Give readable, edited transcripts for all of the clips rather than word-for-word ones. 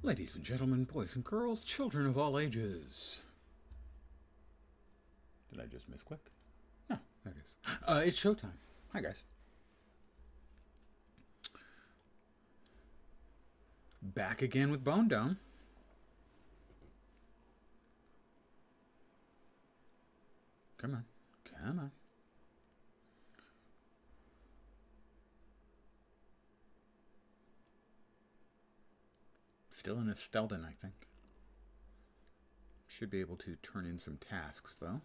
Ladies and gentlemen, boys and girls, children of all ages. Did I just misclick? No, there it is. It's showtime. Hi, guys. Back again with Bone Dome. Come on. Come on. Still in Esteldin, I think. Should be able to turn in some tasks, though.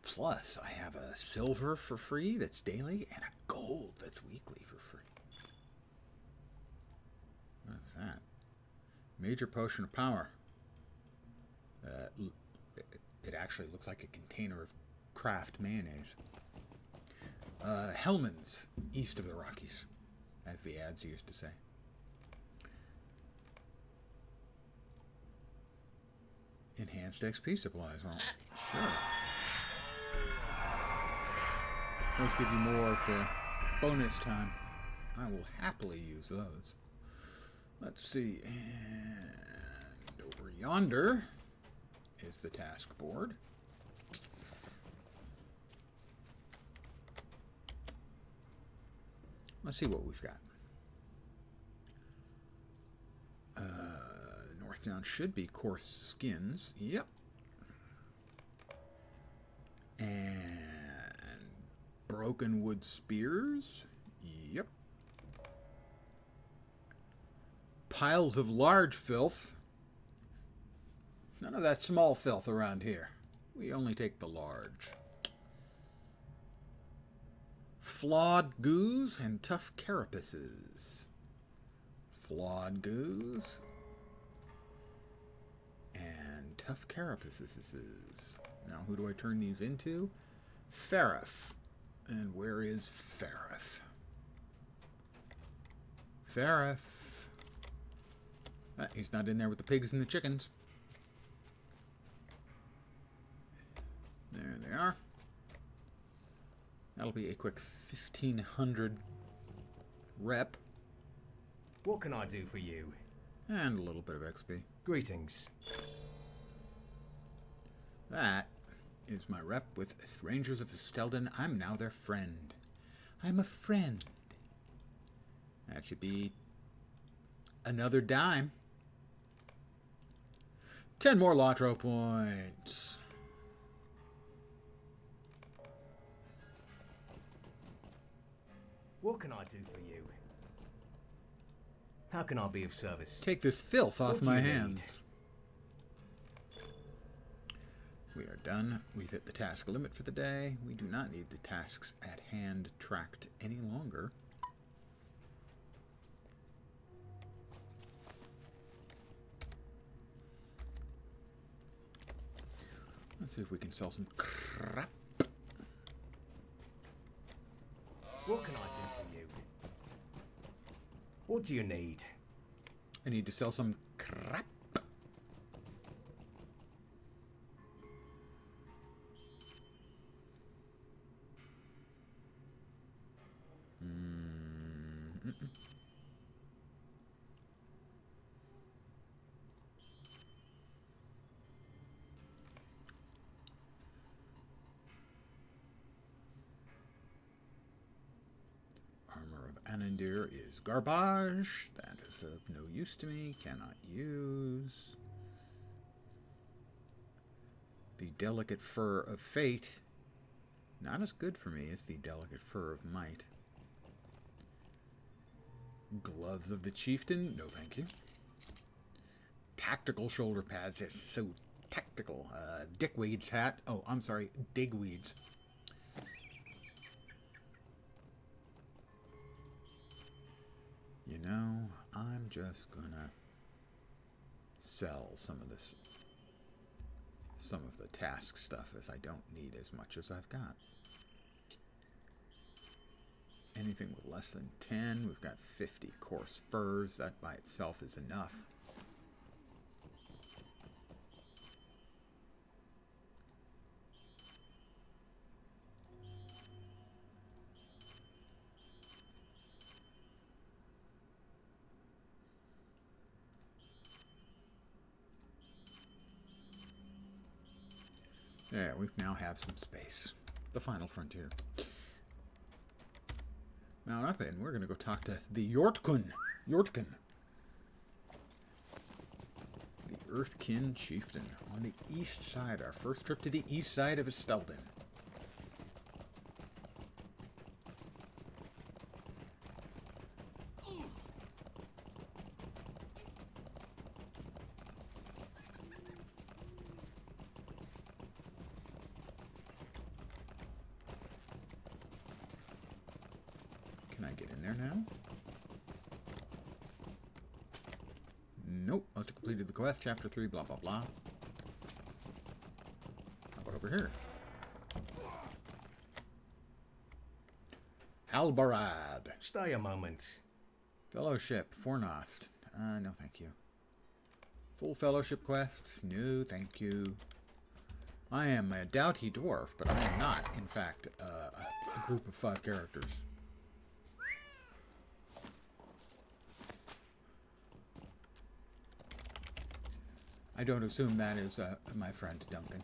Plus, I have a silver for free that's daily and a gold that's weekly for free. What is that? Major Potion of Power. It actually looks like a container of Kraft mayonnaise. Hellman's, east of the Rockies, as the ads used to say. Enhanced XP supplies. Well, sure. Those give you more of the bonus time. I will happily use those. Let's see. And over yonder is the task board. Let's see what we've got. Northdown should be coarse skins. Yep. And broken wood spears. Yep. Piles of large filth. None of that small filth around here. We only take the large. Flawed goos and tough carapaces. Flawed goos and tough carapaces. Now, who do I turn these into? Ferrif. And where is Ferrif? Ferrif. He's not in there with the pigs and the chickens. There they are. That'll be a quick 1,500 rep. What can I do for you? And a little bit of XP. Greetings. That is my rep with Rangers of Esteldin. I'm now their friend. I'm a friend. That should be another dime. 10 more LotRO points. What can I do for you? How can I be of service? Take this filth off What do my you need? hands. We are done. We've hit the task limit for the day. We do not need the tasks at hand tracked any longer. Let's see if we can sell some crap. What can I do for you? What do you need? I need to sell some crap. Armor of Anandir is garbage. That is of no use to me. Cannot use. The delicate fur of fate. Not as good for me as the delicate fur of might. Gloves of the chieftain. No, thank you. Tactical shoulder pads. They're so tactical. Dickweed's hat. Oh, I'm sorry. Digweed's. You know, I'm just gonna sell some of this, some of the task stuff, as I don't need as much as I've got. Anything with less than 10, we've got 50 coarse furs. That by itself is enough. Yeah, we now have some space. The final frontier. Mount up, and we're going to go talk to the Yortkun. Yortkin. The Earthkin Chieftain. On the east side. Our first trip to the east side of Esteldin. Can I get in there now? Nope. Must have completed the quest. Chapter 3, blah, blah, blah. How about over here? Halbarad. Stay a moment. Fellowship. Fornost. No, thank you. Full fellowship quests. No, thank you. I am a doughty dwarf, but I am not, in fact, a group of 5 characters. I don't assume that is my friend Duncan.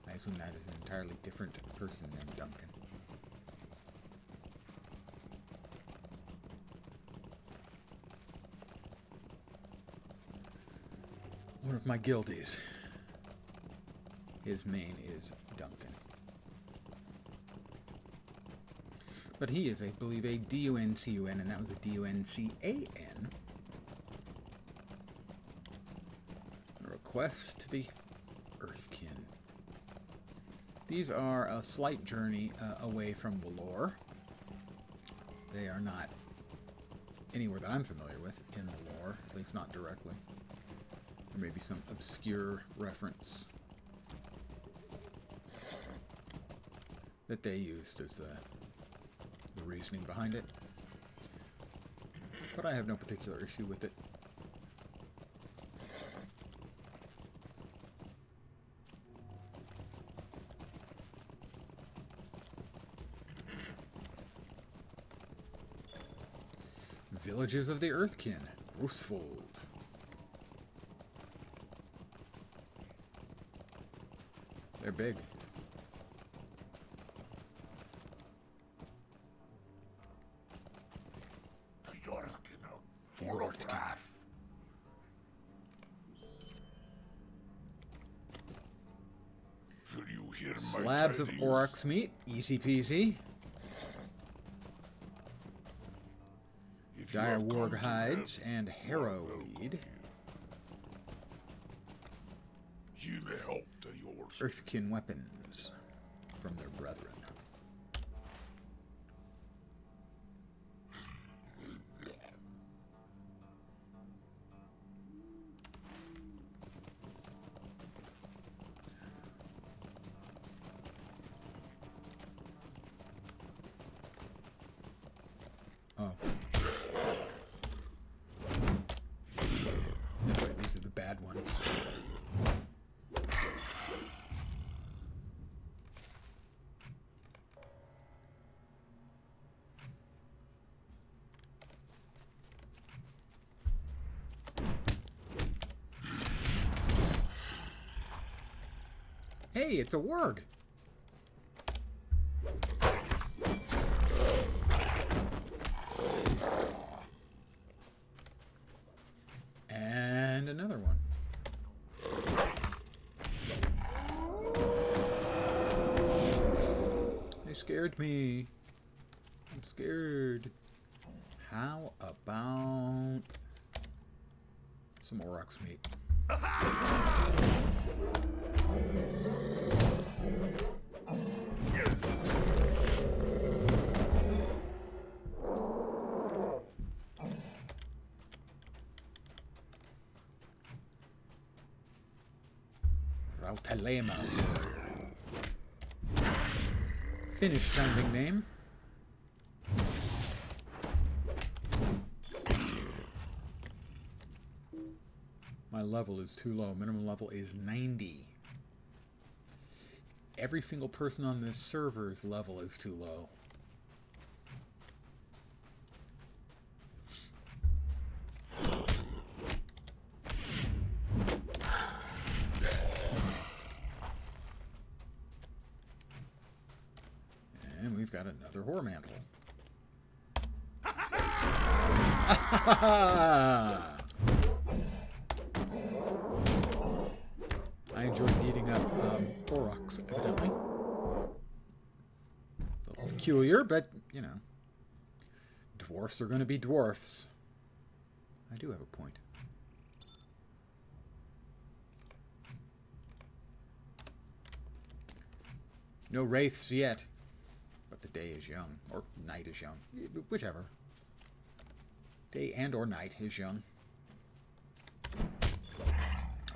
I assume that is an entirely different person named Duncan. One of my guildies. His main is Duncan. But he is, I believe, a D-U-N-C-U-N, and that was a D-U-N-C-A-N. A request to the Earthkin. These are a slight journey away from LotRO. They are not anywhere that I'm familiar with in the lore, at least not directly. There may be some obscure reference that they used as the reasoning behind it. But I have no particular issue with it. Villages of the Earthkin, Brucefold. They're big. Slabs of oryx meat, easy peasy. Dire warg hides and harrowweed. Earthkin weapons from their brethren. Oh. No, wait, these are the bad ones. Hey, it's a warg. And another one. They scared me. I'm scared. How about some oryx meat? Rautalema warrior. Finnish sounding name. My level is too low. Minimum level is 90. Every single person on this server's level is too low. we've got another whore mantle. I enjoy beating up Aurochs, evidently. A little peculiar, but, you know. Dwarfs are going to be dwarfs. I do have a point. No wraiths yet, but the day is young, or night is young, whichever. Day and or night is young.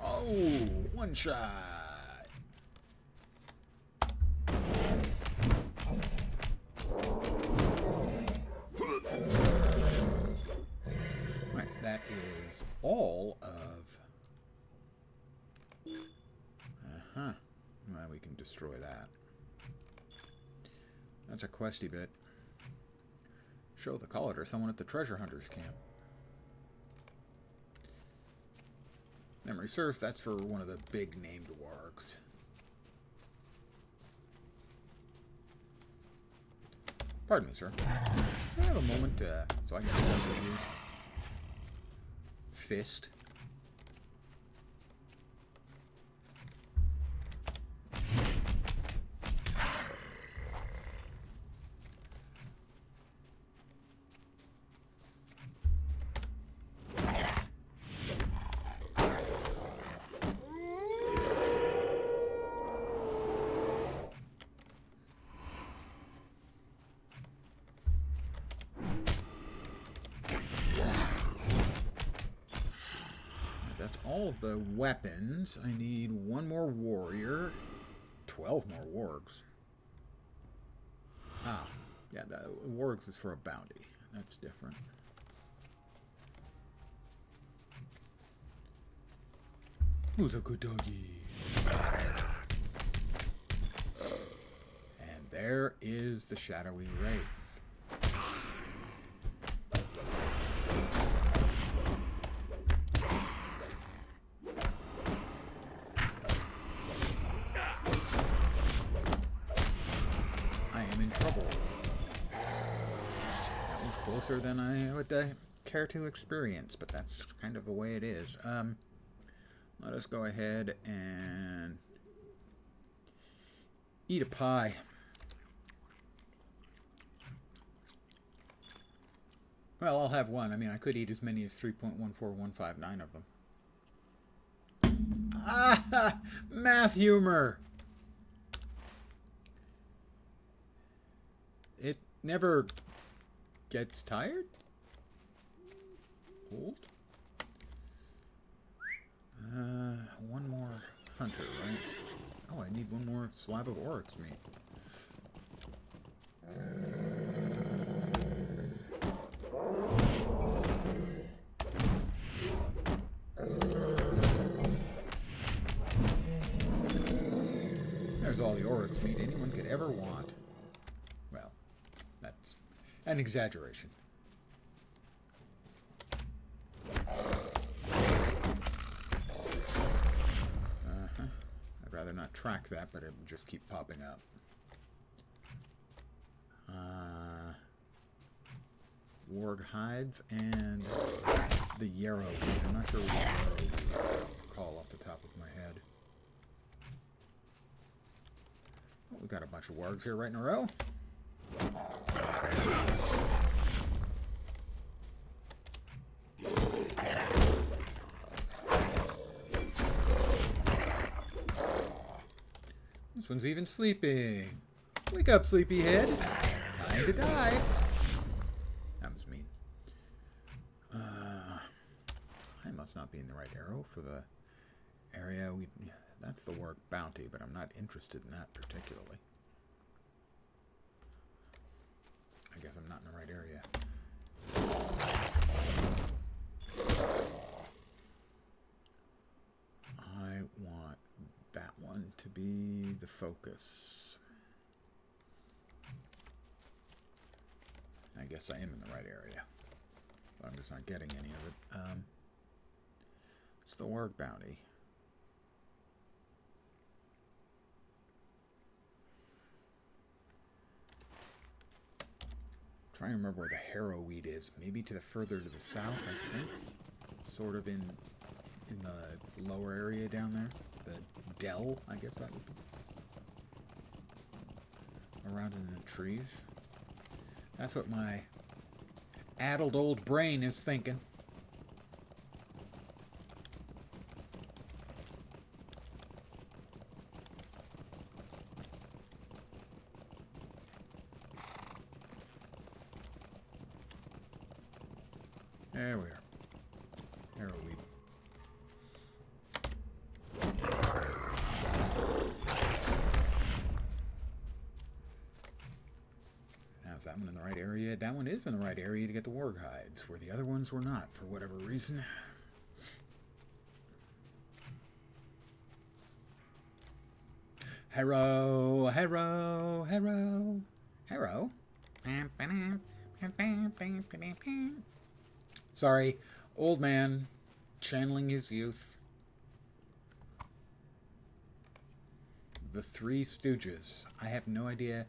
Oh, one shot. Right, that is all of... Well, we can destroy that. That's a questy bit. Show the collar to someone at the treasure hunters camp. Memory serves, that's for one of the big named wargs. Pardon me, sir. I have a moment so I can discuss with you. Fist. All of the weapons. I need one more warrior, 12 more wargs. Ah, yeah, the wargs is for a bounty. That's different. Who's a good doggy? And there is the shadowy wraith. Closer than I would care to experience, but that's kind of the way it is. Let us go ahead and eat a pie. Well, I'll have one. I mean, I could eat as many as 3.14159 of them. Ah, math humor. It never gets tired? Old? One more hunter, right? Oh, I need one more slab of Oryx meat. There's all the Oryx meat anyone could ever want. Well, that's an exaggeration. I'd rather not track that, but it would just keep popping up. Warg hides and the yarrow. I'm not sure what the yarrow we call off the top of my head. Oh, we got a bunch of wargs here right in a row. This one's even sleeping. Wake up, sleepyhead. Time to die. That was mean. I must not be in the right arrow for the area. That's the work bounty, but I'm not interested in that particularly. I guess I'm not in the right area. I want that one to be the focus. I guess I am in the right area, but I'm just not getting any of it. It's the work bounty. Trying to remember where the harrowweed is. Maybe to the further to the south, I think. Sort of in the lower area down there. The dell, I guess that would be. Around in the trees. That's what my addled old brain is thinking. There we are. Harrowweed. Now, is that one in the right area? That one is in the right area to get the warg hides, where the other ones were not, for whatever reason. Harrow, harrow, harrow, harrow. Sorry, old man channeling his youth. The Three Stooges. I have no idea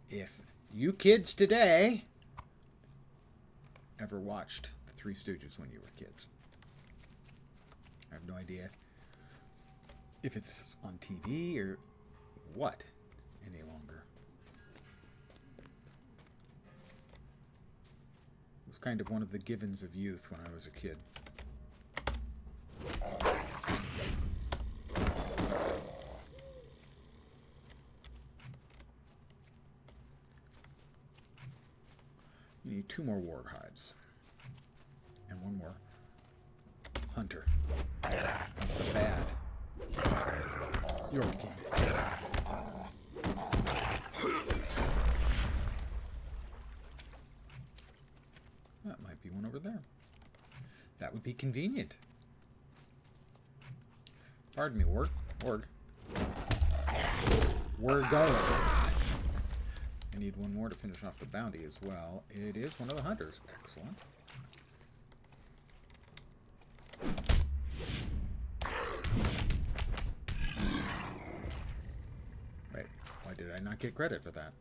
if you kids today ever watched The Three Stooges when you were kids. I have no idea if it's on TV or what any longer. It was kind of one of the givens of youth when I was a kid. You need 2 more warg hides. And 1 more hunter. The bad. You're king. That might be one over there. That would be convenient. Pardon me, warg. We're going. I need 1 more to finish off the bounty as well. It is one of the hunters. Excellent. Wait, why did I not get credit for that?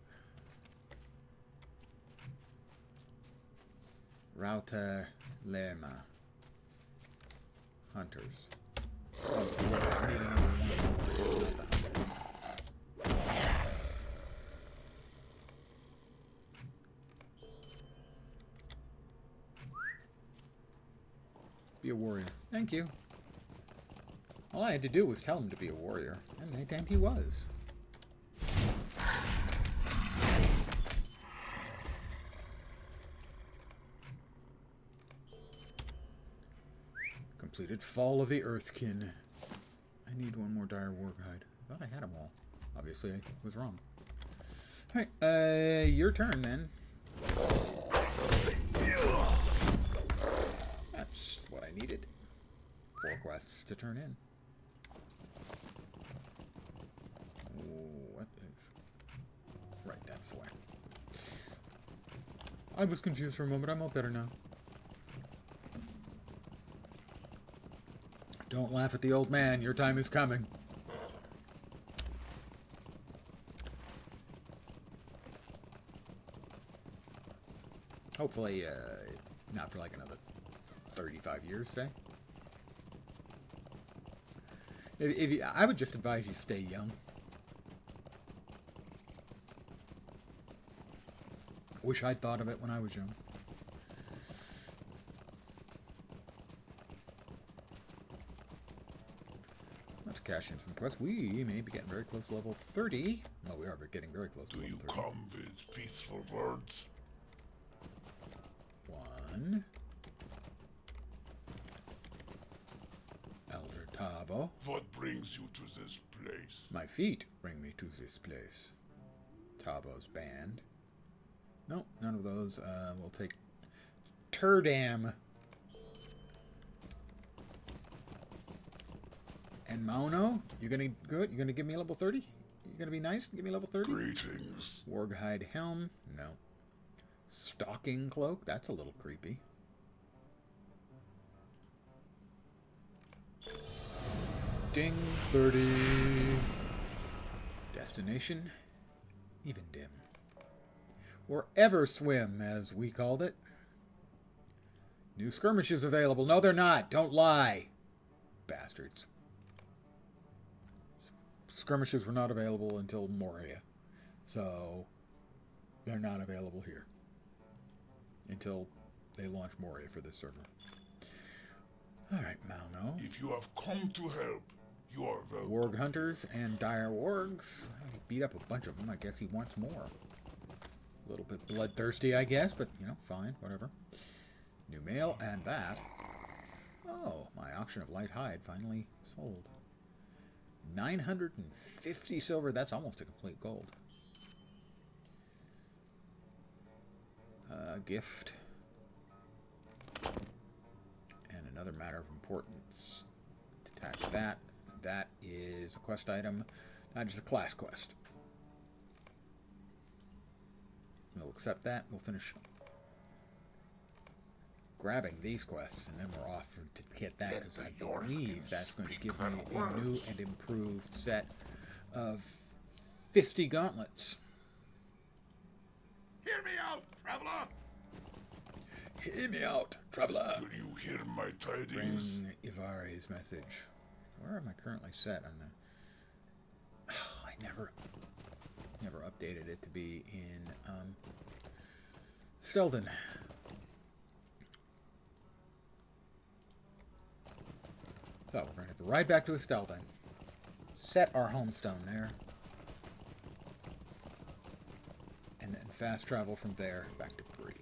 Rauta Lema. Hunters. Oh, it's a warrior. I need another one of the warriors, not the hunters. Be a warrior. Thank you. All I had to do was tell him to be a warrior, and he was. Completed Fall of the Earthkin. I need 1 more dire warg hide. I thought I had them all. Obviously, I was wrong. Alright, your turn then. That's what I needed. 4 quests to turn in. What is... Right, that's the way. I was confused for a moment. I'm all better now. Don't laugh at the old man. Your time is coming. Hopefully, not for like another 35 years, say. I would just advise you stay young. Wish I'd thought of it when I was young. Let's cash in some quests. We may be getting very close to level 30. Well, we are getting very close to level 30. Do you come with peaceful words? 1. Elder Tavo. What brings you to this place? My feet bring me to this place. Tavo's band. Nope, none of those. We'll take Turdam. And Mauno, you gonna good? You gonna give me a level 30? You gonna be nice? Give me a level 30? Greetings. Warghide helm? No. Stalking cloak? That's a little creepy. Ding 30. Destination? Even dim. Or Everswim, as we called it. New skirmishes available. No, they're not. Don't lie. Bastards. Skirmishes were not available until Moria. So, they're not available here. Until they launch Moria for this server. Alright, Malno. If you have come to help, you are welcome. Warg Hunters and Dire Wargs. He beat up a bunch of them. I guess he wants more. A little bit bloodthirsty, I guess, but, you know, fine, whatever. New mail, and that. Oh, my auction of light hide finally sold. 950 silver. That's almost a complete gold. Gift. And another matter of importance. Attach that. That is a quest item. That is a class quest. We'll accept that. We'll finish grabbing these quests, and then we're off to get that, because I believe that's going to give me a new and improved set of 50 gauntlets. Hear me out, traveler! Hear me out, traveler! Will you hear my tidings? Bring Ivari's message. Where am I currently set on the... Oh, I never updated it to be in Esteldin. So we're going to have to ride back to Esteldin. Set our homestone there. And then fast travel from there back to Bree.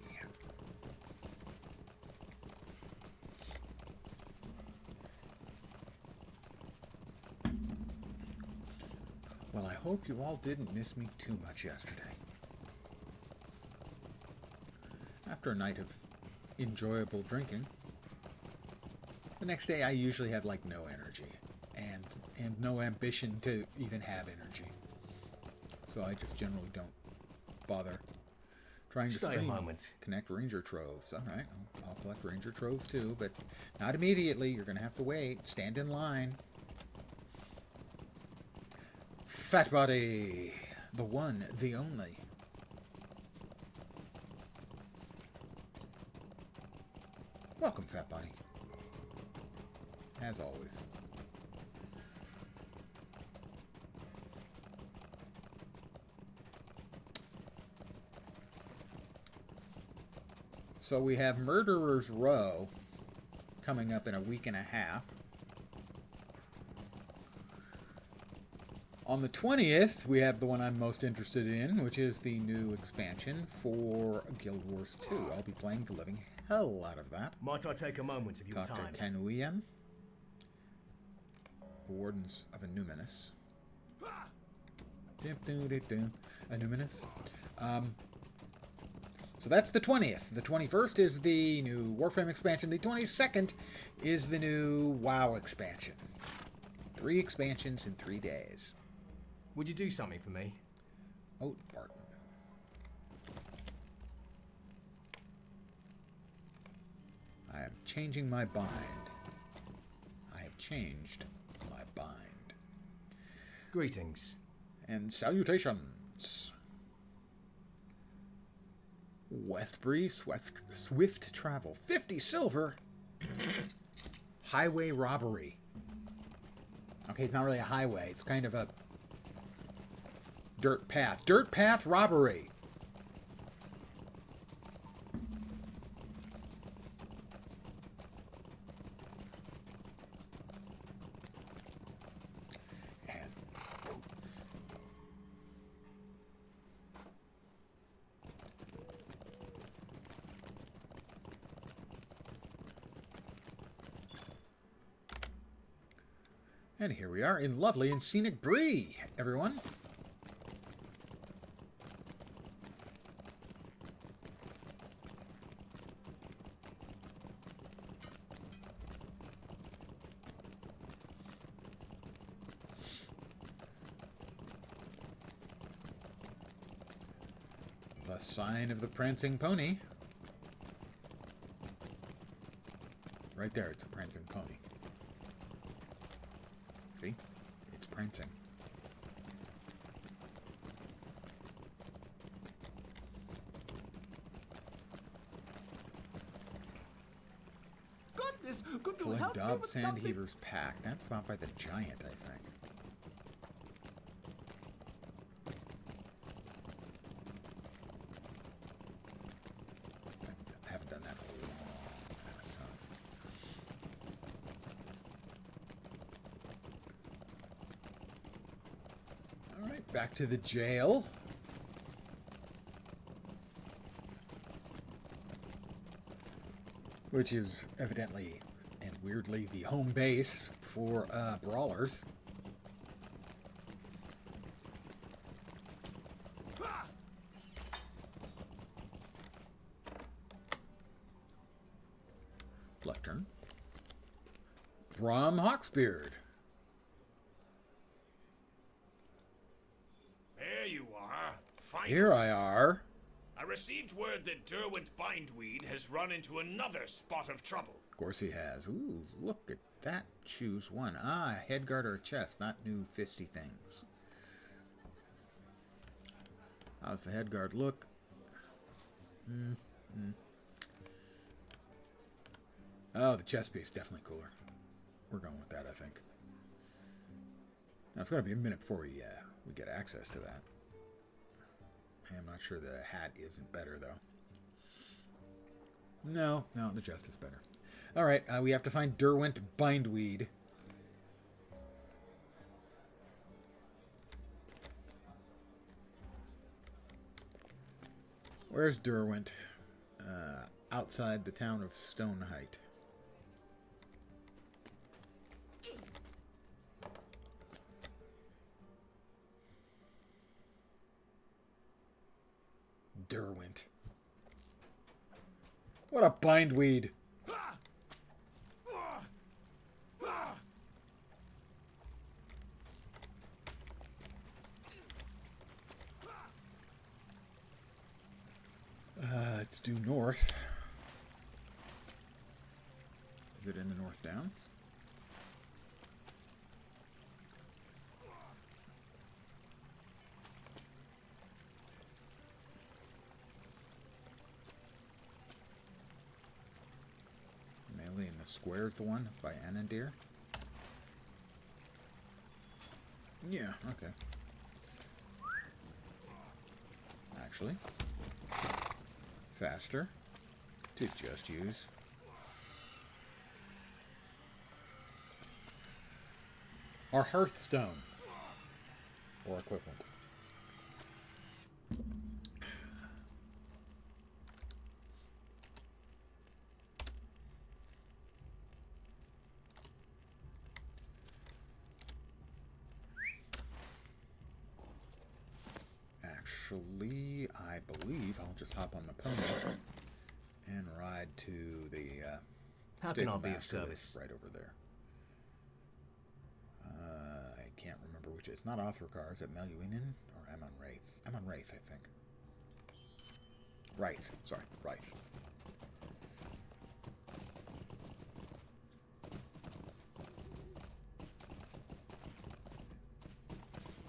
Well, I hope you all didn't miss me too much yesterday. After a night of enjoyable drinking, the next day I usually have like no energy and no ambition to even have energy. So I just generally don't bother trying to stream. Connect Ranger Troves. Alright, I'll collect Ranger Troves too, but not immediately. You're going to have to wait. Stand in line. Fat Body. The one, the only. Welcome, Fat Body. As always. So we have Murderer's Row coming up in a week and a half. On the 20th, we have the one I'm most interested in, which is the new expansion for Guild Wars 2. I'll be playing the living hell out of that. Might I take a moment of your Dr. time? Kanuyan, the Wardens of Anuminus. Anuminus. So that's the 20th. The 21st is the new Warframe expansion. The 22nd is the new WoW expansion. 3 expansions in 3 days. Would you do something for me? Oh, Barton. I am changing my bind. I have changed my bind. Greetings. And salutations. Westbury, swift travel. 50 silver. Highway robbery. Okay, it's not really a highway. It's kind of a dirt path. Dirt path robbery. And poof. And here we are in lovely and scenic Bree, everyone. The sign of the prancing pony. Right there, it's a prancing pony. See? It's prancing. Collect Dob Sandheaver's pack. That's about by the giant, I think. I haven't done that in a long ass time. Alright, back to the jail. Which is evidently and weirdly the home base for brawlers. Left turn. Brom Hawksbeard. There you are. Finally. Here I are. I received word that Derwent Bindweed has run into another spot of trouble. Of course he has. Ooh, look at that. Choose one. Ah, a headguard or a chest, not new fisty things. How's the headguard look? Oh, the chest piece definitely cooler. We're going with that, I think. Now it's going to be a minute before we get access to that. I'm not sure the hat isn't better, though. No, the chest is better. All right, we have to find Derwent Bindweed. Where's Derwent? Outside the town of Stoneheight. Derwent. What a bindweed. It's due north. Is it in the North Downs? Melee in the square is the one by Anandir? Yeah, okay. Actually, faster to just use. Our Hearthstone, or equivalent. Actually, I believe I'll just hop on the pony and ride to the How can I be of Master that's service? right over there. I can't remember which. It's not Othrakar. Is it Meluinen or Amon Wraith? Amon Wraith, I think. Wraith. Sorry, Wraith.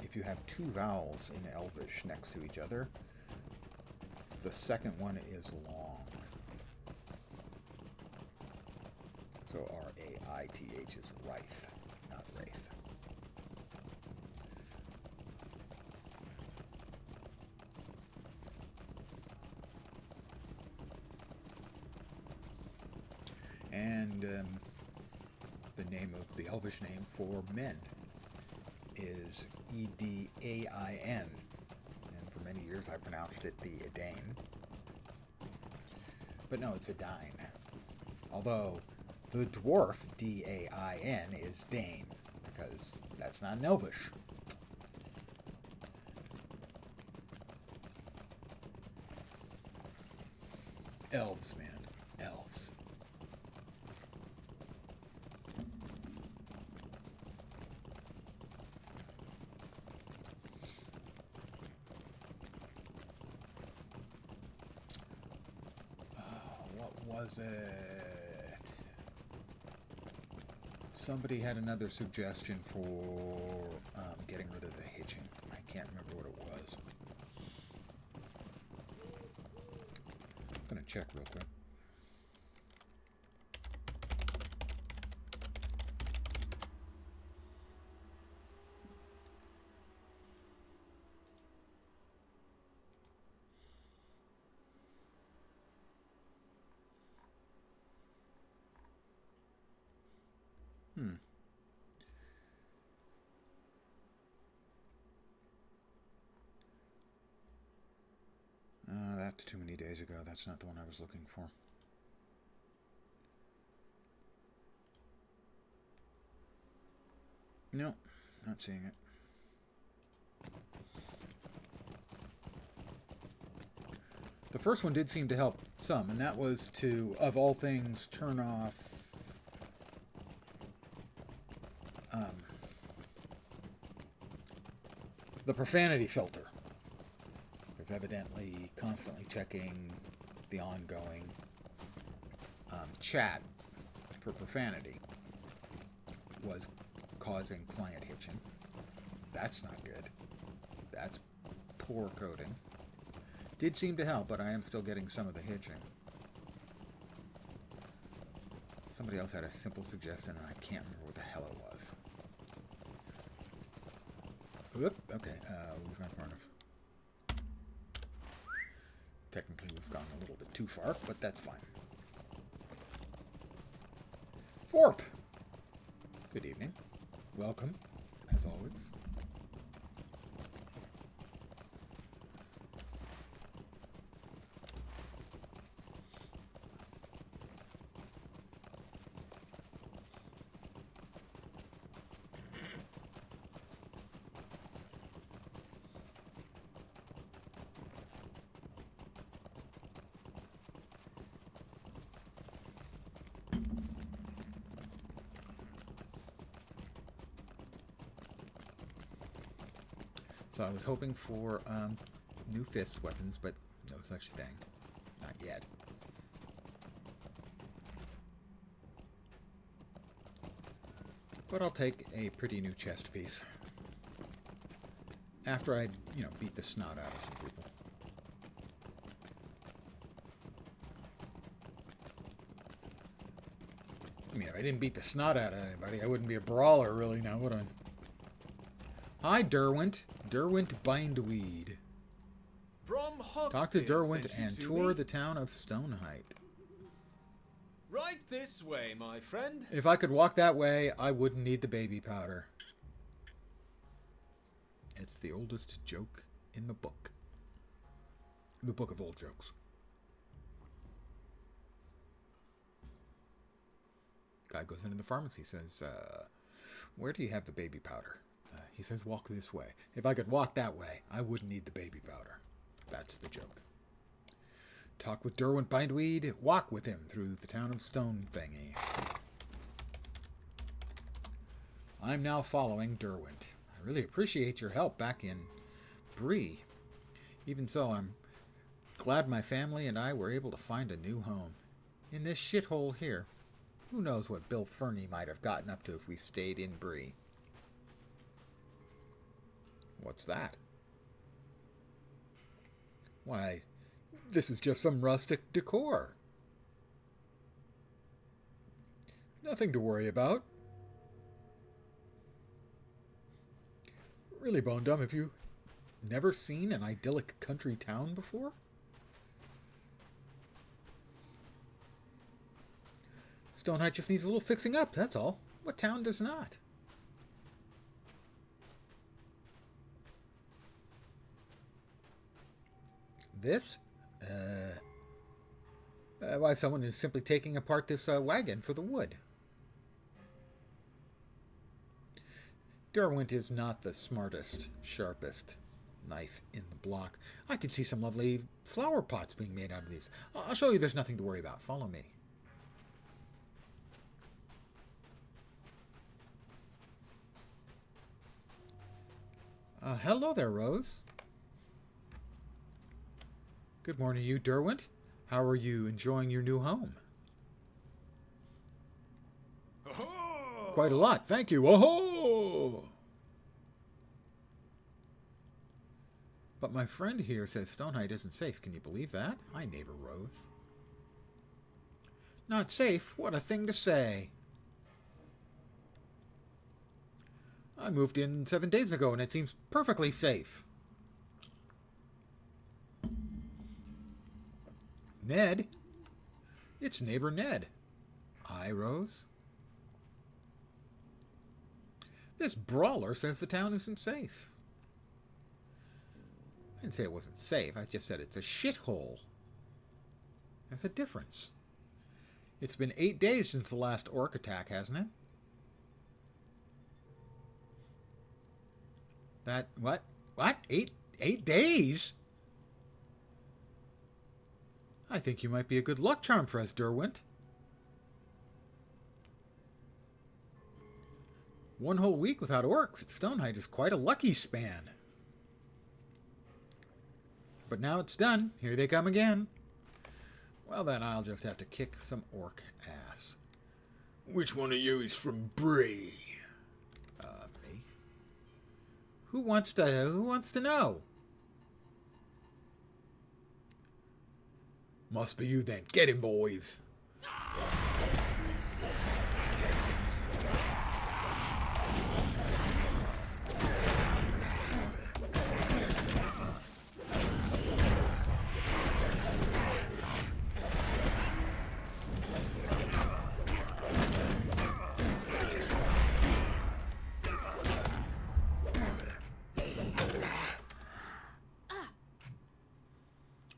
If you have two vowels in Elvish next to each other, the second one is long. So R-A-I-T-H is Wraith, not Wraith. And the name of the Elvish name for men is Edain, and for many years I pronounced it the Edain. But no, it's Edain. Although the dwarf D-A-I-N is Dane, because that's not an Elvish. Elves, man. Elves. What was it? Somebody had another suggestion for getting rid of the hitching. I can't remember what it was. I'm gonna check real quick. That's too many days ago. That's not the one I was looking for. No, not seeing it. The first one did seem to help some, and that was to, of all things, turn off the profanity filter. Because evidently constantly checking the ongoing chat for profanity was causing client hitching. That's not good. That's poor coding. Did seem to help, but I am still getting some of the hitching. Somebody else had a simple suggestion, and I can't remember what the hell it was. Whoop, okay, we've gone far enough. Technically, we've gone a little bit too far, but that's fine. Forp! Good evening. Welcome, as always. So I was hoping for new fist weapons, but no such thing. Not yet. But I'll take a pretty new chest piece. After I, beat the snot out of some people. I mean, if I didn't beat the snot out of anybody, I wouldn't be a brawler really now, would I? Hi, Derwent. Derwent Bindweed. Talk to Derwent and tour the town of Stoneheight. Right this way, my friend. If I could walk that way, I wouldn't need the baby powder. It's the oldest joke in the book. The book of old jokes. Guy goes into the pharmacy, says, where do you have the baby powder? He says, walk this way. If I could walk that way, I wouldn't need the baby powder. That's the joke. Talk with Derwent Bindweed. Walk with him through the town of Stone Thingy. I'm now following Derwent. I really appreciate your help back in Bree. Even so, I'm glad my family and I were able to find a new home. In this shithole here. Who knows what Bill Fernie might have gotten up to if we stayed in Bree. What's that? Why, this is just some rustic decor. Nothing to worry about. Really, Bone Dumb, have you never seen an idyllic country town before? Stoneheight just needs a little fixing up, that's all. What town does not? This? Why, someone is simply taking apart this wagon for the wood. Derwent is not the smartest, sharpest knife in the block. I can see some lovely flower pots being made out of these. I'll show you there's nothing to worry about. Follow me. Hello there, Rose. Good morning to you, Derwent. How are you enjoying your new home? Oh! Quite a lot, thank you. Oh! But my friend here says Stoneheight isn't safe. Can you believe that? Hi, neighbor Rose. Not safe? What a thing to say. I moved in 7 days ago and it seems perfectly safe. Ned? It's neighbor Ned. Hi, Rose. This brawler says the town isn't safe. I didn't say it wasn't safe. I just said it's a shithole. There's a difference. It's been 8 days since the last orc attack, hasn't it? That, what? What? 8 days? I think you might be a good luck charm for us, Derwent. 1 whole week without orcs at Stonehenge is quite a lucky span. But now it's done. Here they come again. Well, then I'll just have to kick some orc ass. Which one of you is from Bree? Me. Who wants to know? Must be you then. Get him, boys.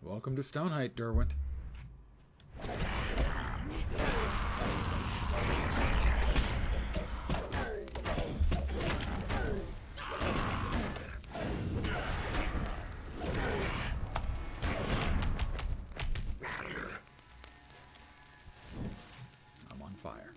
Welcome to Stonehenge, Derwent. I'm on fire.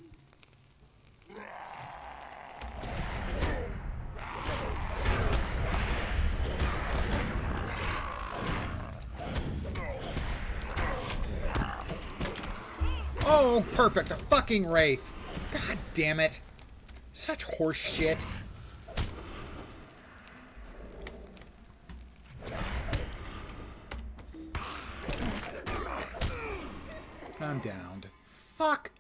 Oh, perfect. A fucking wraith. God damn it. Such horse shit. I'm downed. Fuck.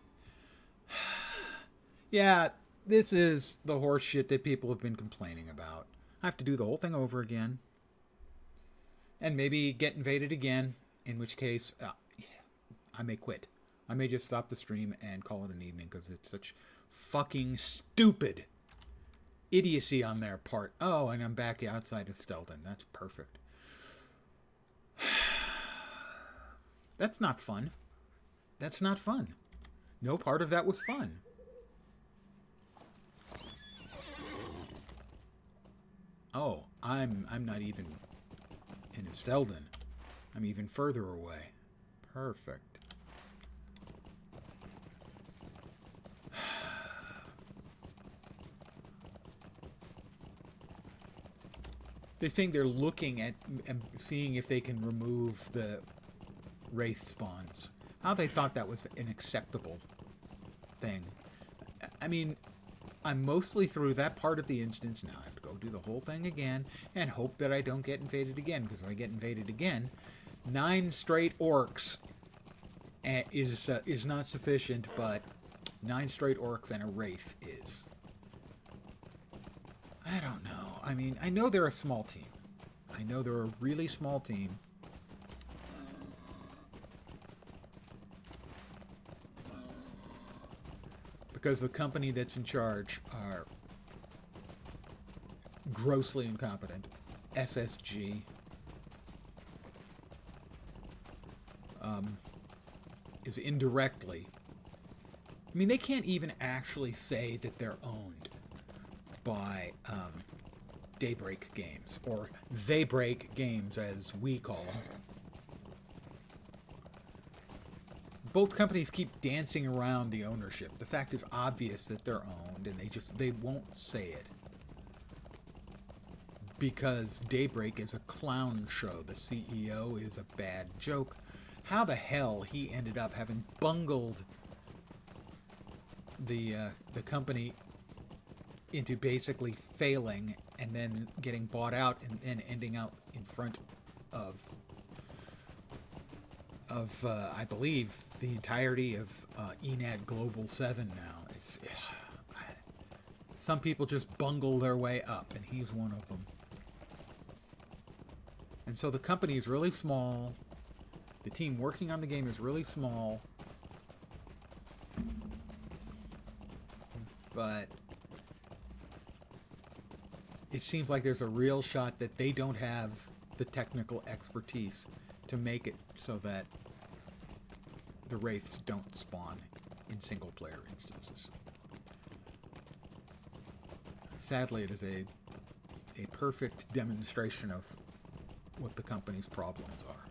Yeah, this is the horse shit that people have been complaining about. I have to do the whole thing over again. And maybe get invaded again. In which case, I may quit. I may just stop the stream and call it an evening because it's such fucking stupid idiocy on their part. Oh, and I'm back outside of Esteldin. That's perfect. That's not fun. That's not fun. No part of that was fun. Oh, I'm not even in Esteldin. I'm even further away. Perfect. They think they're looking at and seeing if they can remove the wraith spawns. How they thought that was an acceptable thing. I mean, I'm mostly through that part of the instance now. I have to go do the whole thing again and hope that I don't get invaded again. Because if I get invaded again, 9 straight orcs is not sufficient, but 9 straight orcs and a wraith is. I don't know. I mean, I know they're a small team. I know they're a really small team. Because the company that's in charge are grossly incompetent. SSG. Is indirectly. I mean, they can't even actually say that they're owned by Daybreak Games, or They Break Games as we call them. Both companies keep dancing around the ownership. The fact is obvious that they're owned, and they won't say it. Because Daybreak is a clown show. The CEO is a bad joke. How the hell he ended up having bungled the company into basically failing and then getting bought out and then ending out in front of I believe the entirety of ENAD Global 7 now. Some people just bungle their way up, and he's one of them. And so the company is really small. The team working on the game is really small. But it seems like there's a real shot that they don't have the technical expertise to make it so that the wraiths don't spawn in single-player instances. Sadly, it is a perfect demonstration of what the company's problems are.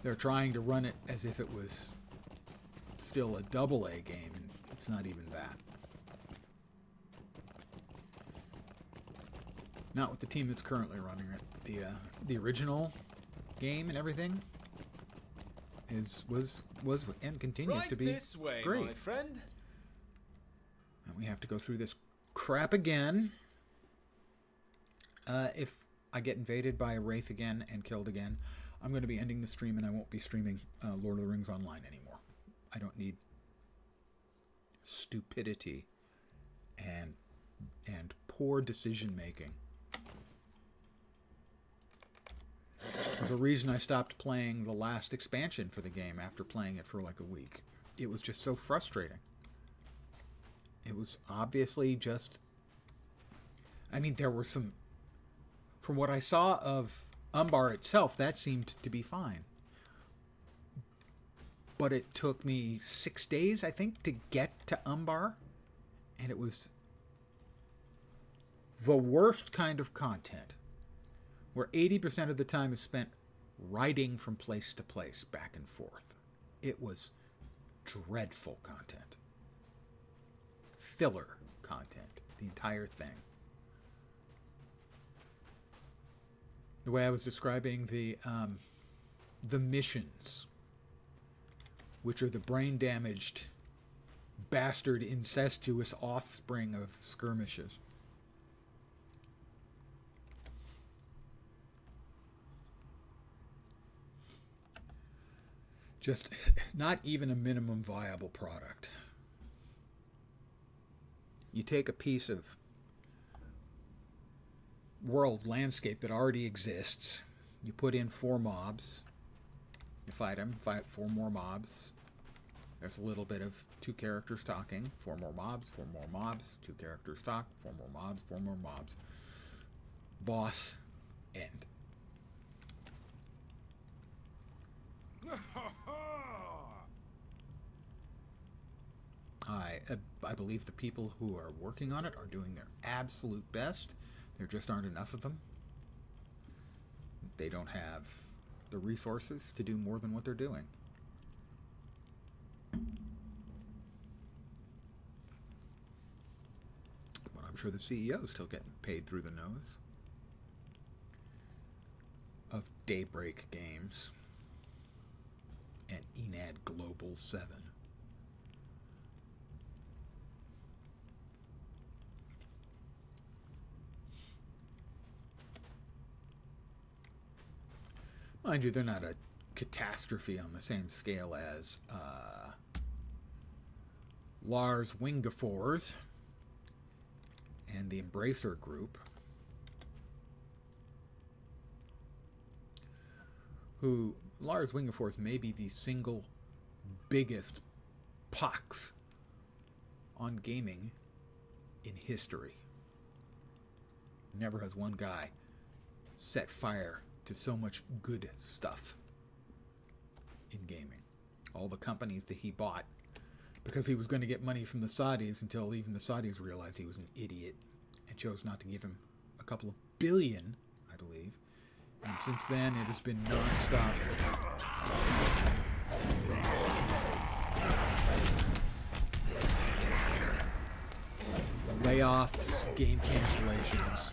They're trying to run it as if it was still a AA game, and it's not even that. Not with the team that's currently running it. The original game and everything was and continues to be this way, great. my friend. And we have to go through this crap again. If I get invaded by a wraith again and killed again, I'm going to be ending the stream, and I won't be streaming Lord of the Rings Online anymore. I don't need stupidity and poor decision making. There's a reason I stopped playing the last expansion for the game after playing it for like a week. It was just so frustrating. It was obviously just... I mean, there were some... From what I saw of Angmar itself, that seemed to be fine. But it took me 6 days, I think, to get to Angmar. And it was the worst kind of content, where 80% of the time is spent riding from place to place, back and forth. It was dreadful content. Filler content, the entire thing. The way I was describing the missions, which are the brain-damaged, bastard, incestuous offspring of skirmishes. Just not even a minimum viable product. You take a piece of world landscape that already exists, you put in 4 mobs, you fight them, fight 4 more mobs. There's a little bit of 2 characters talking, 4 more mobs, 4 more mobs, 2 characters talk, 4 more mobs, 4 more mobs. Boss, end. I believe the people who are working on it are doing their absolute best. There just aren't enough of them. They don't have the resources to do more than what they're doing. But I'm sure the CEO is still getting paid through the nose of Daybreak Games and Enad Global 7. Mind you, they're not a catastrophe on the same scale as Lars Wingefors and the Embracer Group, who Lars Wingefors may be the single biggest pox on gaming in history. Never has one guy set fire to so much good stuff in gaming. All the companies that he bought because he was going to get money from the Saudis, until even the Saudis realized he was an idiot and chose not to give him a couple of billion, I believe. And since then, it has been non-stop. Layoffs, game cancellations,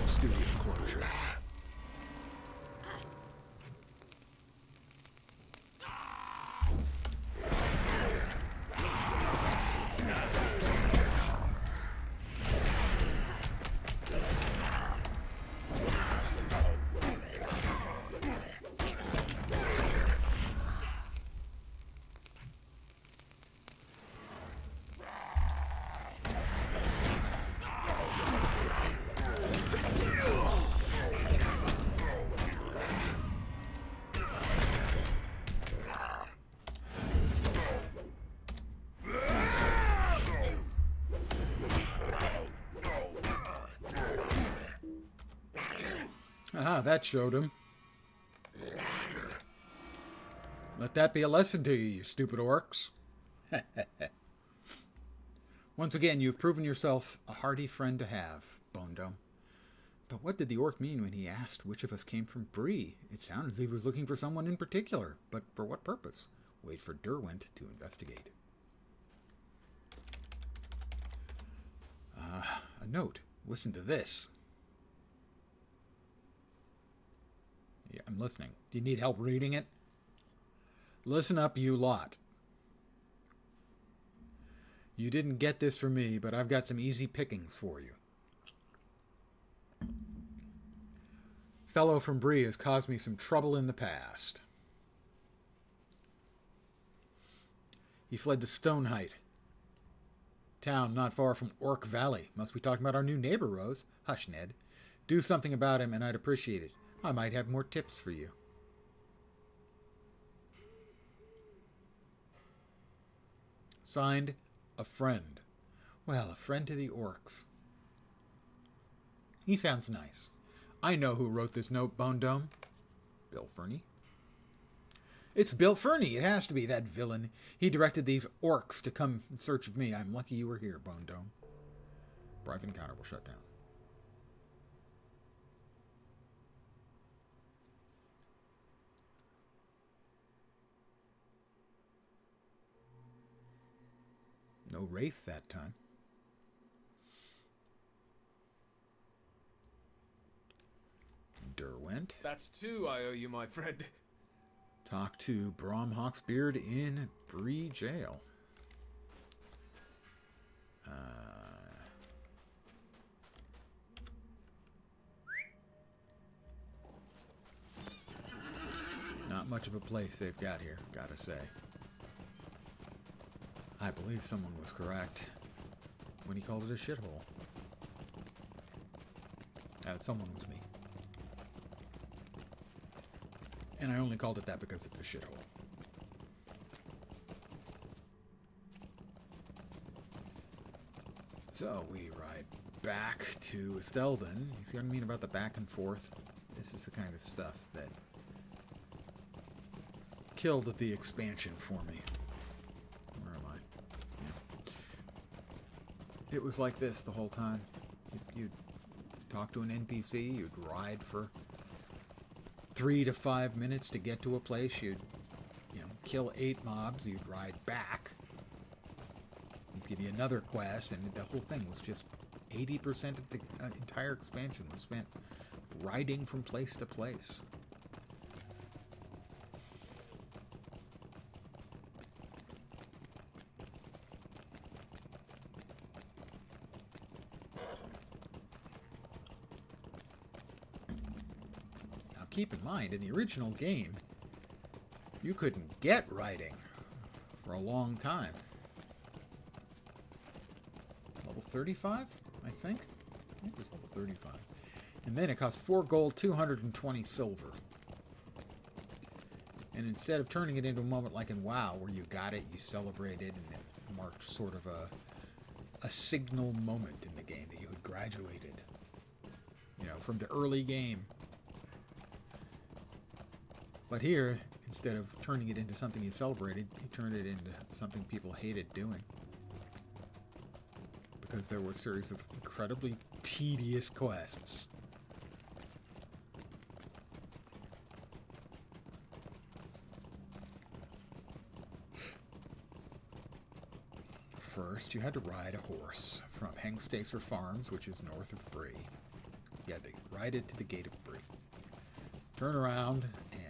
studio closures. Ah, that showed him. Let that be a lesson to you, you stupid orcs. Once again, you've proven yourself a hearty friend to have, Bone Dome. But what did the orc mean when he asked which of us came from Bree? It sounded as if he was looking for someone in particular, but for what purpose? Wait for Derwent to investigate. A note. Listen to this. Yeah, I'm listening. Do you need help reading it? Listen up, you lot. You didn't get this from me, but I've got some easy pickings for you. Fellow from Bree has caused me some trouble in the past. He fled to Stoneheight, town not far from Orc Valley. Must be talking about our new neighbor, Rose. Hush, Ned. Do something about him, and I'd appreciate it. I might have more tips for you. Signed, a friend. Well, a friend to the orcs. He sounds nice. I know who wrote this note, Bone Dome. Bill Fernie. It's Bill Fernie. It has to be, that villain. He directed these orcs to come in search of me. I'm lucky you were here, Bone Dome. Private encounter will shut down. No wraith that time. Derwent. That's two I owe you, my friend. Talk to Brom Hawksbeard in Bree Jail. Not much of a place they've got here, gotta say. I believe someone was correct when he called it a shithole. Someone was me. And I only called it that because it's a shithole. So we ride back to Esteldin. You see what I mean about the back and forth? This is the kind of stuff that killed the expansion for me. Where am I? Yeah. It was like this the whole time. You'd talk to an NPC, you'd ride for 3 to 5 minutes to get to a place, you'd kill 8 mobs, you'd ride back, it'd give you another quest, and the whole thing was just 80% of the entire expansion was spent riding from place to place. Keep in mind, in the original game, you couldn't get riding for a long time. Level 35, I think? I think it was level 35. And then it cost 4 gold, 220 silver. And instead of turning it into a moment like in WoW, where you got it, you celebrated, and it marked sort of a signal moment in the game that you had graduated, from the early game. But here, instead of turning it into something you celebrated, you turned it into something people hated doing. Because there were a series of incredibly tedious quests. First, you had to ride a horse from Hengstacer Farms, which is north of Bree. You had to ride it to the gate of Bree. Turn around and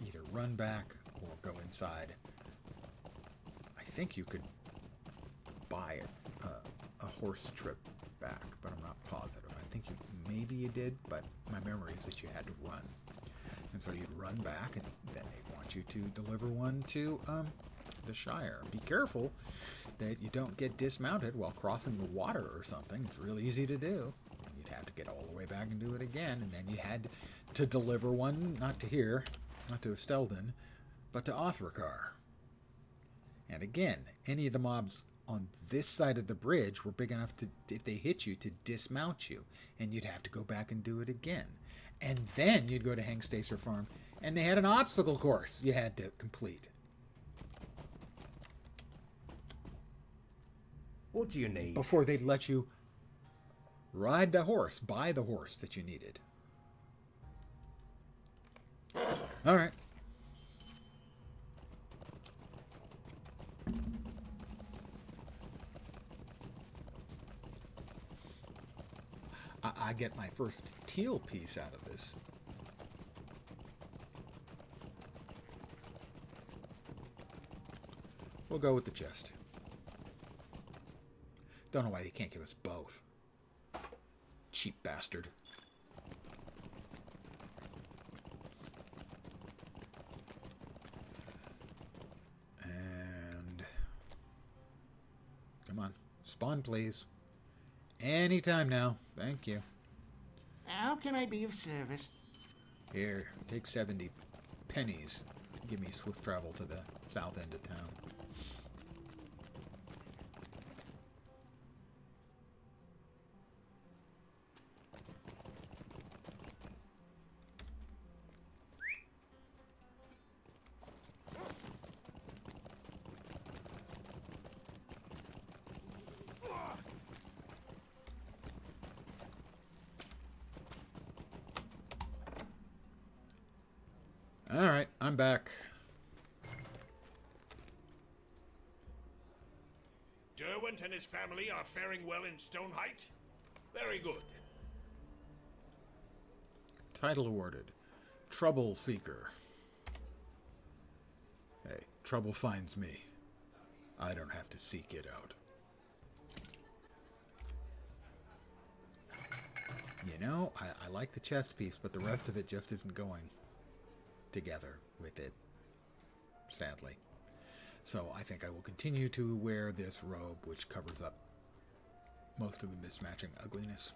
either run back or go inside. I think you could buy a horse trip back, but I'm not positive. I think maybe you did, but my memory is that you had to run. And so you'd run back, and then they want you to deliver one to the Shire. Be careful that you don't get dismounted while crossing the water or something. It's real easy to do. You'd have to get all the way back and do it again, and then you had to deliver one, not to here, not to Esteldin, but to Othrakar. And again, any of the mobs on this side of the bridge were big enough to, if they hit you, to dismount you, and you'd have to go back and do it again. And then you'd go to Hengstacer Farm, and they had an obstacle course you had to complete. What do you need? Before they'd let you ride the horse, buy the horse that you needed. All right. I get my first teal piece out of this. We'll go with the chest. Don't know why he can't give us both. Cheap bastard. And come on, spawn please. Anytime now. Thank you. How can I be of service? Here, take 70 pennies. Give me swift travel to the south end of town. Alright, I'm back. Derwent and his family are faring well in Stoneheight? Very good. Title awarded. Trouble Seeker. Hey, trouble finds me. I don't have to seek it out. You know, I like the chest piece, but the rest of it just isn't going together with it, sadly. So I think I will continue to wear this robe, which covers up most of the mismatching ugliness.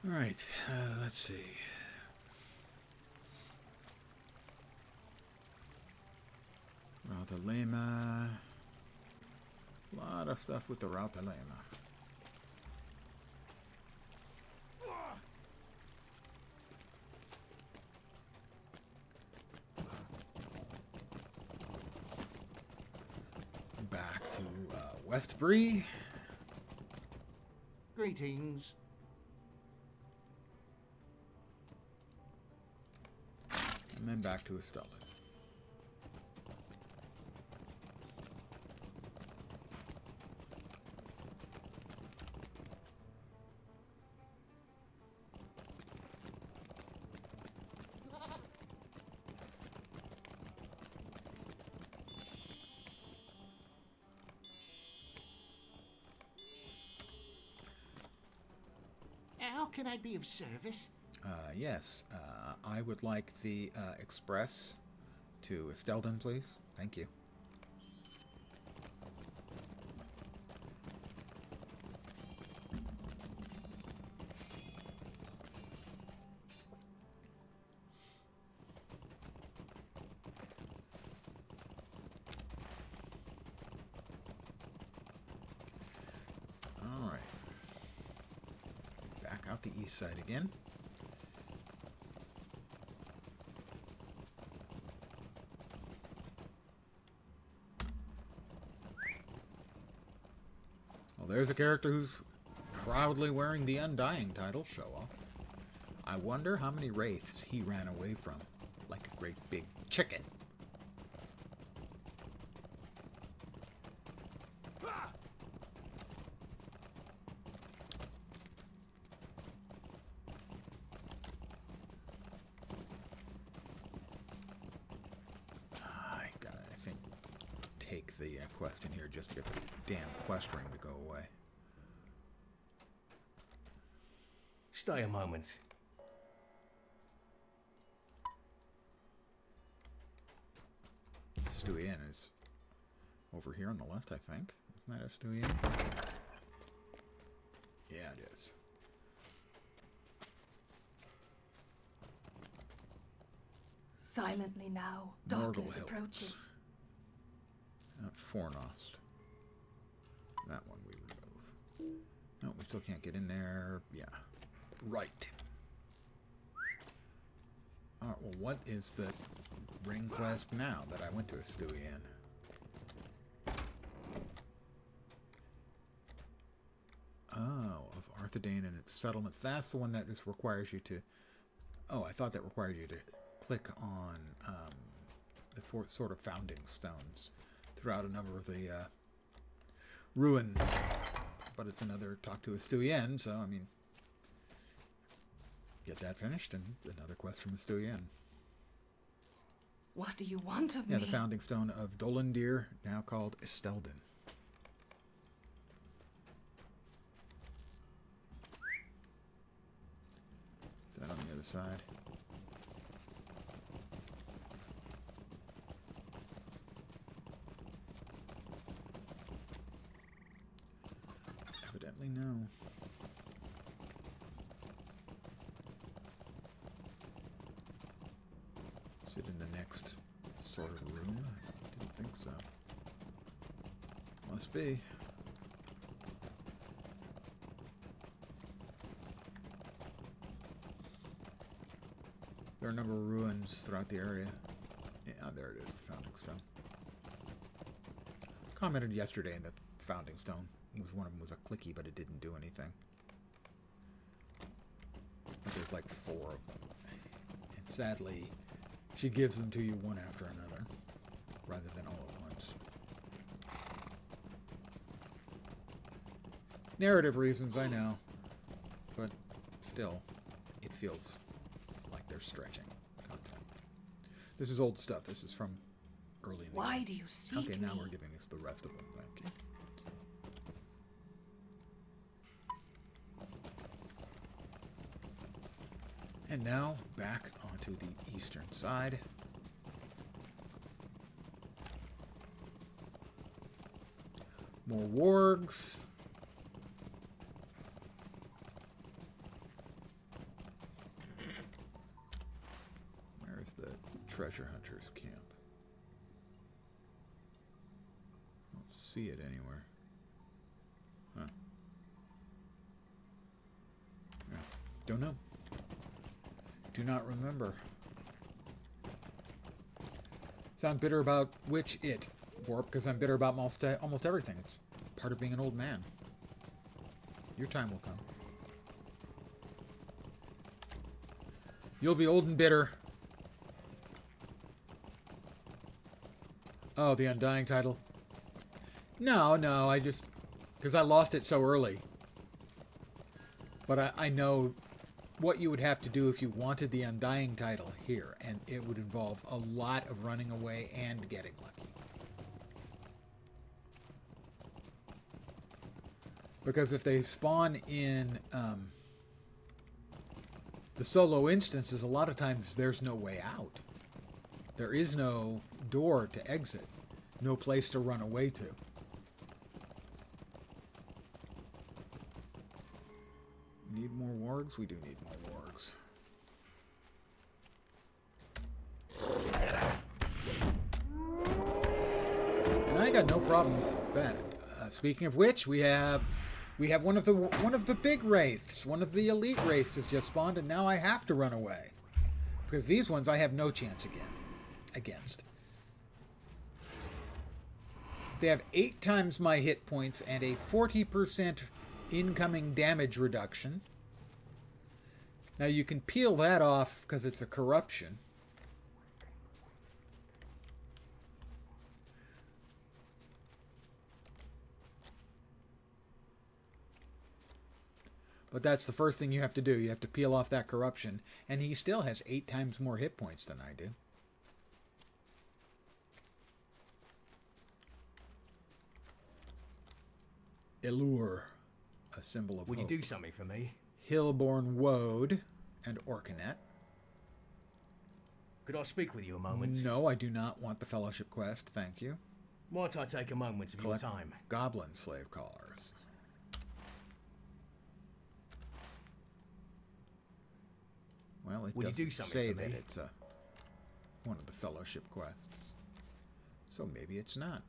All right, let's see. Route Lema. A lot of stuff with the Route Lema. Back to Westbury. Greetings. And then back to Esteldin. How can I be of service? Yes, I would like the express to Esteldin, please. Thank you. All right. Back out the east side again. Well, there's a character who's proudly wearing the Undying title. Show off. I wonder how many wraiths he ran away from, like a great big chicken. I gotta, I think, take the quest in here just to get the damn quest ring to go away. Stay a moment. Stewie Inn is over here on the left, I think. Isn't that a Stewie Inn? Yeah, it is. Silently now, darkness Morgul approaches. Fornost. That one we remove. No, we still can't get in there. Yeah. Right. Alright, well, what is the ring quest now that I went to Esteldin? Oh, of Arthedain and its settlements. That's the one that just requires you to... Oh, I thought that required you to click on the four sort of founding stones throughout a number of the ruins. But it's another talk to Esteldin, so, I mean... Get that finished, and another quest from Esteldin. What do you want of Yeah, me? the founding stone of Dolandir, now called Esteldin. Is that on the other side? Evidently no. Is it in the next sort of room? I didn't think so. Must be. There are a number of ruins throughout the area. Yeah, there it is, the founding stone. Commented yesterday in the founding stone. One of them was a clicky, but it didn't do anything. But there's like 4 of them. And sadly, she gives them to you one after another, rather than all at once. Narrative reasons, I know. But still, it feels like they're stretching content. This is old stuff. This is from early in the Why game. do you seek Okay, now me? we're giving us the rest of them. Thank you. And now, back onto the eastern side. More wargs. Where's the treasure hunters camp? I don't see it anywhere. Huh. Yeah. Don't know. Do not remember. Sound bitter about which? It. Vorp, because I'm bitter about almost everything. It's part of being an old man. Your time will come. You'll be old and bitter. Oh, the Undying title? No, I just... Because I lost it so early. But I know what you would have to do if you wanted the Undying title here, and it would involve a lot of running away and getting lucky. Because if they spawn in the solo instances, a lot of times there's no way out. There is no door to exit, no place to run away to. Need more wargs? We do need more wargs. And I got no problem with that. Speaking of which, we have one of the big wraiths. One of the elite wraiths has just spawned, and now I have to run away. Because these ones I have no chance against. They have 8 times my hit points and a 40% incoming damage reduction. Now you can peel that off because it's a corruption. But that's the first thing you have to do. You have to peel off that corruption. And he still has 8 times more hit points than I do. Allure, a symbol of Would you hope. do something for me? Hillborn Woad and Orcanet. Could I speak with you a moment? No, I do not want the fellowship quest. Thank you. Might I take a moment of your Collect time? goblin slave callers. Well, it Would you doesn't do something say for that me? it's a one of the fellowship quests. So maybe it's not.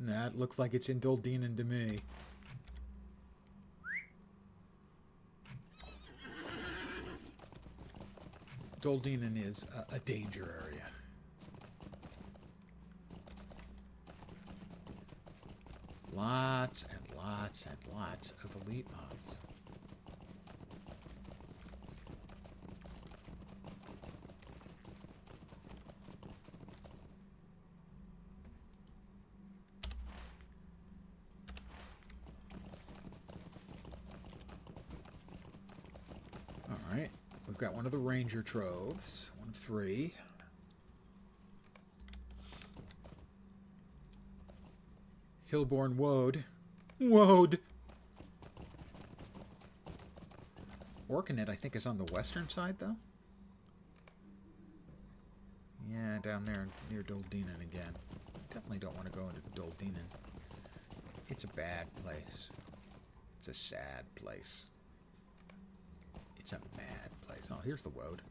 That looks like it's in Esteldin to me. Esteldin is a danger area. Lots and lots and lots of elite mods. Alright, we've got one of the Ranger Troves, one of 3. Hillborn Woad. Woad! Orcanet, I think, is on the western side, though. Yeah, down there near Esteldin again. Definitely don't want to go into Esteldin. It's a bad place. It's a sad place. It's a mad place. Oh, here's the Woad.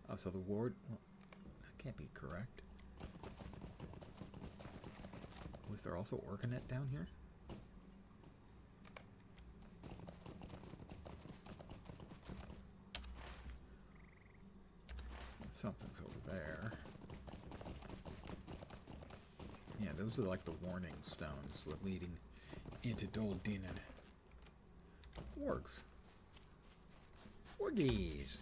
Oh, so the Ward... Well, that can't be correct. Was there also Orcanet down here? Something's over there. Yeah, those are like the warning stones leading into Esteldin. Wargs. Wargies.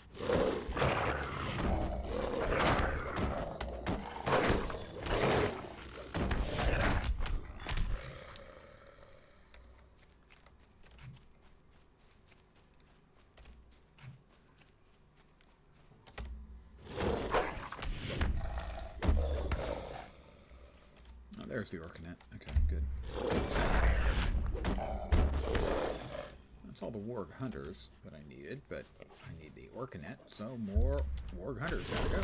There's the Orcanet. Okay, good. That's all the Warg Hunters that I needed, but I need the Orcanet, so more Warg Hunters gotta go.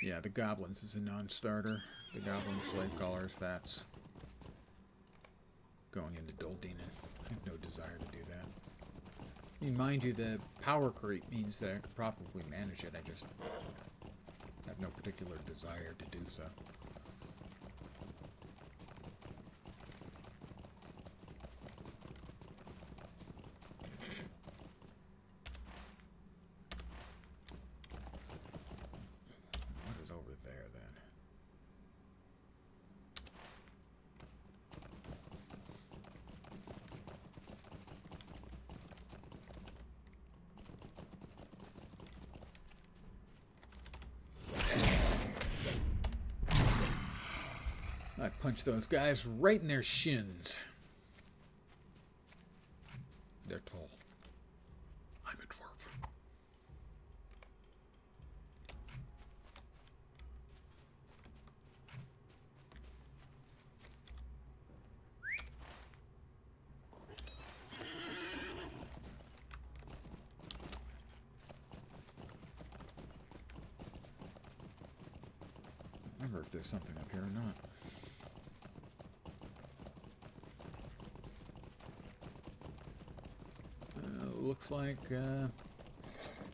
Yeah, the Goblins is a non-starter. The Goblin Slave Callers, that's going into Esteldin. I have no desire to do that. I mean, mind you, the power creep means that I could probably manage it. I just have no particular desire to do so. I punch those guys right in their shins. They're tall. I'm a dwarf. I wonder if there's something up here or not. Looks like,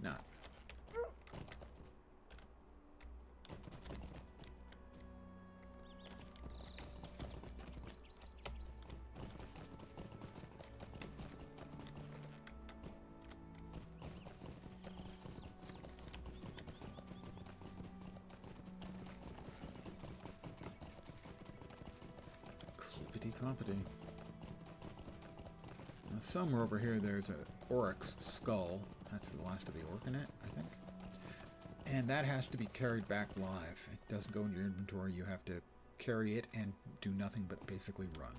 not. Clippity-cloppity. Now, somewhere over here there's a Oryx skull. That's the last of the Orcanet, I think. And that has to be carried back live. It doesn't go in your inventory. You have to carry it and do nothing but basically run.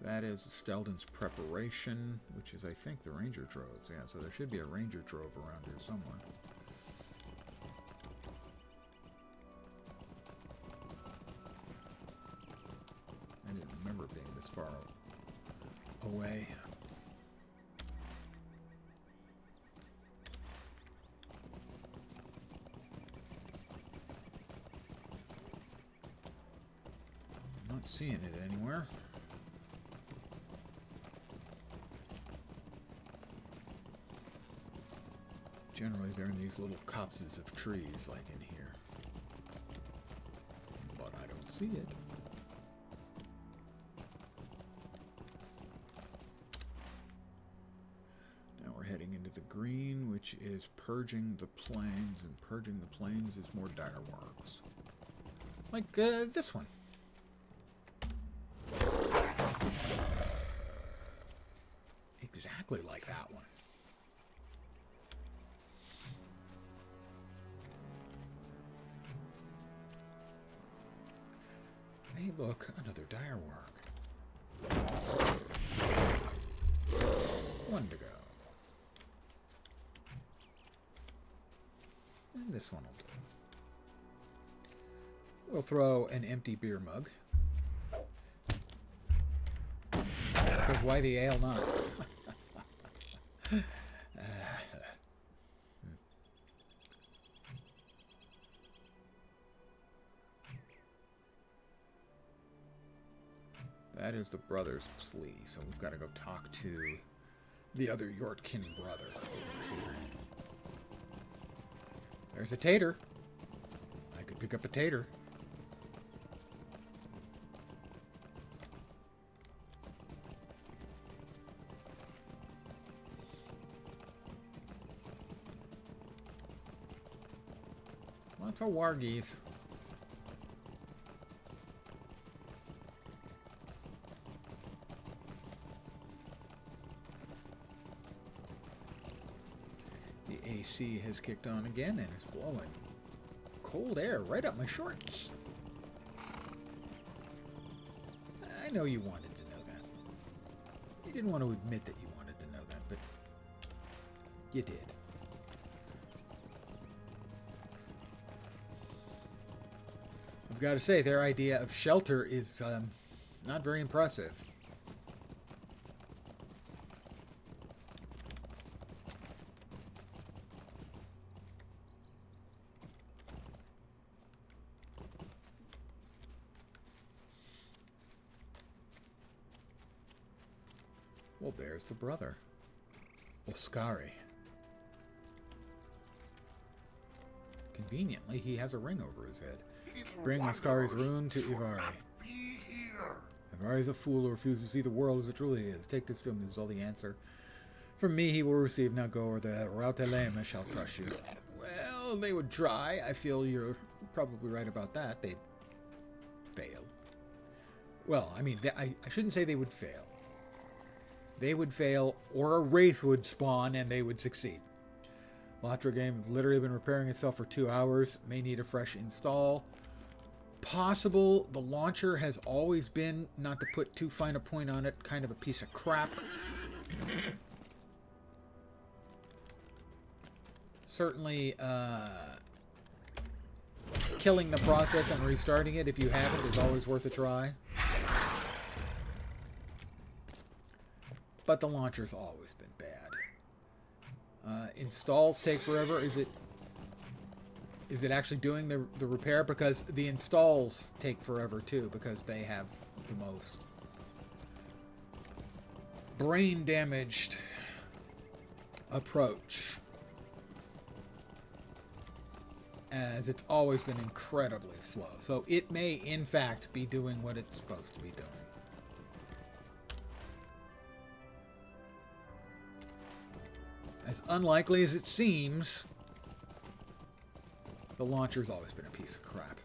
That is Esteldin's preparation, which is, I think, the ranger troves. Yeah, so there should be a ranger trove around here somewhere. I didn't remember being this far away. I'm not seeing it anywhere. Generally, they're in these little copses of trees, like in here. But I don't see it. Now we're heading into the green, which is purging the plains, and purging the plains is more dire works. Like this one. Exactly like that one. Hey, look, another dire work. One to go. And this one will do. We'll throw an empty beer mug. Because why the ale not? That is the brother's plea, so we've got to go talk to the other Yortkin brother over here. There's a tater. I could pick up a tater. Lots of wargies. The AC has kicked on again and it's blowing cold air right up my shorts. I know you wanted to know that. You didn't want to admit that you wanted to know that, but you did. I've got to say, their idea of shelter is not very impressive. Well, there's the brother, Oscari. Conveniently, he has a ring over his head. Bring Oscari's rune to Ivari. Ivari is a fool who refuses to see the world as it truly is. Take this to him, this is all the answer. From me he will receive, now go, or the Rautelema shall crush you. Well, they would try. I feel you're probably right about that. They'd fail. Well, I mean, I shouldn't say they would fail. They would fail, or a wraith would spawn, and they would succeed. LotRO game has literally been repairing itself for 2 hours. May need a fresh install. Possible. The launcher has always been, not to put too fine a point on it, kind of a piece of crap. Certainly, killing the process and restarting it if you haven't is always worth a try. But the launcher's always been bad. Installs take forever. Is it actually doing the repair? Because the installs take forever too, because they have the most brain damaged approach, as it's always been incredibly slow. So it may in fact be doing what it's supposed to be doing. As unlikely as it seems, the launcher's always been a piece of crap.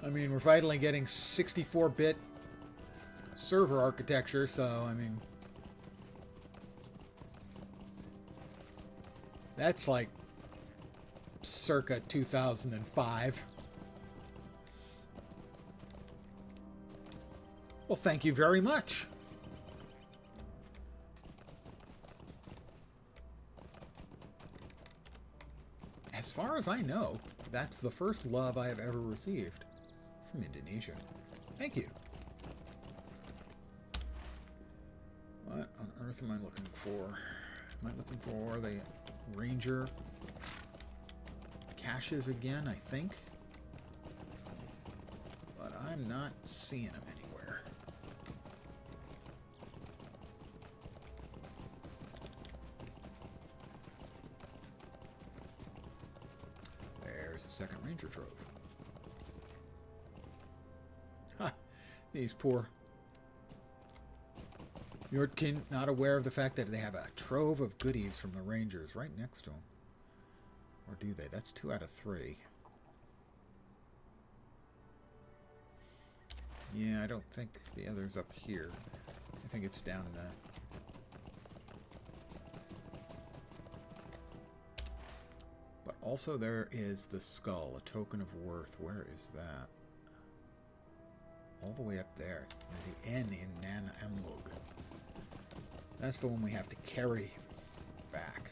I mean, we're finally getting 64-bit server architecture, so, I mean, That's like circa 2005. Well, thank you very much. As far as I know, that's the first love I have ever received from Indonesia. Thank you. What on earth am I looking for? Am I looking for the Ranger caches again, I think? But I'm not seeing them anywhere. There's the second Ranger trove. Ha! These poor Yurtkin, not aware of the fact that they have a trove of goodies from the Rangers right next to them. Or do they? That's 2 out of 3. Yeah, I don't think the other's up here. I think it's down in the... But also there is the skull, a token of worth. Where is that? All the way up there. The N in Nan Amlug. That's the one we have to carry back.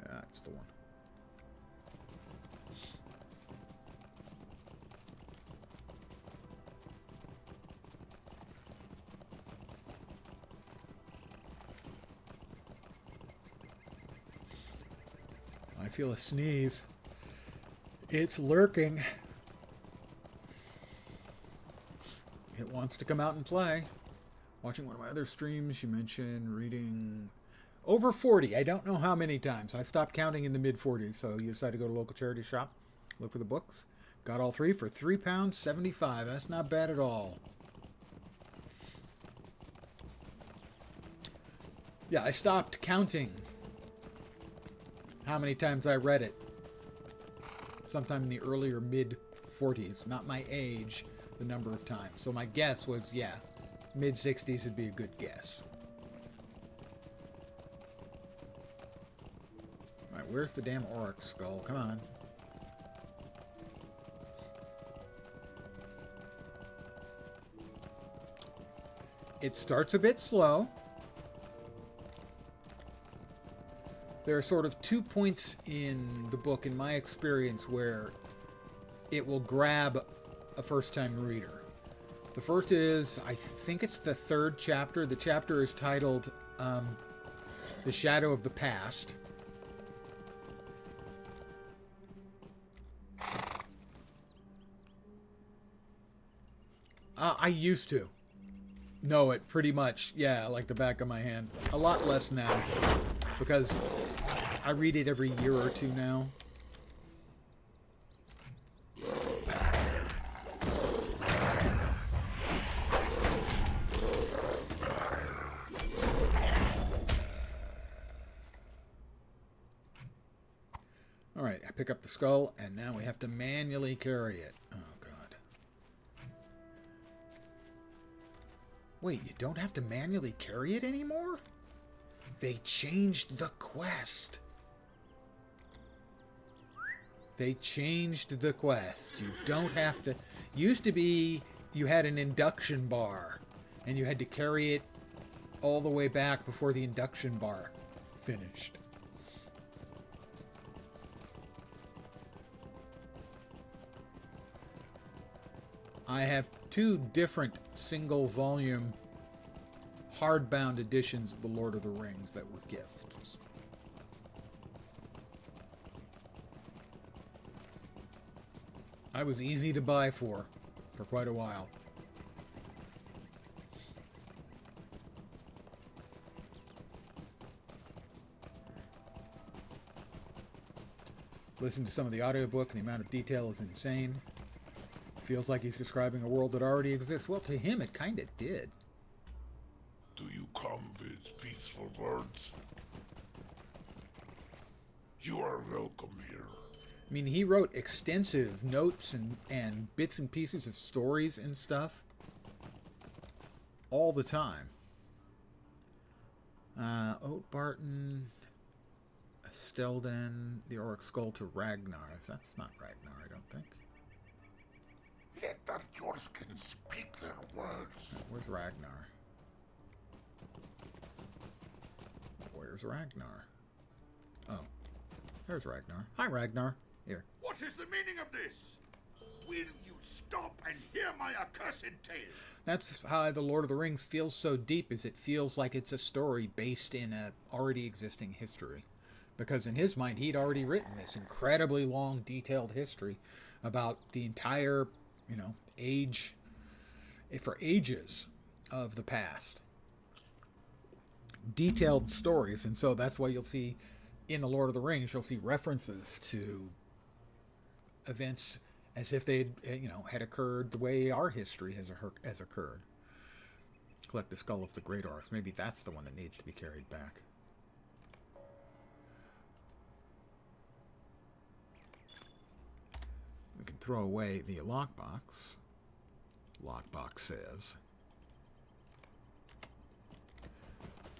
That's the one. I feel a sneeze. It's lurking. It wants to come out and play. Watching one of my other streams, you mentioned reading over 40. I don't know how many times. I stopped counting in the mid-40s, so you decided to go to a local charity shop, look for the books. Got all 3 for £3.75. That's not bad at all. Yeah, I stopped counting how many times I read it. Sometime in the earlier mid-40s. Not my age, the number of times. So my guess was, yeah, mid-60s would be a good guess. Alright, where's the damn Oryx skull? Come on. It starts a bit slow. There are sort of 2 points in the book, in my experience, where it will grab a first-time reader. The first is, I think it's the 3rd chapter. The chapter is titled The Shadow of the Past. I used to know it pretty much, yeah, like the back of my hand. A lot less now, because I read it every year or two now. Alright, I pick up the skull, and now we have to manually carry it. Oh, God. Wait, you don't have to manually carry it anymore? They changed the quest. They changed the quest. You don't have to... Used to be, you had an induction bar, and you had to carry it all the way back before the induction bar finished. I have 2 different single-volume hardbound editions of The Lord of the Rings that were gifts. I was easy to buy for quite a while. Listen to some of the audiobook and the amount of detail is insane. Feels like he's describing a world that already exists. Well, to him, it kind of did. Do you come with peaceful words? You are welcome. welcome here. I mean, he wrote extensive notes and bits and pieces of stories and stuff all the time. Oat Barton, Esteldin, the Auric Skull to Ragnar. That's not Ragnar, I don't think. Let the Jorskins speak their words. Where's Ragnar? Where's Ragnar? Oh, there's Ragnar. Hi, Ragnar. Here. What is the meaning of this? Will you stop and hear my accursed tale? That's how the Lord of the Rings feels so deep, is it feels like it's a story based in a already existing history. Because in his mind, he'd already written this incredibly long, detailed history about the entire, age, for ages of the past. Detailed stories, and so that's why you'll see in the Lord of the Rings, you'll see references to events as if they had occurred the way our history has occurred. Collect the skull of the Great Orcs. Maybe that's the one that needs to be carried back. We can throw away the lockbox. Lockbox says,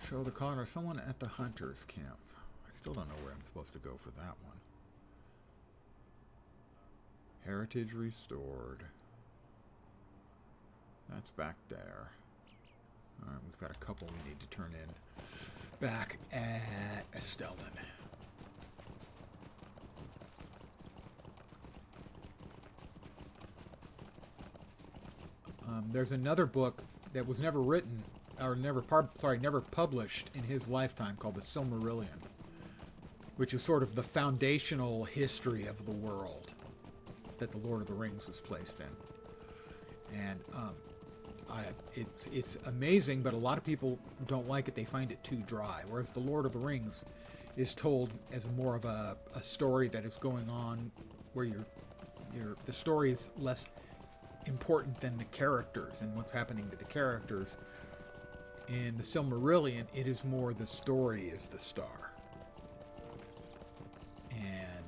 show the car or someone at the hunter's camp. I still don't know where I'm supposed to go for that one. Heritage restored. That's back there. Alright, we've got a couple we need to turn in back at Esteldin. There's another book that was never written, or never published in his lifetime, called The Silmarillion, which is sort of the foundational history of the world that the Lord of the Rings was placed in. And it's amazing, but a lot of people don't like it. They find it too dry. Whereas the Lord of the Rings is told as more of a story that is going on, where the story is less important than the characters and what's happening to the characters. In the Silmarillion, it is more the story is the star. And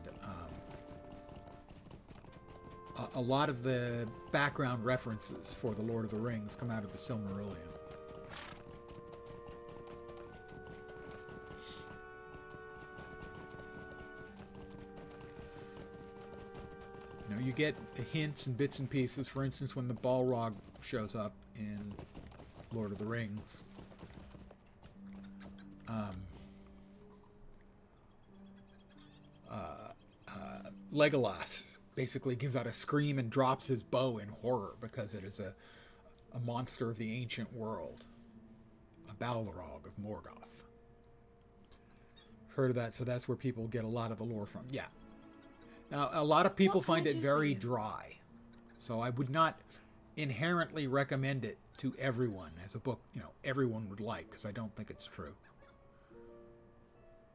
a lot of the background references for the Lord of the Rings come out of the Silmarillion. You get hints and bits and pieces. For instance, when the Balrog shows up in Lord of the Rings, Legolas basically gives out a scream and drops his bow in horror because it is a monster of the ancient world, a Balrog of Morgoth. Heard of that? So that's where people get a lot of the lore from. Yeah. Now, a lot of people find it very dry, so I would not inherently recommend it to everyone as a book, everyone would like, because I don't think it's true.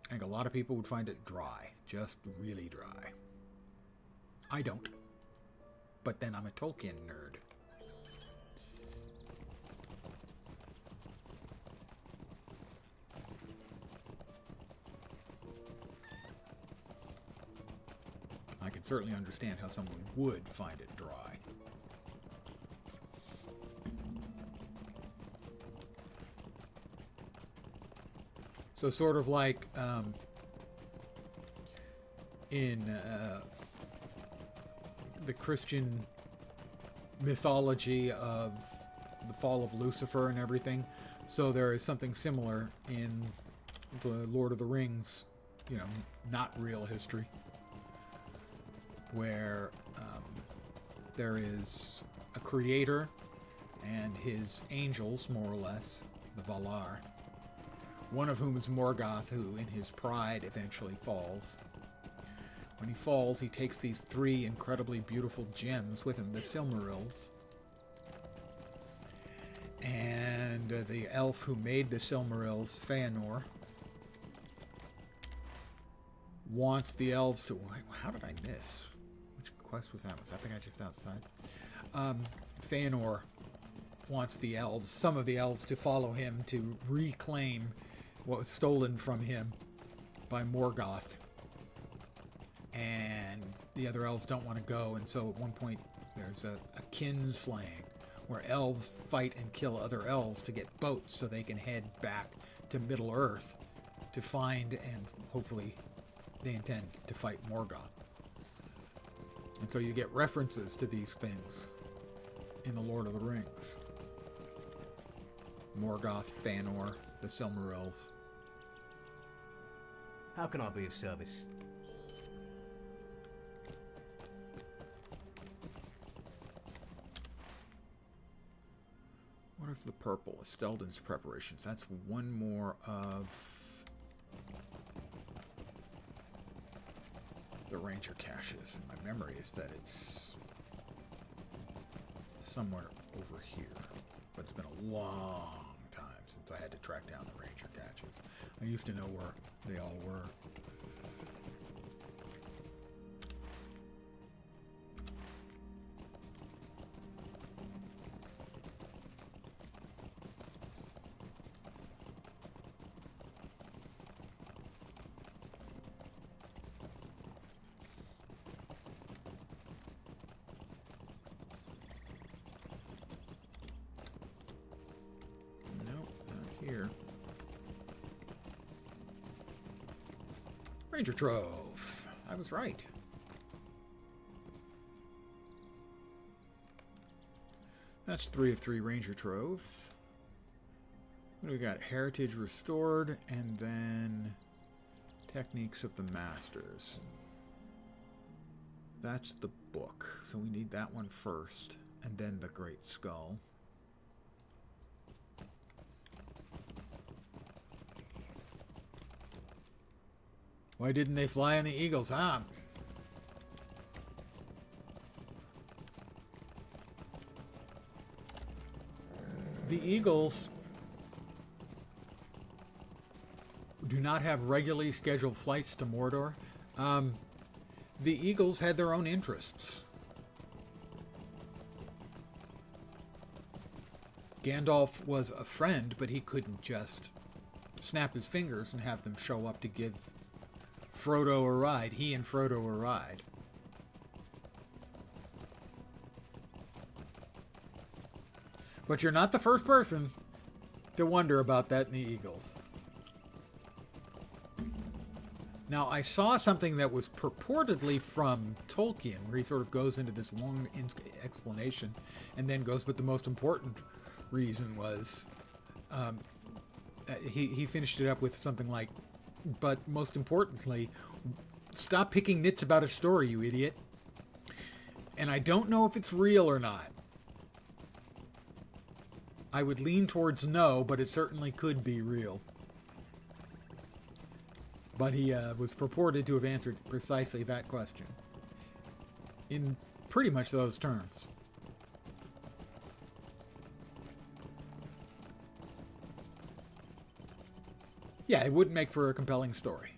I think a lot of people would find it dry, just really dry. I don't, but then I'm a Tolkien nerd. I can certainly understand how someone would find it dry. So sort of like in the Christian mythology of the fall of Lucifer and everything. So there is something similar in the Lord of the Rings, not real history, where there is a creator and his angels, more or less, the Valar, one of whom is Morgoth, who in his pride eventually falls. When he falls, he takes these 3 incredibly beautiful gems with him, the Silmarils. And the elf who made the Silmarils, Feanor, wants the elves to... How did I miss? Which quest was that? Was that the guy just outside? Feanor wants the elves, some of the elves, to follow him to reclaim what was stolen from him by Morgoth. and the other elves don't want to go, and so at one point there's a kin slaying where elves fight and kill other elves to get boats so they can head back to Middle Earth to find, and hopefully they intend to fight Morgoth. And so you get references to these things in the Lord of the Rings. Morgoth, Fëanor, the Silmarils. How can I be of service? What is the purple? Esteldin's preparations. That's one more of the Ranger caches. My memory is that it's somewhere over here. But it's been a long time since I had to track down the Ranger caches. I used to know where they all were. Here. Ranger Trove. I was right. That's 3 of 3 Ranger Troves. What do we got? Heritage Restored, and then Techniques of the Masters. That's the book. So we need that one first, and then the Great Skull. Why didn't they fly on the eagles, huh? The eagles do not have regularly scheduled flights to Mordor. The eagles had their own interests. Gandalf was a friend, but he couldn't just snap his fingers and have them show up to give Frodo a ride. He and Frodo a ride. But you're not the first person to wonder about that in the Eagles. Now, I saw something that was purportedly from Tolkien, where he sort of goes into this long explanation and then goes, but the most important reason was, he finished it up with something like, but most importantly, stop picking nits about a story, you idiot. And I don't know if it's real or not. I would lean towards no, but it certainly could be real. But he was purported to have answered precisely that question in pretty much those terms. Yeah, it wouldn't make for a compelling story.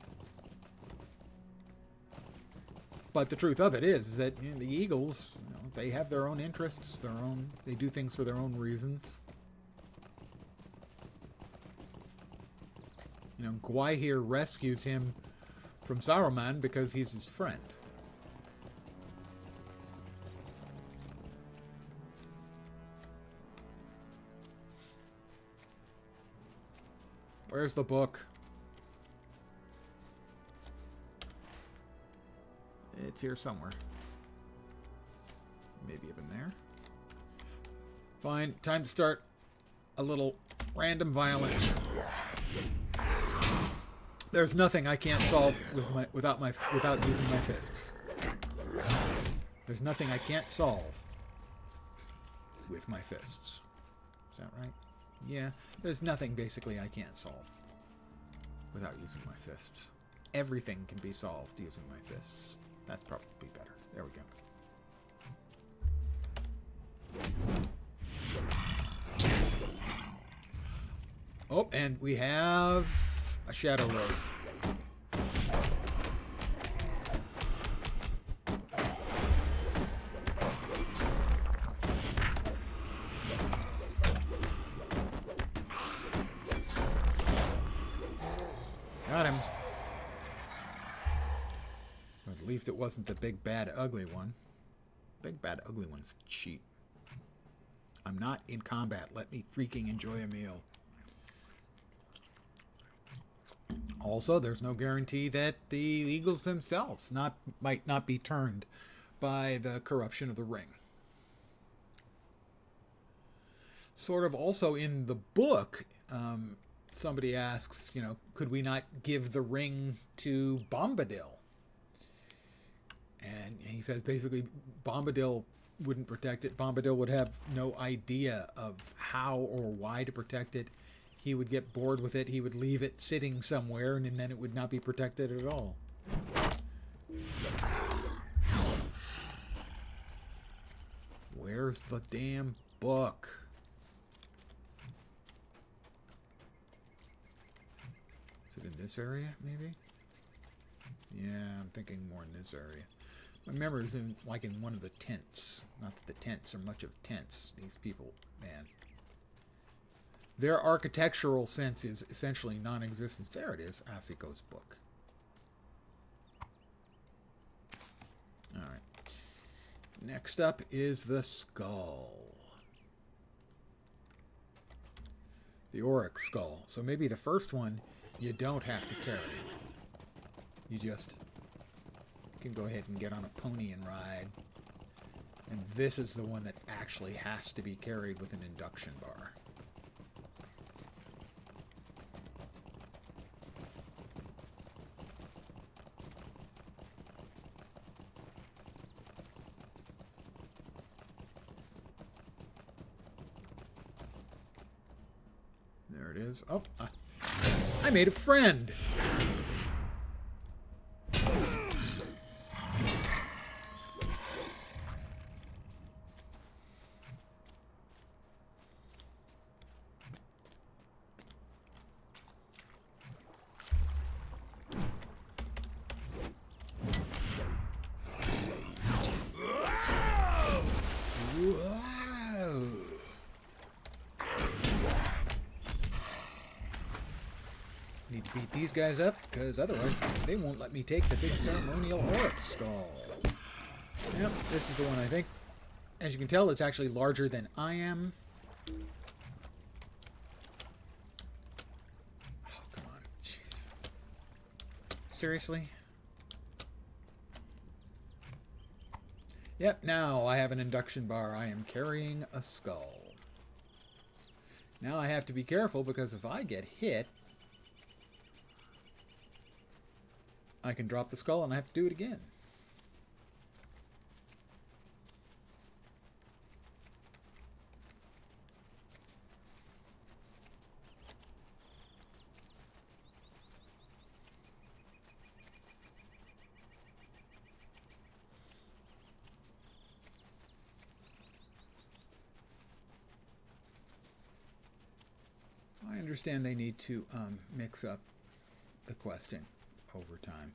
But the truth of it is that the Eagles, they have their own interests, they do things for their own reasons. Gwaihir rescues him from Saruman because he's his friend. Where's the book? It's here somewhere. Maybe even there. Fine. Time to start a little random violence. There's nothing I can't solve without using my fists. There's nothing I can't solve with my fists. Is that right? Yeah, there's nothing basically I can't solve without using my fists. Everything can be solved using my fists. That's probably better. There we go. Oh, and we have a shadow rove. Got him. At least it wasn't the big, bad, ugly one. Big, bad, ugly one's cheap. I'm not in combat. Let me freaking enjoy a meal. Also, there's no guarantee that the Eagles themselves might not be turned by the corruption of the ring. Sort of also in the book, somebody asks, you know, could we not give the ring to Bombadil? And he says basically Bombadil wouldn't protect it. Bombadil would have no idea of how or why to protect it. He would get bored with it. He would leave it sitting somewhere, and then it would not be protected at all. Where's the damn book? Is it in this area, maybe? Yeah, I'm thinking more in this area. I remember it was in, like in one of the tents. Not that the tents are much of tents. These people, man. Their architectural sense is essentially non-existent. There it is, Asiko's book. Alright. Next up is the skull. The Auric skull. So maybe the first one you don't have to carry. You just can go ahead and get on a pony and ride. And this is the one that actually has to be carried with an induction bar. There it is. Oh, I made a friend. Need to beat these guys up, because otherwise they won't let me take the big ceremonial Auric skull. Yep, this is the one I think. As you can tell, it's actually larger than I am. Oh, come on. Jeez. Seriously? Yep, now I have an induction bar. I am carrying a skull. Now I have to be careful, because if I get hit, I can drop the skull and I have to do it again. I understand they need to mix up the questing over time.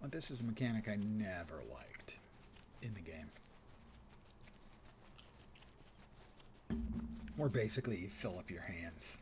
But this is a mechanic I never liked in the game. Where basically you fill up your hands.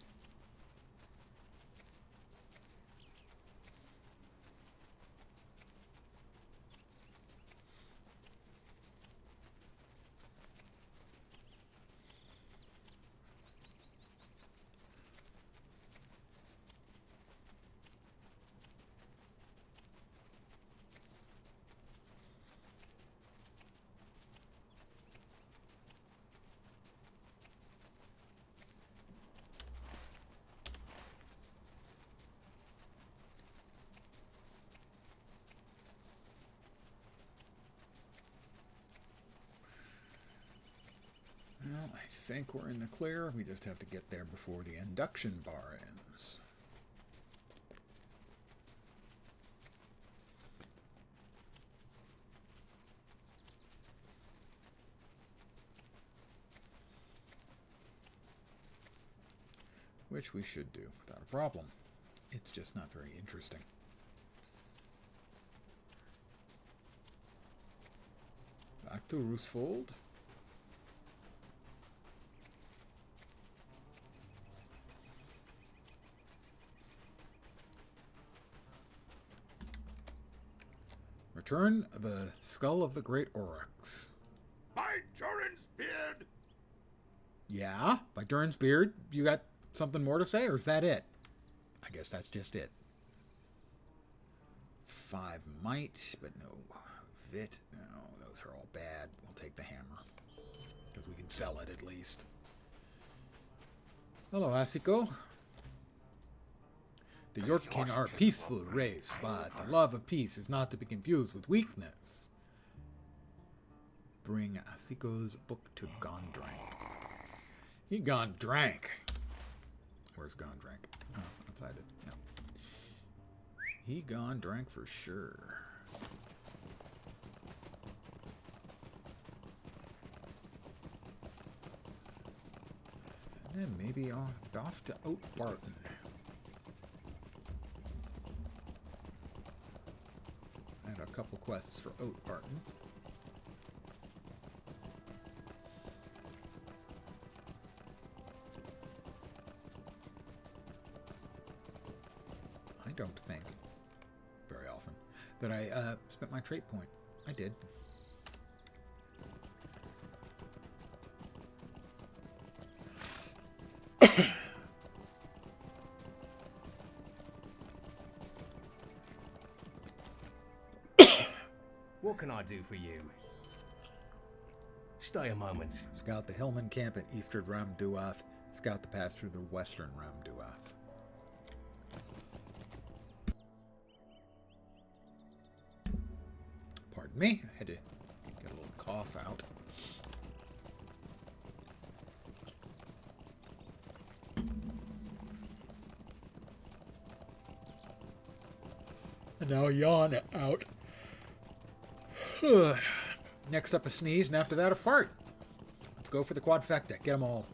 Well, I think we're in the clear. We just have to get there before the induction bar ends. Which we should do without a problem. It's just not very interesting. Back to Roosfold. Return the skull of the great Oryx. By Durin's beard! Yeah, by Durin's beard. You got something more to say, or is that it? I guess that's just it. 5 might, but no vit. No, those are all bad. We'll take the hammer, because we can sell it at least. Hello, Asiko. The Yorkkin are a peaceful race, but the love of peace is not to be confused with weakness. Bring Asiko's book to Gondrank. He Gondrank. Where's Gondrank? Oh, outside it. No. He Gondrank for sure. And then maybe off to Oat Barton. I have a couple quests for Oat Barton. I don't think very often that I spent my trait point. I did. What can I do for you? Stay a moment. Scout the Hillman camp in eastern Ramduath. Scout the pass through the western Ramduath. Pardon me. I had to get a little cough out. And now yawn out. Next up a sneeze, and after that a fart. Let's go for the quadfecta. Get them all.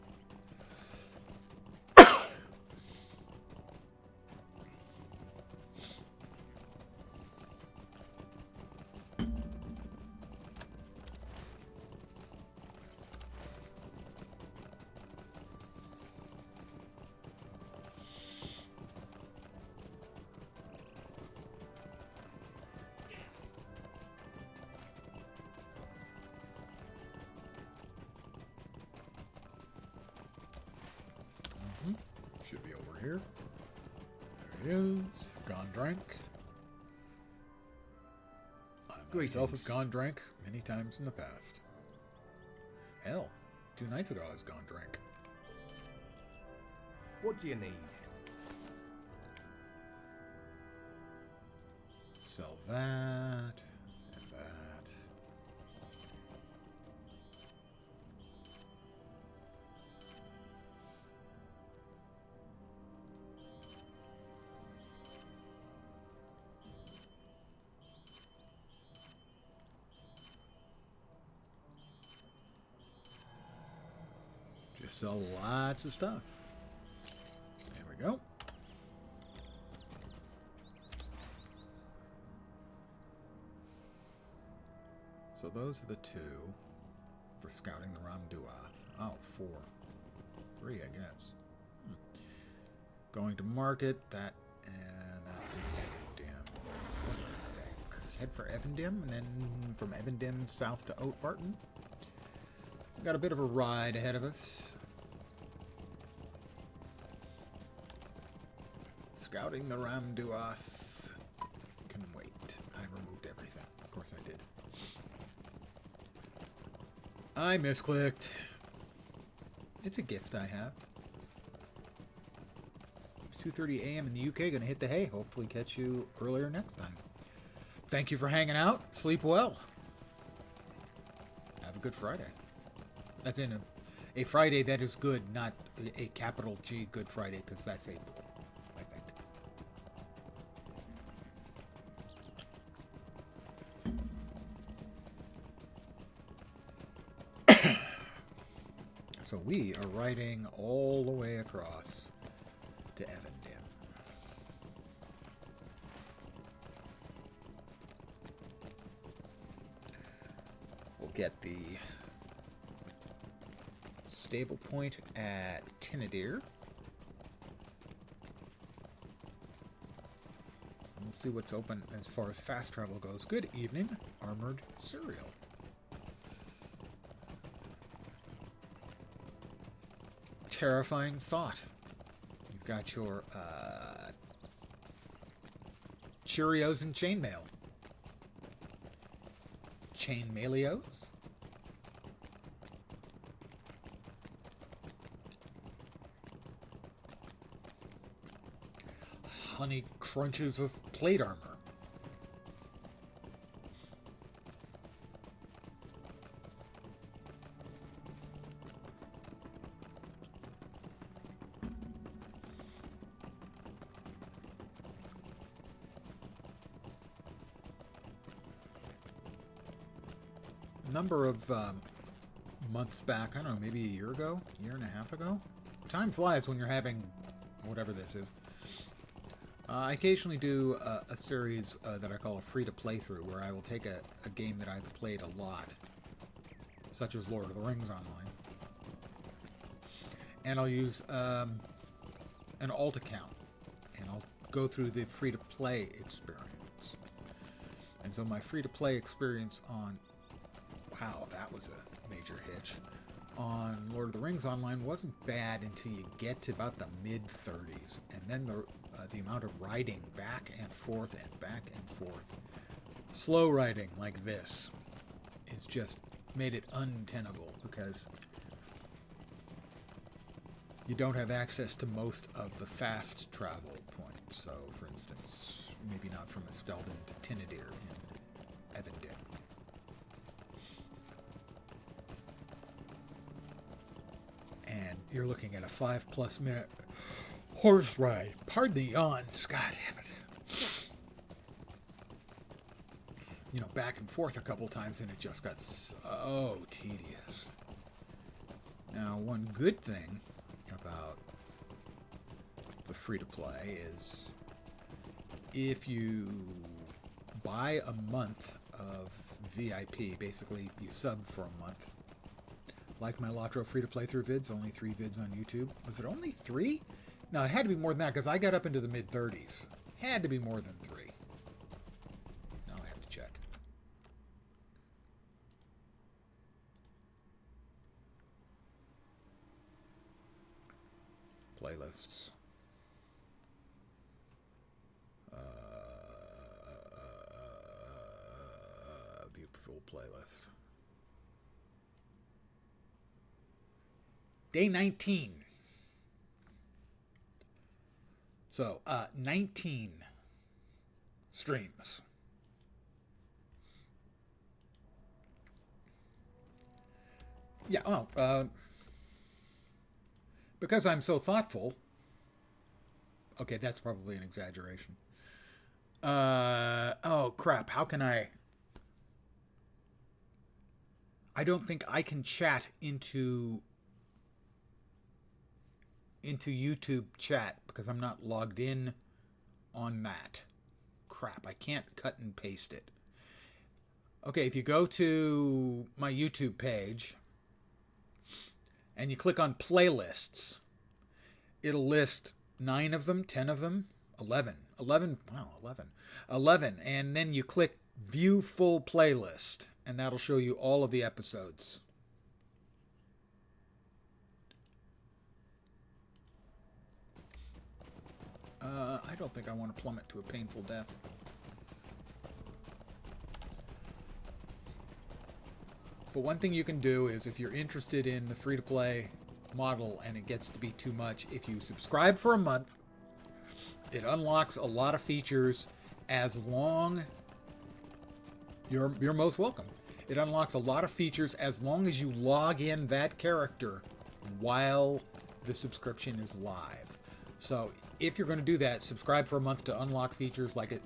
Should be over here. There he is. Gondrank. I myself have Gondrank many times in the past. Hell, 2 nights ago I was Gondrank. What do you need? Sell that. And that. Just sell lots of stuff. There we go. So those are the 2 for scouting the Ramduath. Oh, 4. 3, I guess. Going to market, that, and that's in Evendim. What do you think? Head for Evendim, and then from Evendim south to Oat Barton. Got a bit of a ride ahead of us. Scouting the Ramduath can wait. I removed everything. Of course I did. I misclicked. It's a gift I have. It's 2:30 a.m. in the UK. Gonna hit the hay. Hopefully catch you earlier next time. Thank you for hanging out. Sleep well. Have a good Friday. That's in a Friday that is good, not a capital G Good Friday, because that's April, I think. So we are riding all the way across to Evendim. We'll get the stable point at Tinadir. We'll see what's open as far as fast travel goes. Good evening, Armored Cereal. Terrifying thought. You've got your Cheerios and chainmail. Chainmailios? Honey crunches of plate armor. Number of months back, I don't know, maybe a year ago, year and a half ago. Time flies when you're having whatever this is. I occasionally do a series that I call a free-to-playthrough, where I will take a game that I've played a lot, such as Lord of the Rings Online, and I'll use an alt account, and I'll go through the free-to-play experience. And so my free-to-play experience on... Wow, that was a major hitch. On Lord of the Rings Online wasn't bad until you get to about the mid-30s, and then the amount of writing back and forth and back and forth, slow writing like this, is just made it untenable because you don't have access to most of the fast travel points. So, for instance, maybe not from Esteldin to Tinadir in Evandin. And you're looking at a 5+ minute horse ride. Pardon the yawns. God damn it. You know, back and forth a couple times, and it just got so tedious. Now, one good thing about the free-to-play is if you buy a month of VIP, basically you sub for a month, like my LotRO free-to-play through vids, only 3 vids on YouTube. Was it only 3? No, it had to be more than that, because I got up into the mid-30s. Had to be more than 3. Now I have to check. Playlists. Beautiful playlist. Day 19. So, 19 streams. Yeah, because I'm so thoughtful. Okay, that's probably an exaggeration. Oh, crap. How can I don't think I can chat into YouTube chat because I'm not logged in on that. Crap, I can't cut and paste it. Okay, if you go to my YouTube page and you click on playlists, it'll list 9 of them, 10 of them, 11. 11, wow, 11. 11, and then you click view full playlist, and that'll show you all of the episodes. I don't think I want to plummet to a painful death. But one thing you can do is, if you're interested in the free-to-play model and it gets to be too much, if you subscribe for a month, it unlocks a lot of features as long... You're most welcome. It unlocks a lot of features as long as you log in that character while the subscription is live. So if you're going to do that, subscribe for a month to unlock features like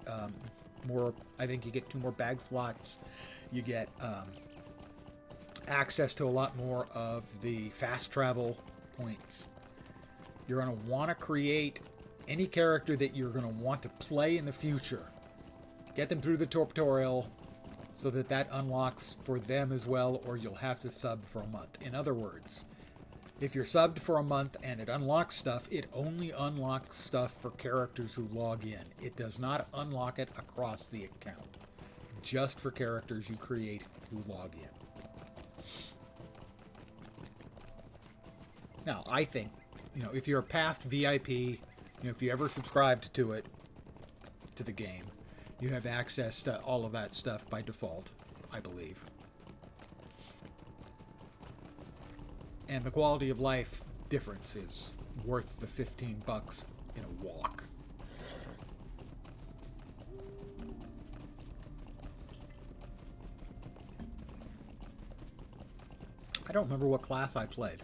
more. I think you get 2 more bag slots. You get access to a lot more of the fast travel points. You're going to want to create any character that you're going to want to play in the future. Get them through the tutorial so that unlocks for them as well, or you'll have to sub for a month. In other words, If you're subbed for a month and it unlocks stuff, it only unlocks stuff for characters who log in. It does not unlock it across the account. Just for characters you create who log in. Now, I think, if you're a past VIP, if you ever subscribed to it, to the game, you have access to all of that stuff by default, I believe. And the quality of life difference is worth the $15 in a walk. I don't remember what class I played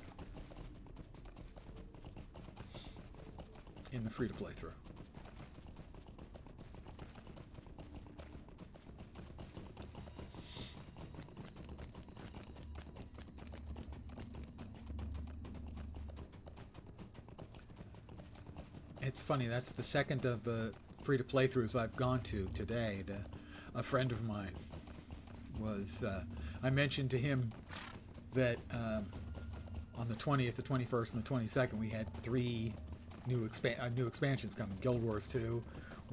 in the free-to-play through. It's funny, that's the second of the free-to-play throughs I've gone to today. A friend of mine was, I mentioned to him that on the 20th, the 21st, and the 22nd, we had 3 new expansions coming. Guild Wars 2,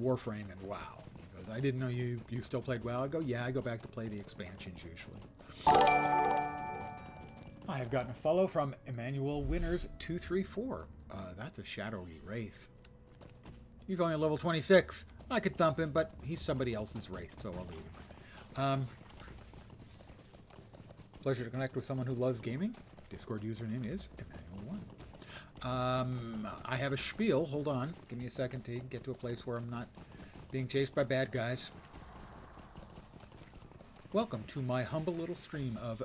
Warframe, and WoW. He goes, I didn't know you still played WoW. I go, yeah, I go back to play the expansions usually. I have gotten a follow from Emmanuel Winners 234. That's a shadowy wraith. He's only level 26. I could thump him, but he's somebody else's wraith, so I'll leave him. Pleasure to connect with someone who loves gaming. Discord username is Emmanuel1. I have a spiel. Hold on. Give me a second to get to a place where I'm not being chased by bad guys. Welcome to my humble little stream of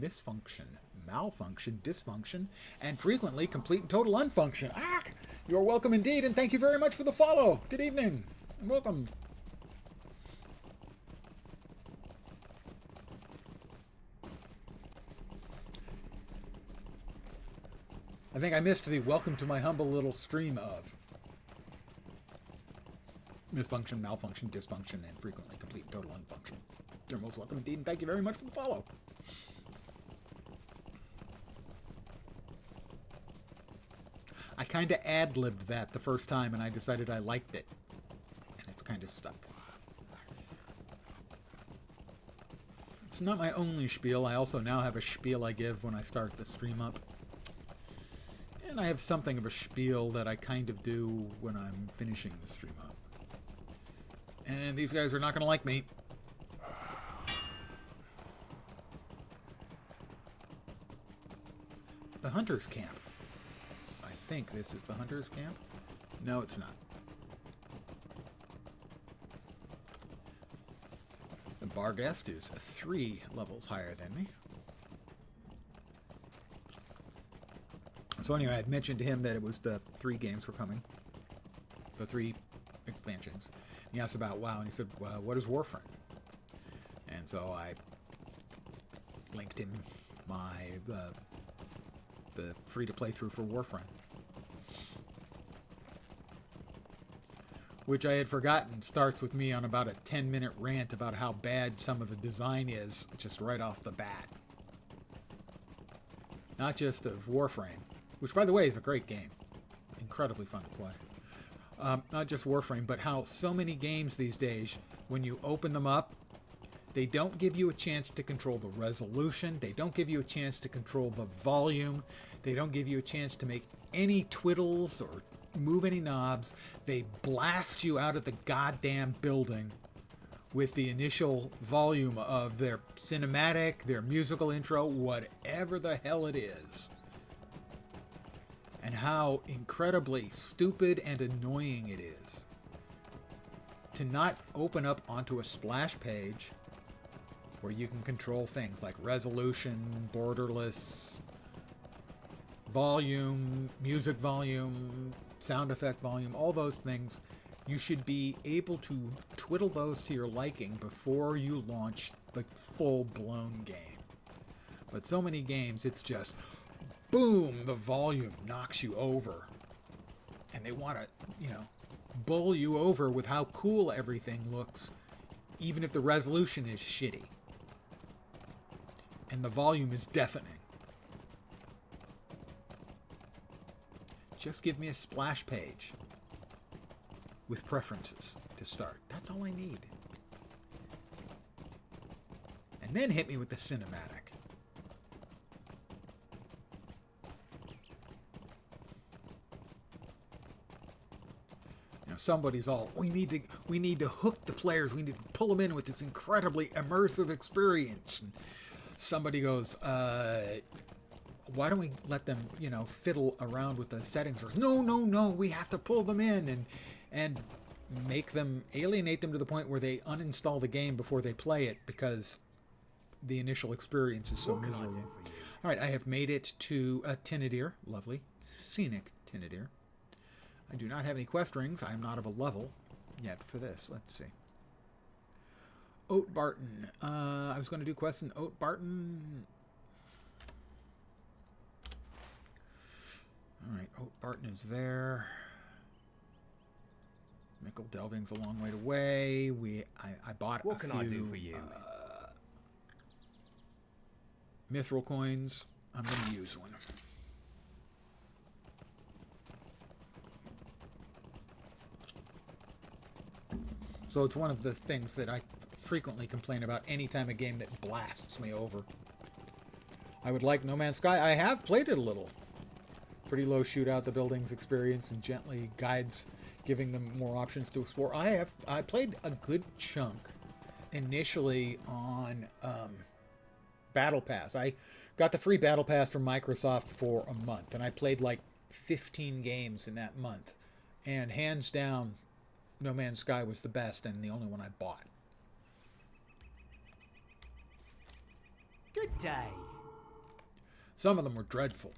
misfunction, malfunction, dysfunction, and frequently complete and total unfunction. You're welcome indeed, and thank you very much for the follow. Good evening, and welcome. I think I missed the welcome to my humble little stream of misfunction, malfunction, dysfunction, and frequently complete and total unfunction. You're most welcome indeed, and thank you very much for the follow. I kind of ad-libbed that the first time, and I decided I liked it. And it's kind of stuck. It's not my only spiel. I also now have a spiel I give when I start the stream up. And I have something of a spiel that I kind of do when I'm finishing the stream up. And these guys are not going to like me. The Hunter's Camp. I think this is the Hunter's Camp. No, it's not. The bar guest is 3 levels higher than me. So anyway, I had mentioned to him that it was the 3 games were coming. The 3 expansions. He asked about WoW, and he said, well, what is Warframe? And so I linked him my the free-to-play through for Warframe. Which I had forgotten starts with me on about a 10-minute rant about how bad some of the design is, just right off the bat. Not just of Warframe, which, by the way, is a great game. Incredibly fun to play. Not just Warframe, but how so many games these days, when you open them up, they don't give you a chance to control the resolution. They don't give you a chance to control the volume. They don't give you a chance to make any twiddles or move any knobs. They blast you out of the goddamn building with the initial volume of their cinematic, their musical intro, whatever the hell it is. And how incredibly stupid and annoying it is to not open up onto a splash page where you can control things like resolution, borderless, volume, music volume, sound effect volume, all those things. You should be able to twiddle those to your liking before you launch the full-blown game. But so many games, it's just, boom, the volume knocks you over. And they want to, bowl you over with how cool everything looks, even if the resolution is shitty. And the volume is deafening. Just give me a splash page with preferences to start. That's all I need. And then hit me with the cinematic. You know, somebody's all, we need to hook the players. We need to pull them in with this incredibly immersive experience. And somebody goes, why don't we let them, you know, fiddle around with the settings? Or, no, we have to pull them in and make them, alienate them to the point where they uninstall the game before they play it because the initial experience is so What can I do miserable. for you? All right, I have made it to Tinadir. Lovely. Scenic Tinadir. I do not have any quest rings. I am not of a level yet for this. Let's see. Oat Barton. I was going to do quests in Oat Barton. All right, Oat Barton is there. Mickle Delving's a long way away. I bought What a can few I do for you? mithril coins. I'm going to use one. So it's one of the things that I frequently complain about anytime a game that blasts me over. I would like No Man's Sky. I have played it a little. Pretty low shoot out the buildings experience and gently guides, giving them more options to explore. I played a good chunk initially on Battle Pass. I got the free Battle Pass from Microsoft for a month, and I played like 15 games in that month. And hands down, No Man's Sky was the best and the only one I bought. Good day. Some of them were dreadful.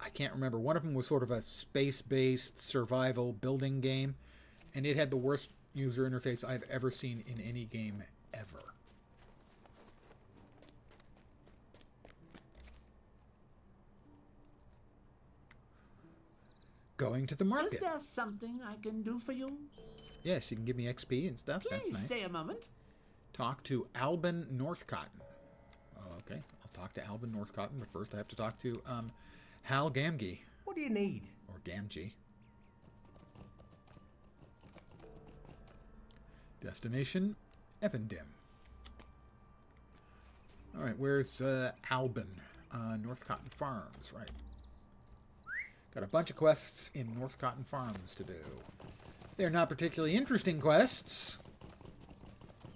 I can't remember. One of them was sort of a space-based survival building game, and it had the worst user interface I've ever seen in any game ever. Going to the market. Is there something I can do for you? Yes, you can give me XP and stuff. That's Please nice. stay a moment. Talk to Albin Northcotton. Oh, okay, I'll talk to Albin Northcotton, but first I have to talk to Hal Gamgee, What do you need? or Gamgee. Destination, Evandim. All right, where's Albin? Northcotton Farms, right. Got a bunch of quests in Northcotton Farms to do. They're not particularly interesting quests.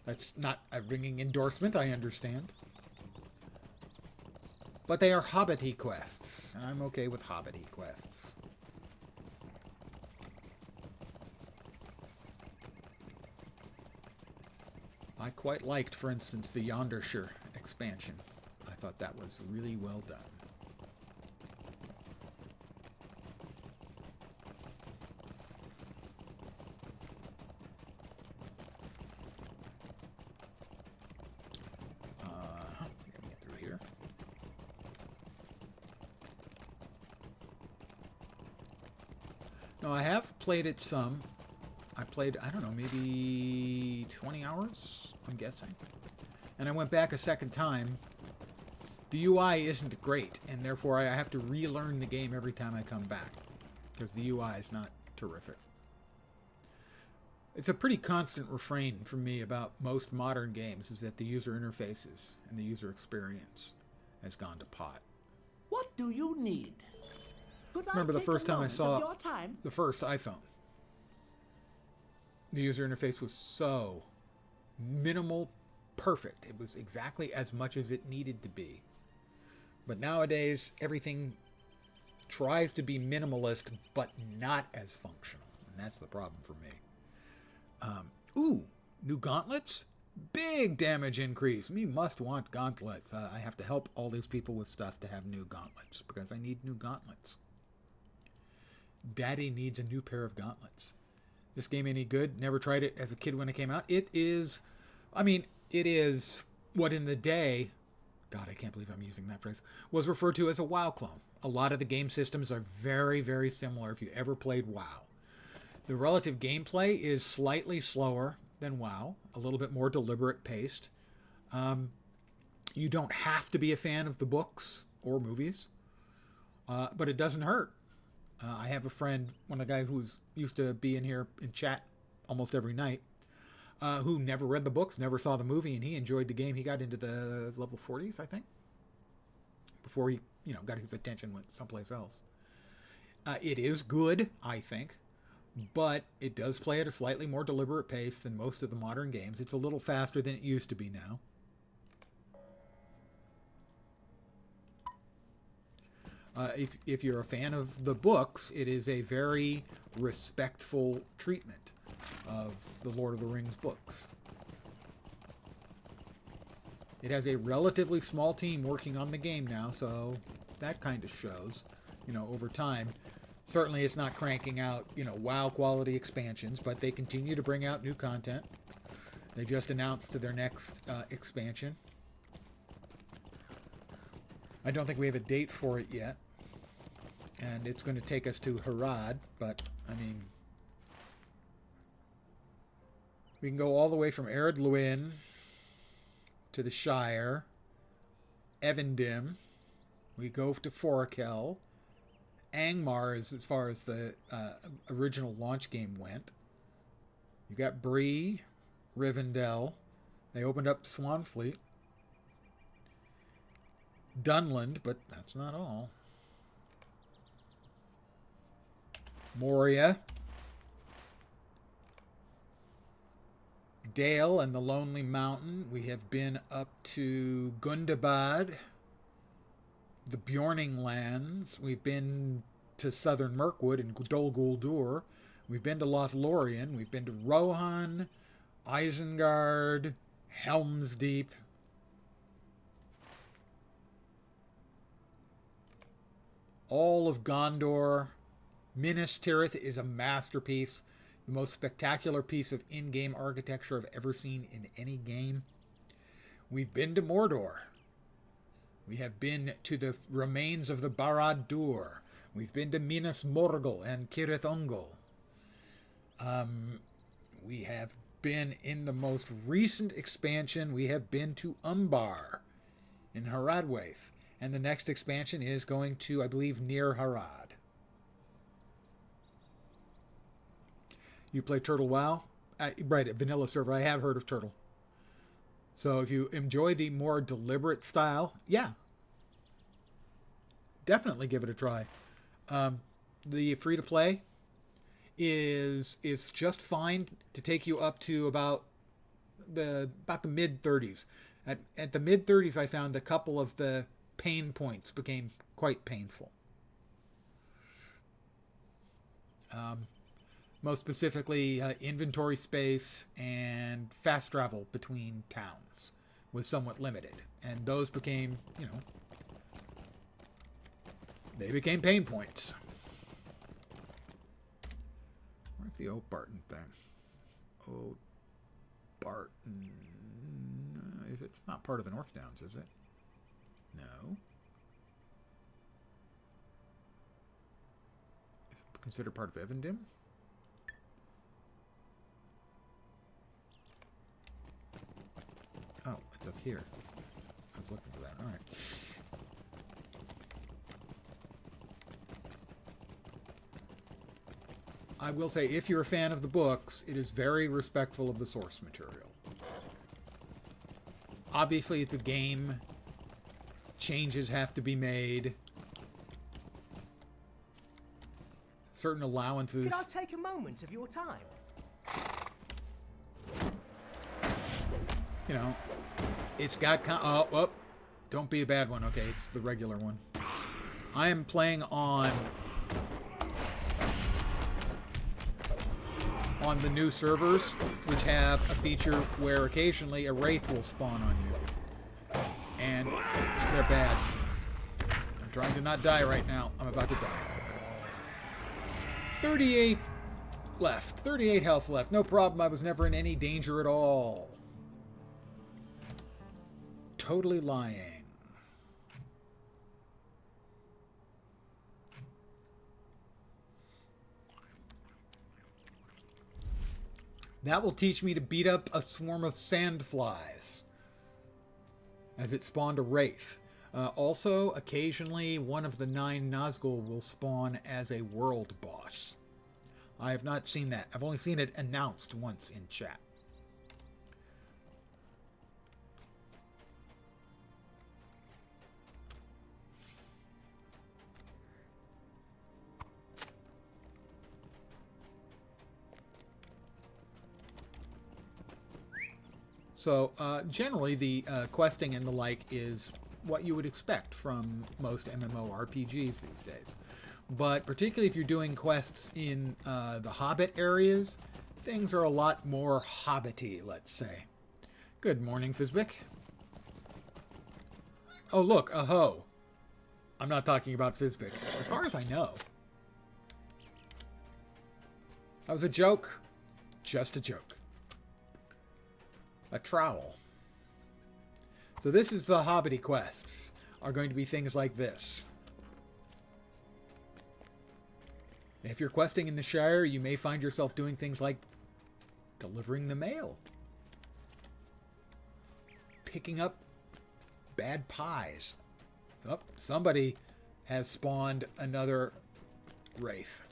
That's not a ringing endorsement, I understand. But they are hobbity quests, and I'm okay with hobbity quests. I quite liked, for instance, the Yondershire expansion. I thought that was really well done. I can get through here. No, I have played it some. I played, I don't know, maybe 20 hours, I'm guessing. And I went back a second time. The UI isn't great, and therefore I have to relearn the game every time I come back, because the UI is not terrific. It's a pretty constant refrain for me about most modern games, is that the user interfaces and the user experience has gone to pot. What do you need? Could I Remember the take first a time I moment saw of your time? the first iPhone? The user interface was so minimal, perfect. It was exactly as much as it needed to be. But nowadays, everything tries to be minimalist, but not as functional. And that's the problem for me. Ooh, new gauntlets? Big damage increase. Me must want gauntlets. I have to help all these people with stuff to have new gauntlets, because I need new gauntlets. Daddy needs a new pair of gauntlets. This game any good? Never tried it as a kid when it came out. It is, I mean, it is what in the day, God, I can't believe I'm using that phrase, was referred to as a WoW clone. A lot of the game systems are very, very similar if you ever played WoW. The relative gameplay is slightly slower than WoW, a little bit more deliberate paced. You don't have to be a fan of the books or movies. but it doesn't hurt. I have a friend, one of the guys who used to be in here in chat almost every night, who never read the books, never saw the movie, and he enjoyed the game. He got into the level 40s, I think, before he, got his attention went someplace else. It is good, I think, but it does play at a slightly more deliberate pace than most of the modern games. It's a little faster than it used to be now. If you're a fan of the books, it is a very respectful treatment of the Lord of the Rings books. It has a relatively small team working on the game now, so that kind of shows, over time. Certainly it's not cranking out, WoW quality expansions, but they continue to bring out new content. They just announced their next expansion. I don't think we have a date for it yet. And it's going to take us to Harad, but, we can go all the way from Ered Luin to the Shire, Evendim. We go to Forakel. Angmar is as far as the original launch game went. You got Bree, Rivendell. They opened up Swanfleet. Dunland, but that's not all. Moria. Dale and the Lonely Mountain. We have been up to Gundabad, the Bjorning Lands. We've been to southern Mirkwood and Dol Guldur. We've been to Lothlorien. We've been to Rohan, Isengard, Helm's Deep. All of Gondor. Minas Tirith is a masterpiece. The most spectacular piece of in-game architecture I've ever seen in any game. We've been to Mordor. We have been to the remains of the Barad-dûr. We've been to Minas Morgul and Cirith Ungol. We have been in the most recent expansion. We have been to Umbar in Haradwaith. And the next expansion is going to, I believe, near Harad. You play Turtle WoW? Right, a vanilla server. I have heard of Turtle. So if you enjoy the more deliberate style, yeah. Definitely give it a try. The free-to-play is just fine to take you up to about the mid-30s. At the mid-30s, I found a couple of the pain points became quite painful. Most specifically, inventory space and fast travel between towns was somewhat limited. And those became, they became pain points. Where's the Oak Barton thing? Oak Barton. Is it? It's not part of the North Downs, is it? No. Is it considered part of Evendim? Oh, it's up here. I was looking for that. All right. I will say, if you're a fan of the books, it is very respectful of the source material. Obviously, it's a game. Changes have to be made. Certain allowances. Can I take a moment of your time? It's got don't be a bad one. Okay, it's the regular one. I am playing on the new servers, which have a feature where occasionally a wraith will spawn on you. And they're bad. I'm trying to not die right now. I'm about to die. 38 left. 38 health left. No problem. I was never in any danger at all. Totally lying. That will teach me to beat up a swarm of sandflies as it spawned a wraith. Also, occasionally, one of the 9 Nazgul will spawn as a world boss. I have not seen that. I've only seen it announced once in chat. So, generally, the questing and the like is what you would expect from most MMORPGs these days. But particularly if you're doing quests in the Hobbit areas, things are a lot more hobbity, let's say. Good morning, Fizbic. Oh, look, a hoe. I'm not talking about Fizbic, as far as I know. That was a joke. Just a joke. A trowel. So this is the hobbity quests. Are going to be things like this. If you're questing in the Shire, you may find yourself doing things like delivering the mail. Picking up bad pies. Oh, somebody has spawned another wraith.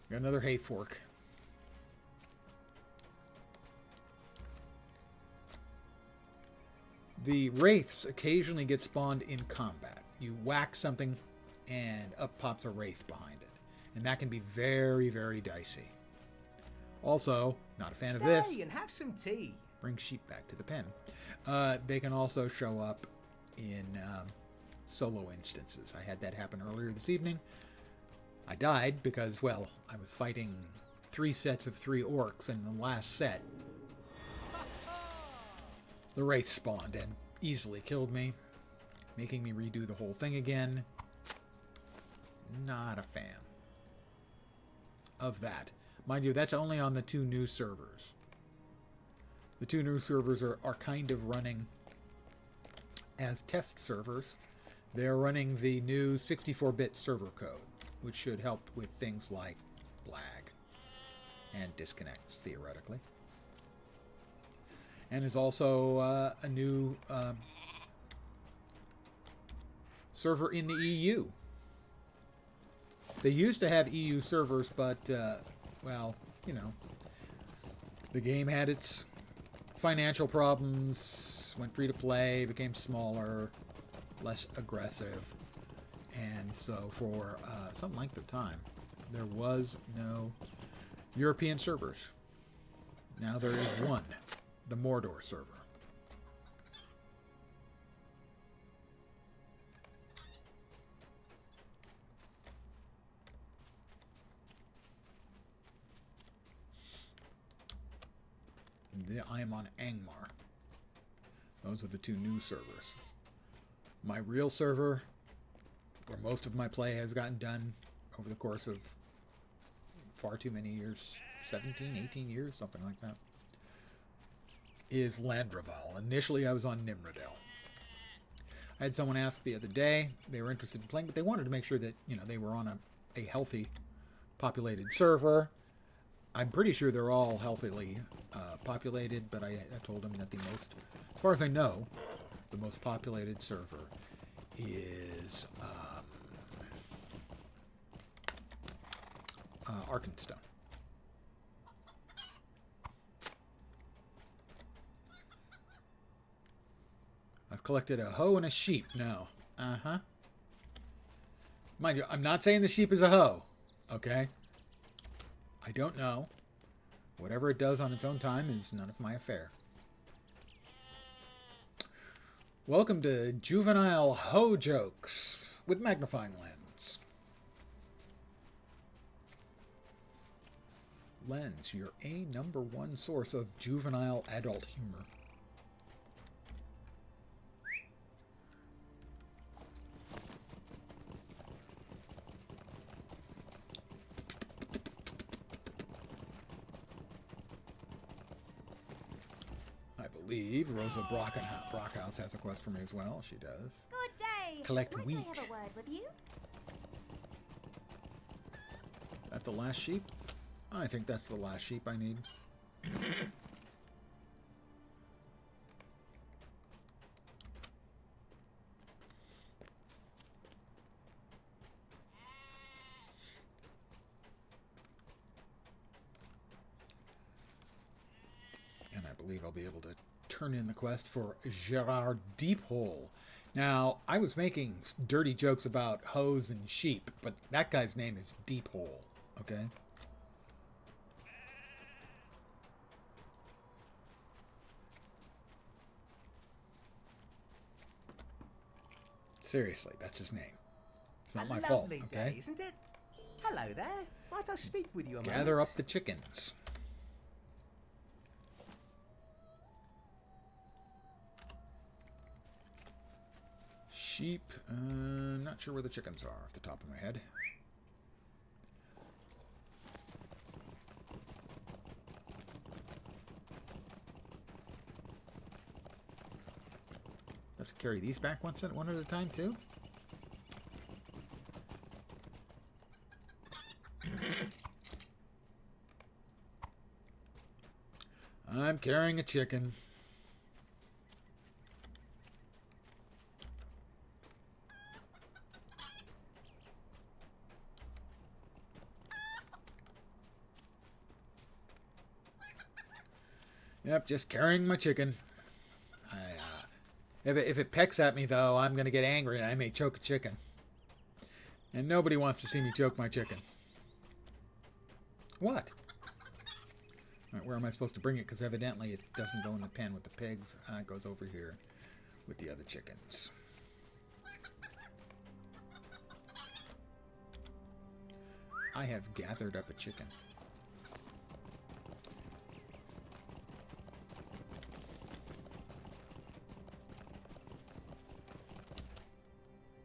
Got another hay fork. The wraiths occasionally get spawned in combat. You whack something and up pops a wraith behind it. And that can be very, very dicey. Also, not a fan of this. Stay and have some tea. Bring sheep back to the pen. They can also show up in solo instances. I had that happen earlier this evening. I died because, well, I was fighting 3 sets of 3 orcs, and in the last set, the wraith spawned and easily killed me, making me redo the whole thing again. Not a fan of that. Mind you, that's only on the 2 new servers. The 2 new servers are kind of running as test servers. They're running the new 64-bit server code, which should help with things like lag and disconnects, theoretically. And is also a new server in the EU. They used to have EU servers, but, well, you know, the game had its financial problems, went free to play, became smaller, less aggressive. And so for some length of time, there was no European servers. Now there is one, the Mordor server. I am on Angmar. Those are the 2 new servers. My real server, where most of my play has gotten done over the course of far too many years, 17, 18 years, something like that, is Landraval. Initially, I was on Nimrodel. I had someone ask the other day, they were interested in playing, but they wanted to make sure that, you know, they were on a healthy, populated server. I'm pretty sure they're all healthily populated, but I told them that the most, as far as I know, the most populated server is Arkenstone. I've collected a hoe and a sheep now. Uh-huh. Mind you, I'm not saying the sheep is a hoe, okay? I don't know. Whatever it does on its own time is none of my affair. Welcome to Juvenile Hoe Jokes with Magnifying Lens. Lens, your #1 source of juvenile adult humor. I believe Rosa Brockhouse has a quest for me as well. She does. Good day. Collect Might wheat. I have a word with you? That the last sheep? I think that's the last sheep I need. believe I'll be able to turn in the quest for Gerard Deephole. Now, I was making dirty jokes about hoes and sheep, but that guy's name is Deephole, okay? Seriously, that's his name. It's not my fault, Lovely okay? day, isn't it? Hello there. Might I speak with you a Gather moment? up the chickens. Sheep. Not sure where the chickens are off the top of my head. Have to carry these back one at a time too. I'm carrying a chicken. Yep, just carrying my chicken. If it pecks at me, though, I'm going to get angry and I may choke a chicken. And nobody wants to see me choke my chicken. What? All right, where am I supposed to bring it? Because evidently it doesn't go in the pen with the pigs. It goes over here with the other chickens. I have gathered up a chicken.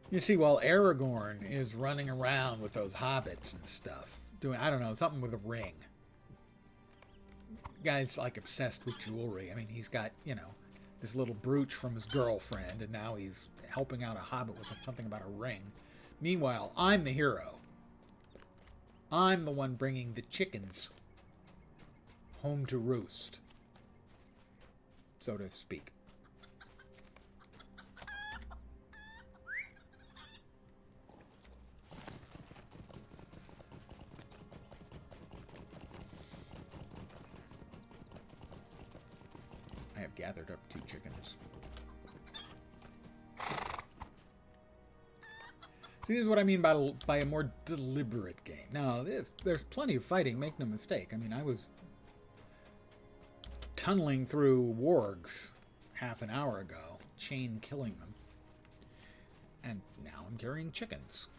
You see, while Aragorn is running around with those hobbits and stuff, doing, I don't know, something with a ring. Guy's like obsessed with jewelry. I mean, he's got, you know, this little brooch from his girlfriend, and now he's helping out a hobbit with something about a ring. Meanwhile, I'm the hero. I'm the one bringing the chickens home to roost, so to speak. I have gathered up 2 chickens. See, this is what I mean by a more deliberate game. Now, there's plenty of fighting, make no mistake. I mean, I was tunneling through wargs half an hour ago, chain killing them. And now I'm carrying chickens.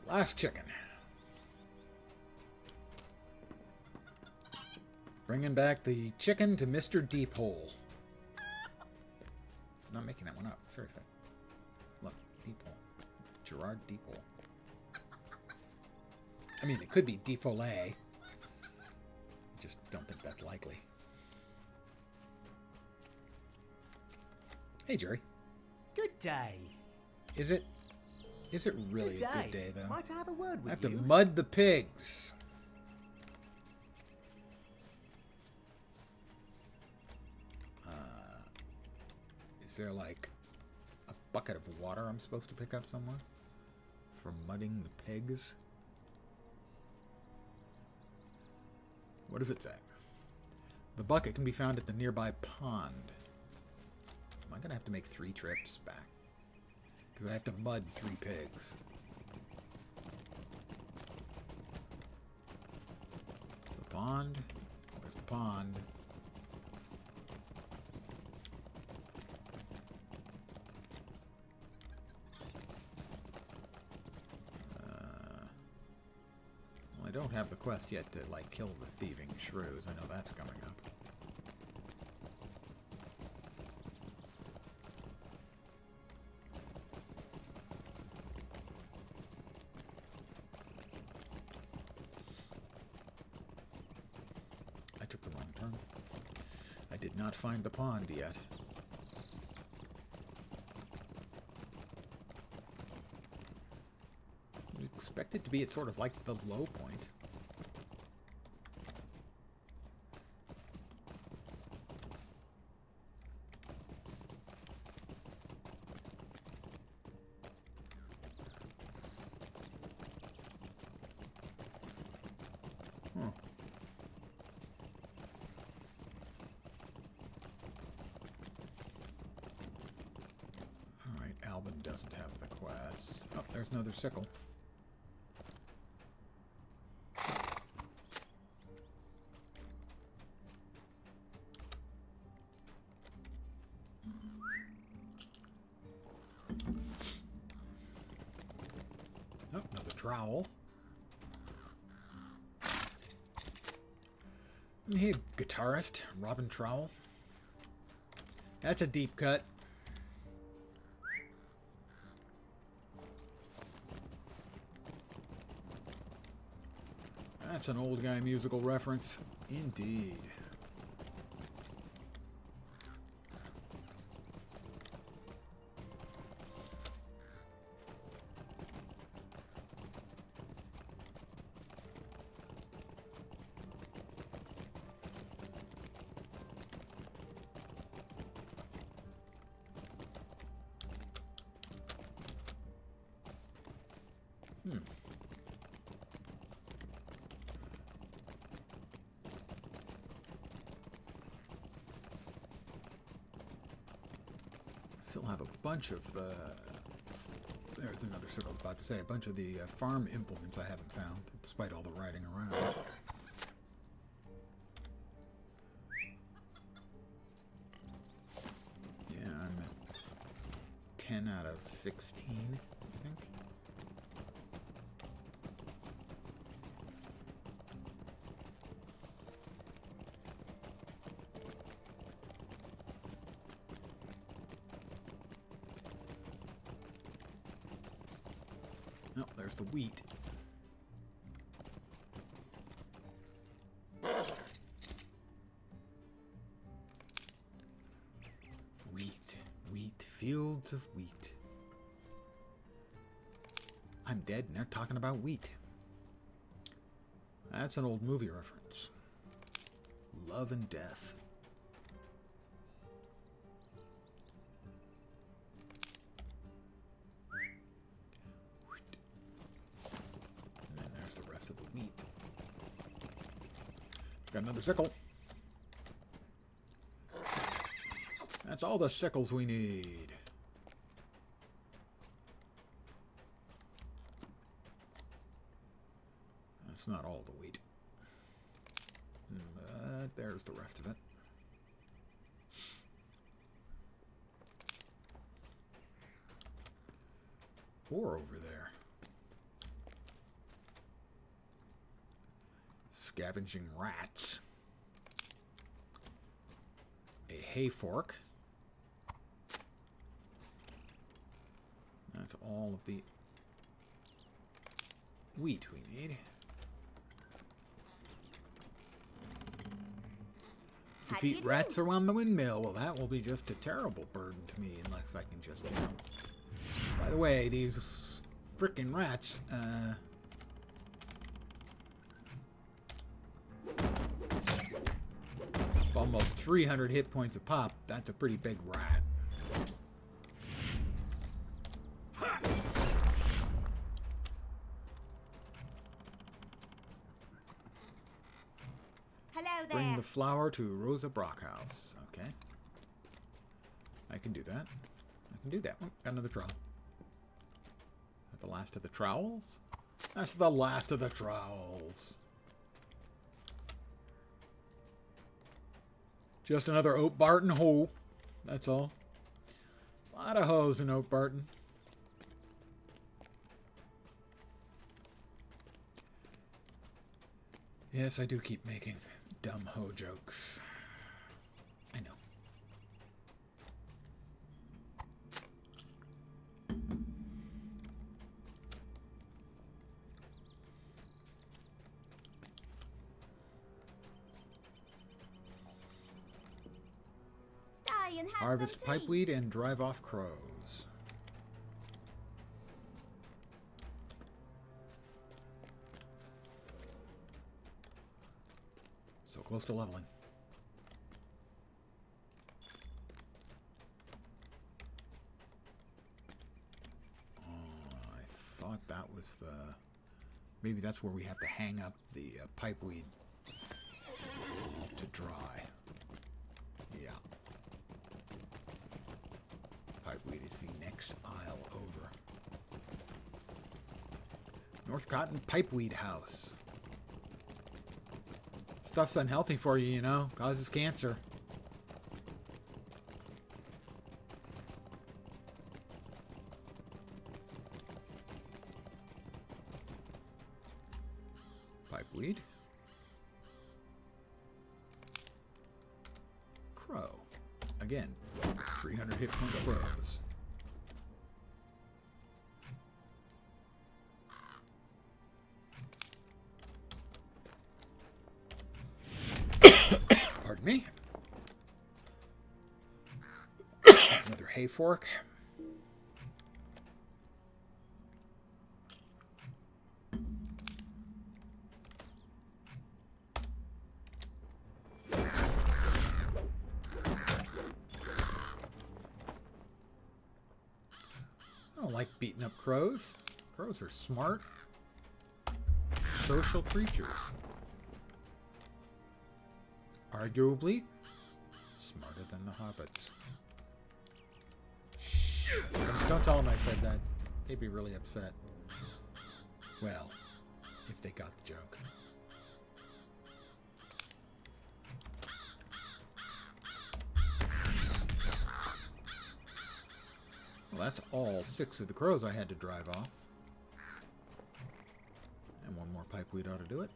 Last chicken. Bringing back the chicken to Mr. Deephole. I'm not making that one up. Seriously. Look, Deephole. Gerard Deephole. I mean, it could be Deephole. I just don't think that's likely. Hey, Jerry. Good day. Is it? Is it really Good a good day, though? Might I have a word with I have you? to mud the pigs. Is there like a bucket of water I'm supposed to pick up somewhere for mudding the pigs? What does it say? The bucket can be found at the nearby pond. Am I going to have to make 3 trips back? Because I have to mud 3 pigs. The pond? Where's the pond? Well, I don't have the quest yet to, like, kill the thieving shrews. I know that's coming up. I took the wrong turn. I did not find the pond yet. expect it to be at sort of like the low point. Huh. Alright, Albin doesn't have the quest. Oh, there's another sickle. Oh, another trowel. Hey, guitarist, Robin Trowell. That's a deep cut. That's an old guy musical reference. Indeed. Still have a bunch of, there's another sickle I was about to say, a bunch of the farm implements I haven't found, despite all the riding around. Yeah, I'm at 10 out of 16, I think. Oh, there's the wheat. Wheat, fields of wheat. I'm dead and they're talking about wheat. That's an old movie reference. Love and Death. And then there's the rest of the wheat. Got another sickle. That's all the sickles we need. That's not all the wheat. But there's the rest of it. Or over there. Scavenging rats. A hay fork. That's all of the wheat we need. Defeat rats around the windmill. Well, that will be just a terrible burden to me unless I can just, you know. By the way, these frickin' rats, almost 300 hit points a pop. That's a pretty big rat. Hello there. Bring the flour to Rosa Brockhouse. Okay. I can do that. I can do that. Oh, got another trowel. Is that the last of the trowels? That's the last of the trowels. Just another Oat Barton hoe. That's all. A lot of hoes in Oat Barton. Yes, I do keep making dumb hoe jokes. I know. Stay and have Harvest some tea. pipeweed and drive off crows. close to leveling. I thought that was the... Maybe that's where we have to hang up the pipeweed to dry. Yeah. Pipeweed is the next aisle over. North Cotton Pipeweed House. Stuff's unhealthy for you, you know. Causes cancer. Pipeweed. Crow. Again, 300 hit point crows. Pardon me. Another hay fork. I don't like beating up crows. Crows are smart, social creatures. Arguably, smarter than the hobbits. Don't tell them I said that. They'd be really upset. Well, if they got the joke. Well, that's all 6 of the crows I had to drive off. And one more pipeweed ought to do it.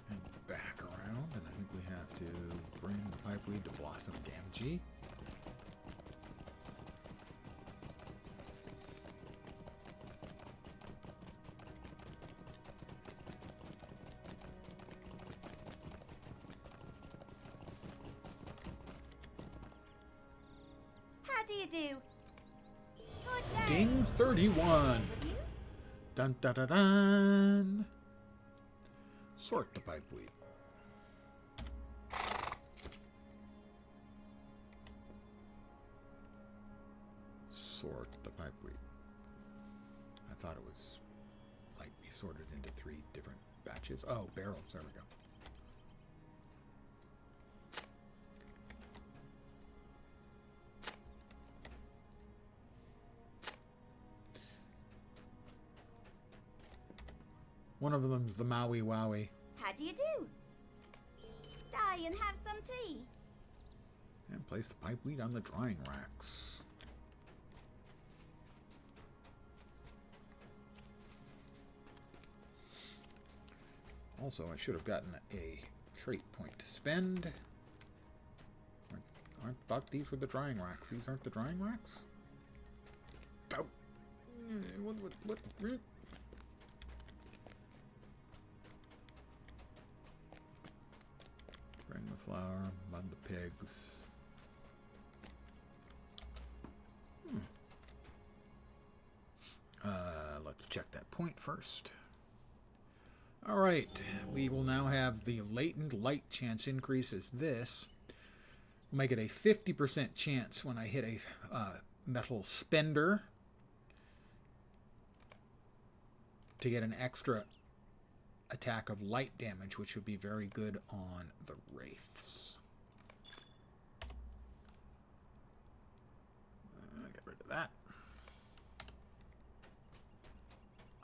And back around, and I think we have to bring the pipeweed to Blossom Gamgee. How do you do? Good day. Ding 31. Dun dun dun dun. Sort the pipeweed. Sort the pipeweed. I thought it was like we sorted into 3 different batches. Oh, barrels. There we go. One of them's the Maui Wowie. How do you do? Stay and have some tea. And place the pipeweed on the drying racks. Also, I should have gotten a trait point to spend. I thought these were the drying racks. These aren't the drying racks? Oh. What? Bring the flour, mud the pigs. Let's check that point first. Alright, we will now have the latent light chance increase as this. We'll make it a 50% chance when I hit a metal spender to get an extra attack of light damage, which would be very good on the wraiths. Get rid of that.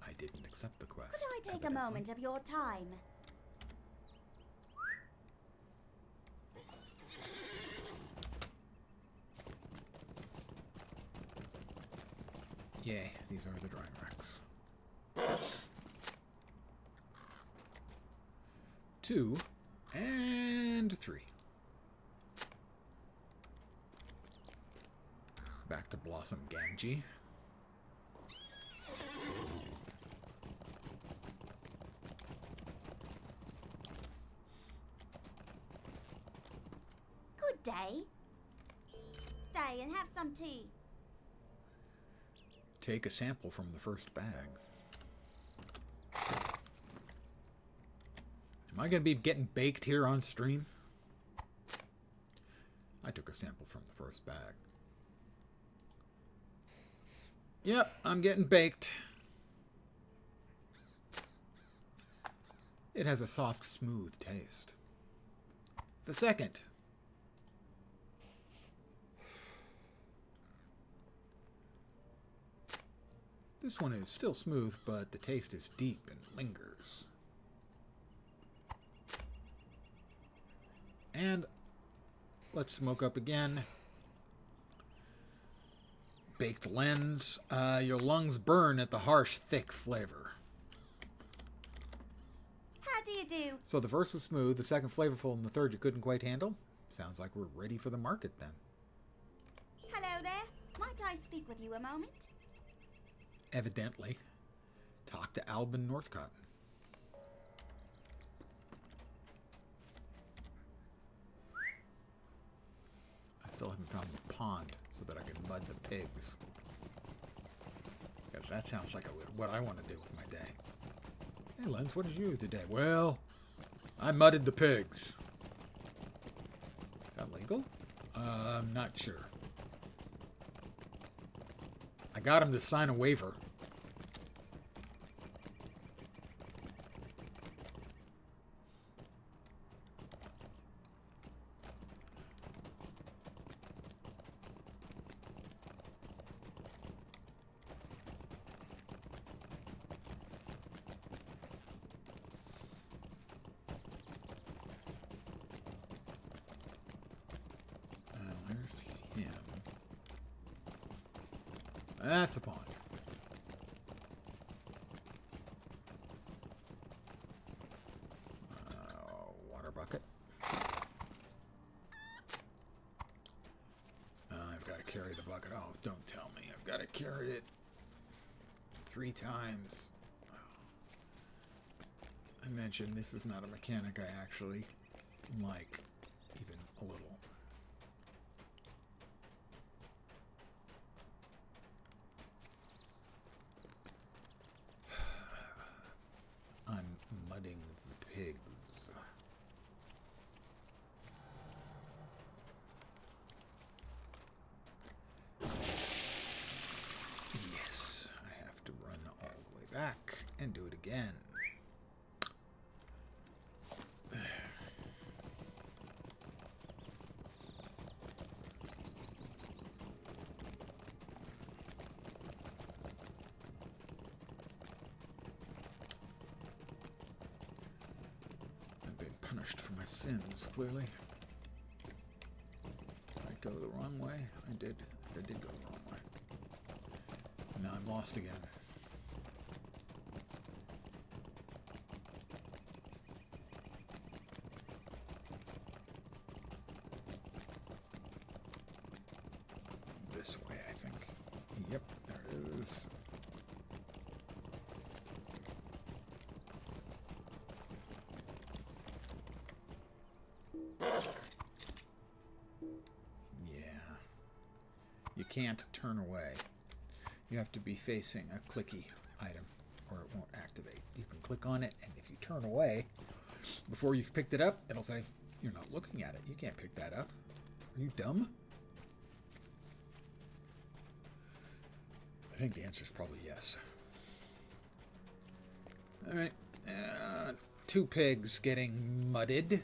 I didn't accept the quest. Could I take evidently. a moment of your time? Yay, these are the drying racks. 2 and 3. Back to Blossom Gamgee. Good day. Stay Stay and have some tea. Take a sample from the first bag. Am I going to be getting baked here on stream? I took a sample from the first bag. Yep, I'm getting baked. It has a soft, smooth taste. The second. This one is still smooth, but the taste is deep and lingers. And let's smoke up again. Baked lens. Your lungs burn at the harsh, thick flavor. How do you do? So the first was smooth, the second flavorful, and the third you couldn't quite handle? Sounds like we're ready for the market then. Hello there. Might I speak with you a moment? Evidently. Talk to Albin Northcott. I still haven't found the pond so that I can mud the pigs. Because that sounds like what I want to do with my day. Hey, Lens, what did you do today? Well, I mudded the pigs. Is that legal? I'm not sure. I got him to sign a waiver. Where's him? That's a pond. Water bucket. I've got to carry the bucket. Oh, don't tell me. I've got to carry it 3 times. I mentioned this is not a mechanic I actually like, even a little. I'm mudding the pigs. Yes, I have to run all the way back and do it again. Punished for my sins, clearly. Did I go the wrong way? I did. I did go the wrong way. Now I'm lost again. This way, I think. Yep, there it is. Yeah. You can't turn away. You have to be facing a clicky item or it won't activate. You can click on it, and if you turn away before you've picked it up, it'll say, you're not looking at it. You can't pick that up. Are you dumb? I think the answer is probably yes. All right. 2 pigs getting mudded.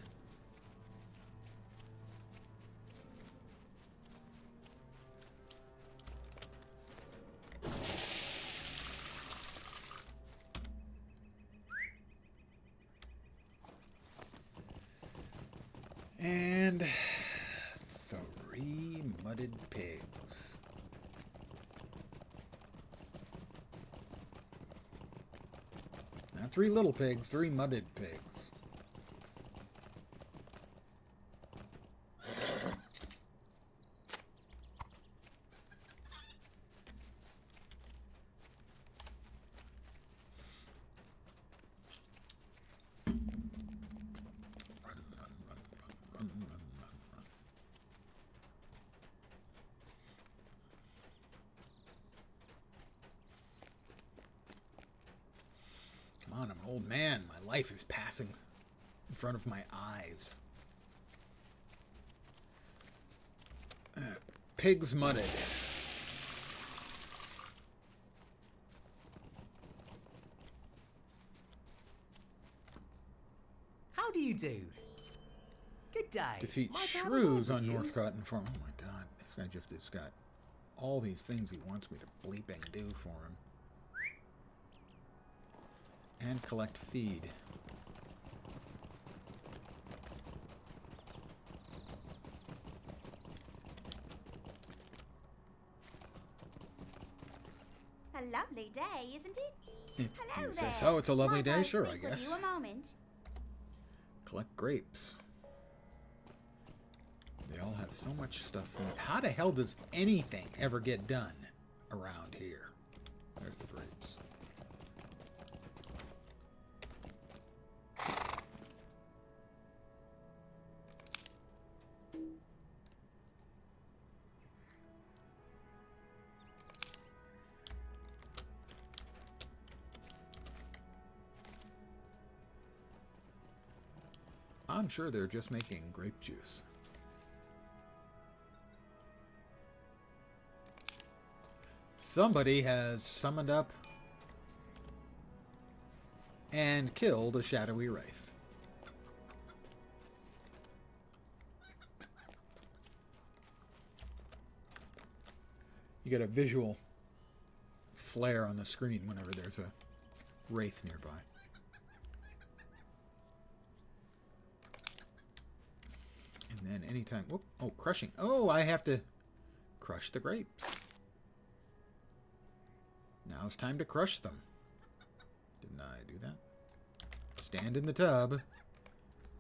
And 3 mudded pigs. Not 3 little pigs, 3 mudded pigs. man, my life is passing in front of my eyes. Pigs mudded. How do you do? Good day. Defeat Might I have a shrews word on with you? Northcott and Farm. Oh my god, this guy just has got all these things he wants me to bleeping do for him. And collect feed. A lovely day, isn't it? Hello You there. say so? It's a lovely Might day? Sure, I speak with guess. you a moment? Collect grapes. They all have so much stuff in it. How the hell does anything ever get done around here? There's the grapes. I'm sure they're just making grape juice. Somebody has summoned up and killed a shadowy wraith. You get a visual flare on the screen whenever there's a wraith nearby. And then anytime... Whoop, oh, crushing. Oh, I have to crush the grapes. Now it's time to crush them. Didn't I do that? Stand in the tub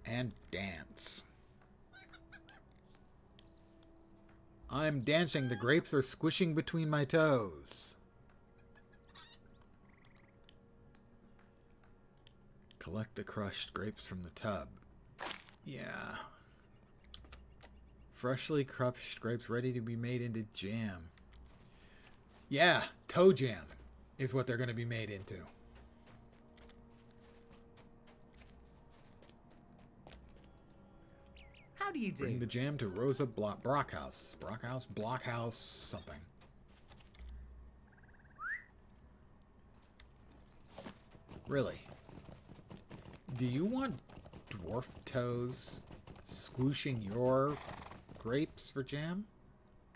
and dance. I'm dancing. The grapes are squishing between my toes. Collect the crushed grapes from the tub. Yeah. Freshly crushed grapes ready to be made into jam. Yeah, toe jam is what they're going to be made into. How do you do? Bring the jam to Rosa Brockhouse. Blockhouse, something. Really? Do you want dwarf toes squooshing your grapes for jam?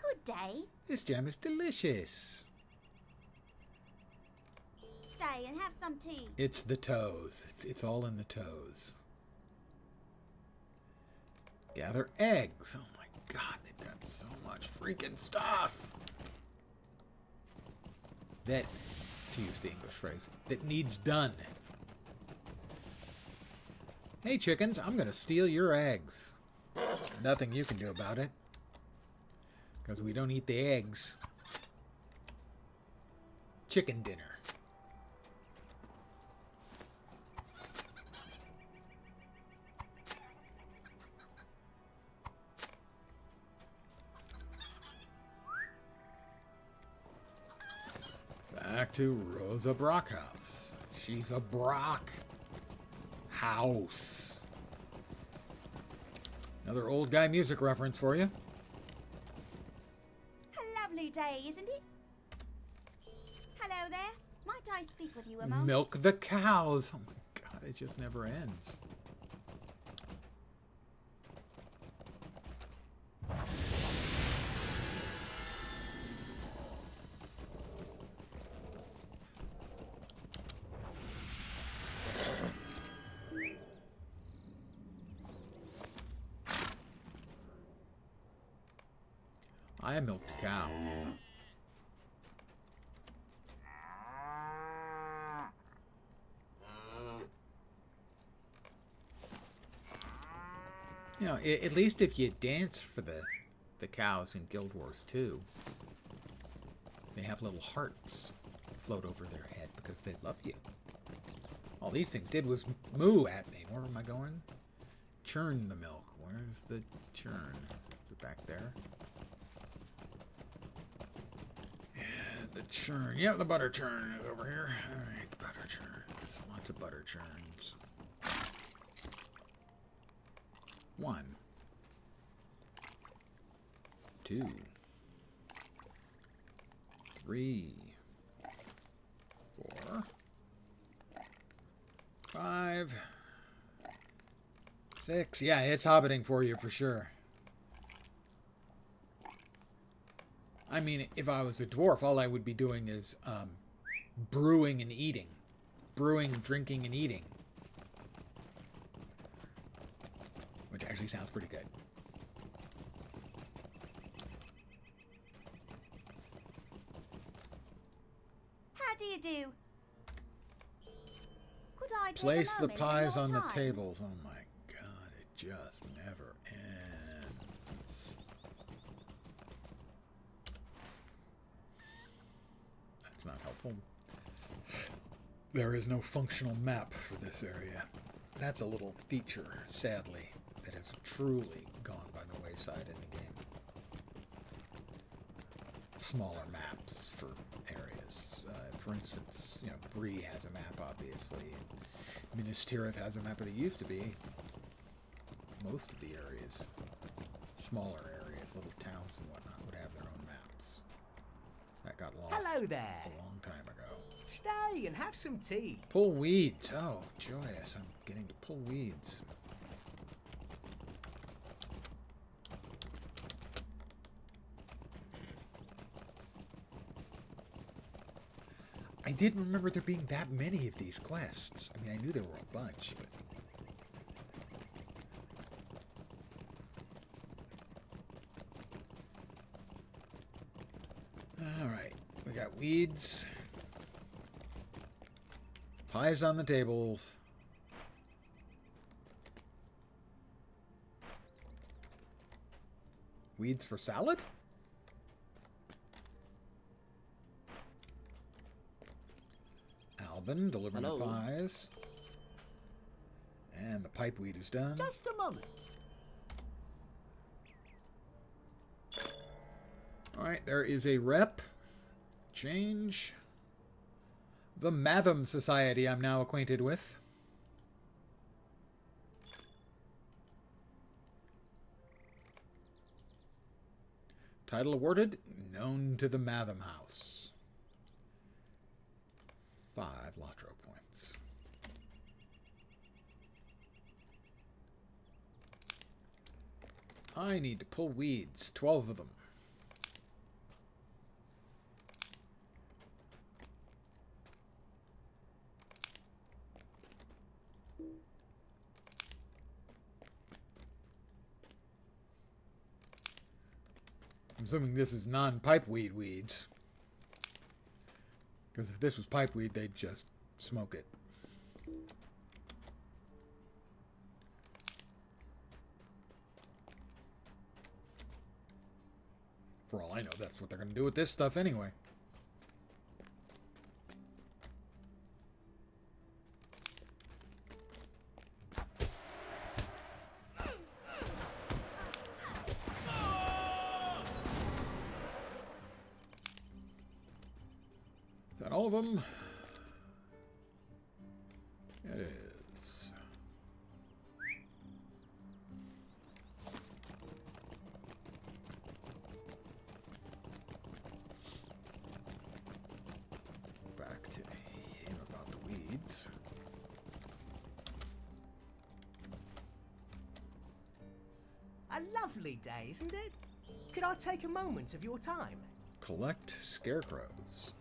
Good day. This jam is delicious. Stay and have some tea. It's the toes. It's all in the toes. Gather eggs. Oh my god, they've got so much freaking stuff. That, to use the English phrase, that needs done. Hey chickens, I'm gonna steal your eggs. Nothing you can do about it. Because we don't eat the eggs. Chicken dinner. Back to Rosa Brockhouse. She's a Brock house. Another old guy music reference for you. A lovely day, isn't it? Hello there. Might I speak with you a moment? Milk the cows. Oh my god, it just never ends. I milked a cow. You know, at least if you dance for the cows in Guild Wars 2, they have little hearts float over their head because they love you. All these things did was moo at me. Where am I going? Churn the milk. Where's the churn? Is it back there? The churn. Yeah, the butter churn is over here. Alright, the butter churns. Lots of butter churns. 1, 2, 3, 4, 5, 6. Yeah, it's hobbiting for you for sure. I mean, if I was a dwarf, all I would be doing is brewing and eating. Brewing, drinking, and eating. Which actually sounds pretty good. How do you do? Could I take Place a the moment of pies your on the time? tables. Oh my god, it just never ends. That's not helpful. There is no functional map for this area. That's a little feature, sadly, that has truly gone by the wayside in the game. Smaller maps for areas. For instance, you know, Bree has a map, obviously. Minas Tirith has a map, but it used to be most of the areas, smaller areas, little towns and whatnot, would have their own maps. That got lost Hello there. a long time ago. Stay and have some tea. Pull weeds. Oh, joyous. I'm getting to pull weeds. I didn't remember there being that many of these quests. I mean, I knew there were a bunch, but... Alright, we got weeds. Pies on the table. Weeds for salad? Albin delivering the pies. And the pipeweed is done. Just a moment. Alright, there is a rep. Change. The Matham Society I'm now acquainted with. Title awarded, known to the Matham House. 5 LotRO points. I need to pull weeds, 12 of them. I'm assuming this is non-pipeweed weeds. Because if this was pipeweed, they'd just smoke it. For all I know, that's what they're going to do with this stuff anyway. Is that all of them? It is. Back to him about the weeds. A lovely day, isn't it? Could I take a moment of your time? Collect scarecrows.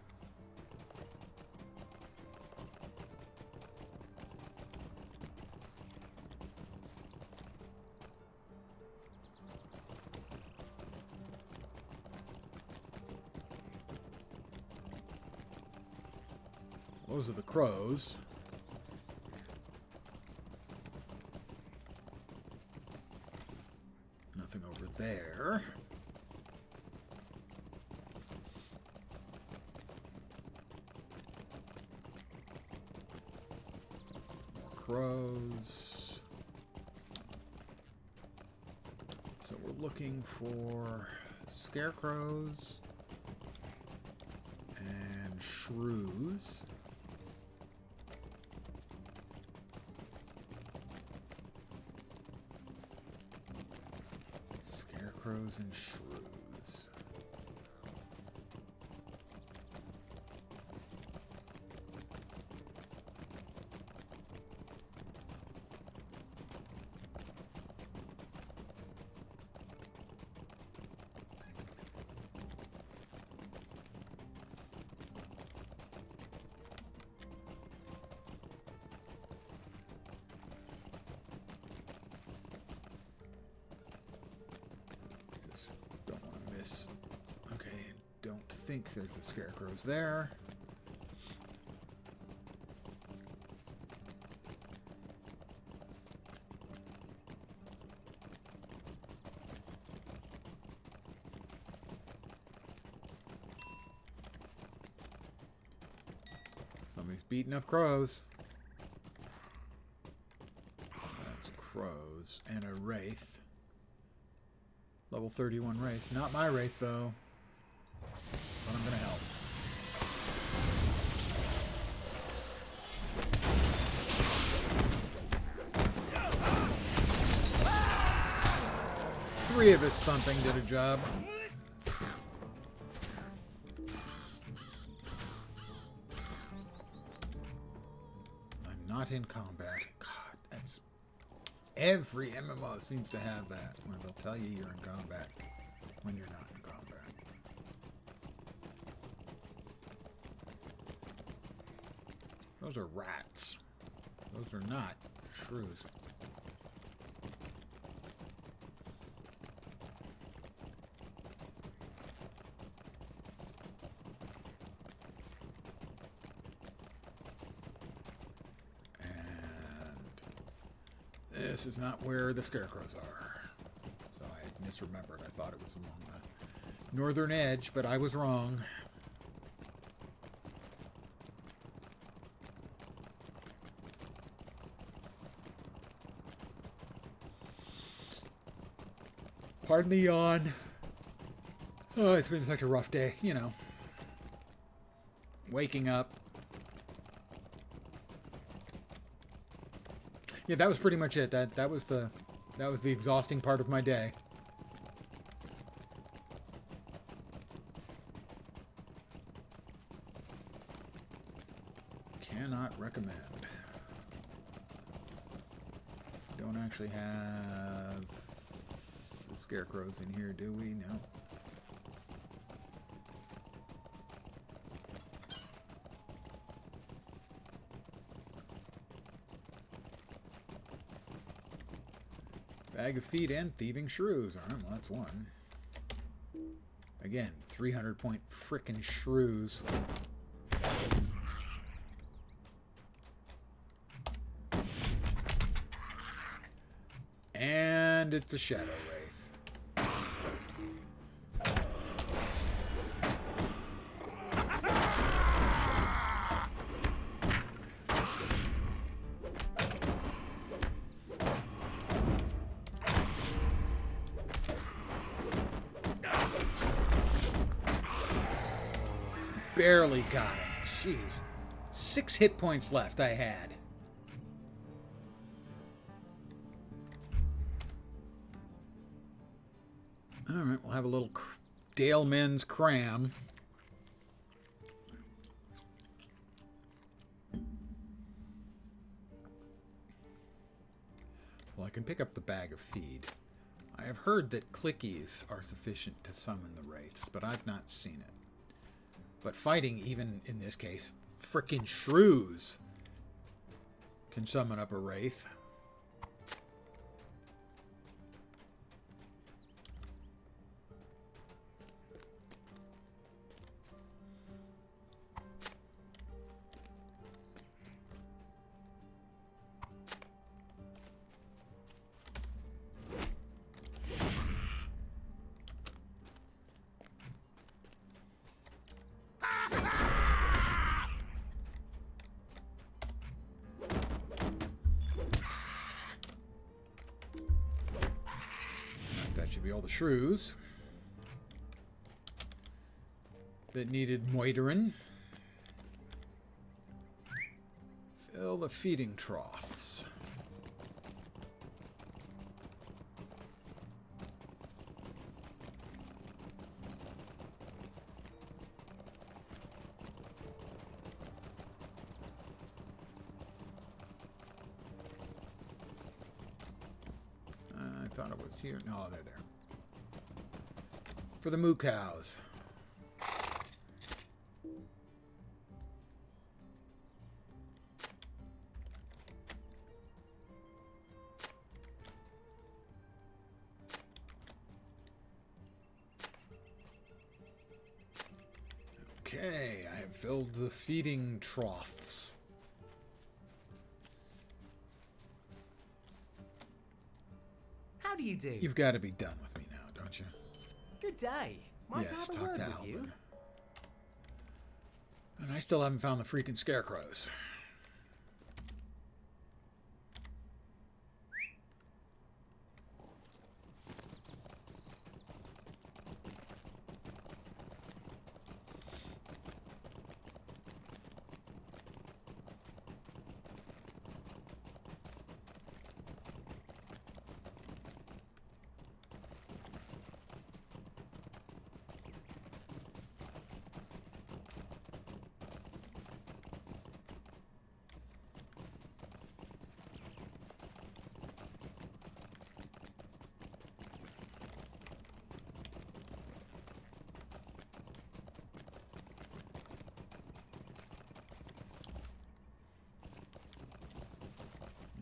Those are the crows. Nothing over there. More crows. So we're looking for scarecrows shrews. Scarecrows and shrews. Okay, don't think there's the scarecrows there. Somebody's beating up crows. That's crows and a wraith. Level 31 Wraith. Not my Wraith, though. But I'm going to help. Three of his thumping did a job. I'm not in combat. God, that's... Every MMO seems to have that, where they'll tell you you're in combat when you're not in combat. Those are rats. Those are not shrews. This is not where the scarecrows are. So I misremembered. I thought it was along the northern edge, but I was wrong. Pardon the yawn. Oh, it's been such a rough day, you know. Waking up. Yeah, that was pretty much it. That was the exhausting part of my day. Cannot recommend. Don't actually have the scarecrows in here, do we? No. Bag of feed and thieving shrews. Alright, well, that's one. Again, 300-point frickin' shrews. And it's a shadow wraith. Barely got him. Jeez. 6 hit points left I had. Alright, we'll have a little Dale Men's cram. Well, I can pick up the bag of feed. I have heard that clickies are sufficient to summon the wraiths, but I've not seen it. But fighting, even in this case, frickin' shrews can summon up a wraith. That should be all the shrews that needed moitering. Fill the feeding troughs. I thought it was here. No, they're there. For the moo cows. Okay, I have filled the feeding troughs. How do you do? You've got to be done with me now, don't you? Good day. Might I Yes, have a talk word to with you? Albin. And I still haven't found the freaking scarecrows.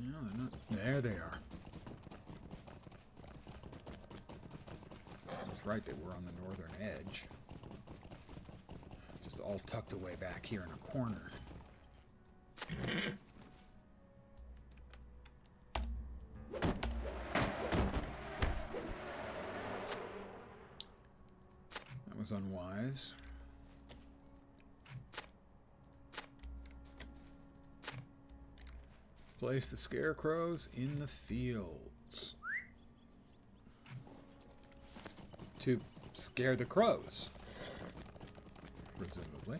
No, they're not. There they are. That's right, they were on the northern edge. Just all tucked away back here in a corner. That was unwise. Place the scarecrows in the fields. To scare the crows. Presumably.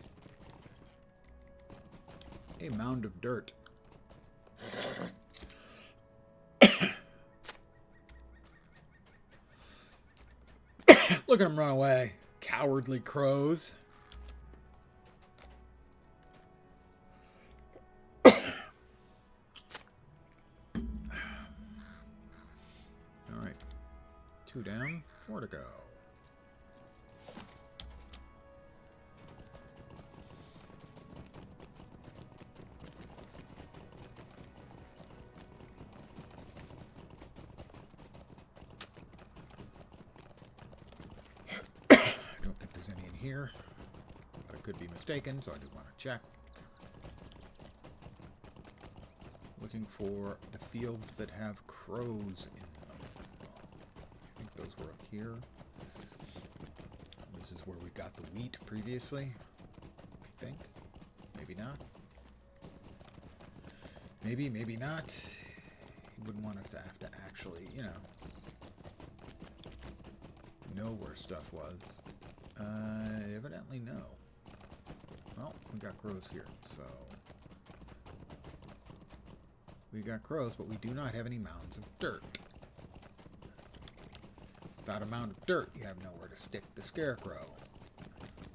A mound of dirt. Look at them run away. Cowardly crows. Alright. 2 down, 4 to go. I don't think there's any in here, but I could be mistaken, so I just want to check. Looking for the fields that have crows in them. I think those were up here. This is where we got the wheat previously. I think. Maybe not. Maybe, maybe not. He wouldn't want us to have to actually, you know where stuff was. Evidently no. Well, we got crows here, so... We got crows, but we do not have any mounds of dirt. Without a mound of dirt, you have nowhere to stick the scarecrow.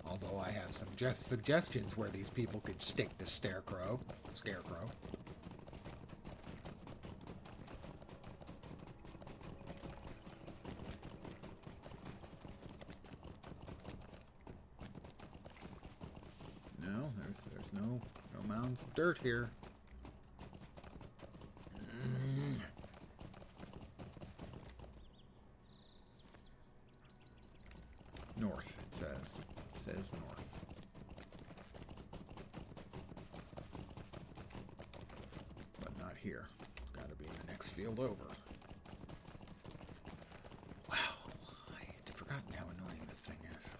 Although I have some suggestions where these people could stick the scarecrow. No, there's no mounds of dirt here. North, it says. It says north. But not here. Gotta be in the next field over. Wow, I had forgotten how annoying this thing is.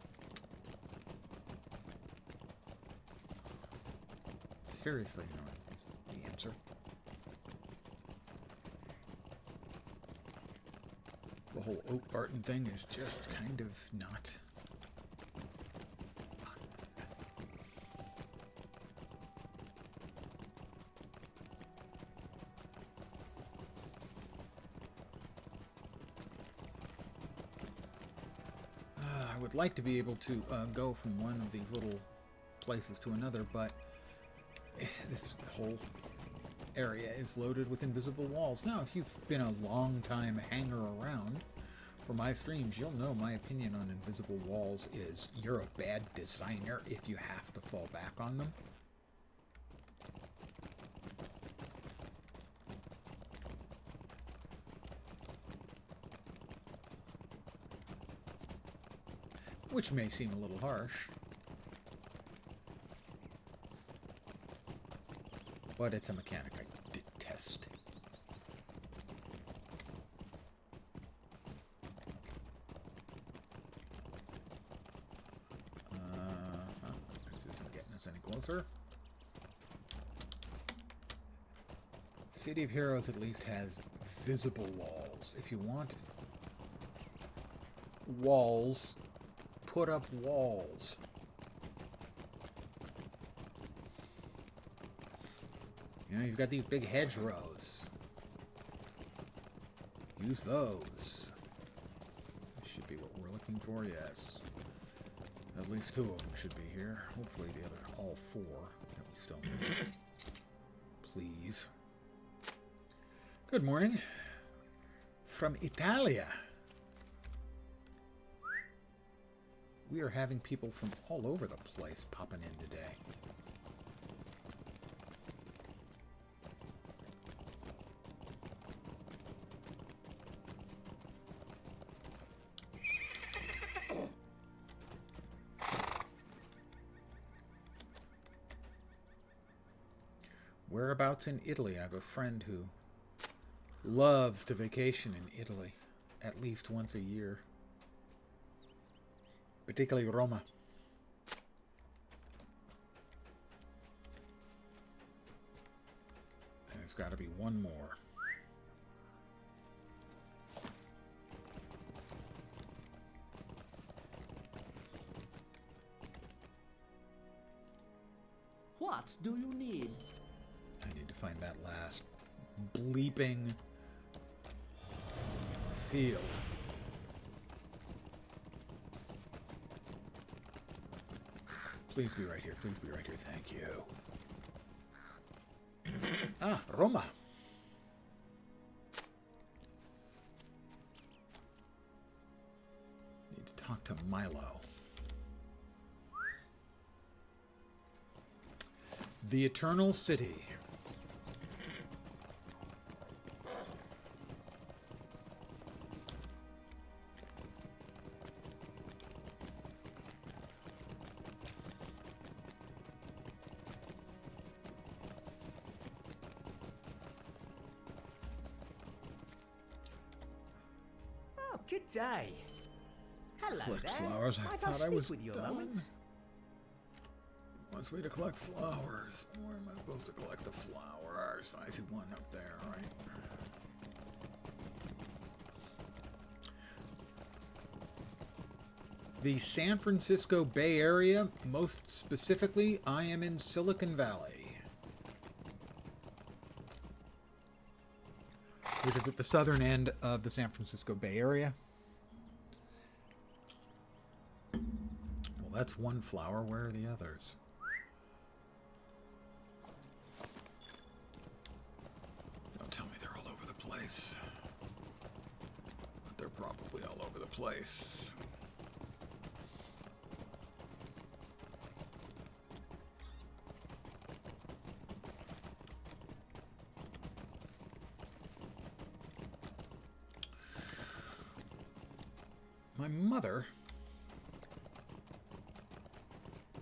Seriously annoying is the answer. The whole Oak Barton thing is just kind of not... would like to be able to go from one of these little places to another, but this whole area is loaded with invisible walls. Now, if you've been a long time hanger around for my streams, you'll know my opinion on invisible walls is you're a bad designer if you have to fall back on them. Which may seem a little harsh, but it's a mechanic I detest. This isn't getting us any closer. City of Heroes at least has visible walls. If you want walls, put up walls. You know, you've got these big hedgerows. Use those. This should be what we're looking for, yes. At least 2 of them should be here. Hopefully the other, all 4 that we still need. Please. Good morning. From Italia. We are having people from all over the place popping in today. Whereabouts in Italy? I have a friend who loves to vacation in Italy at least once a year. Particularly Roma. And there's got to be one more. What do you need? I need to find that last bleeping field. Please be right here. Please be right here. Thank you. Ah, Roma. Need to talk to Milo. The Eternal City. Good day. Hello Collect there. flowers. I Might thought I speak was with you a done. moment? Wants me to collect flowers. Where am I supposed to collect the flowers? I see one up there, right? The San Francisco Bay Area, most specifically, I am in Silicon Valley, which is at the southern end of the San Francisco Bay Area. Well, that's one flower. Where are the others? Don't tell me they're all over the place. But they're probably all over the place. My mother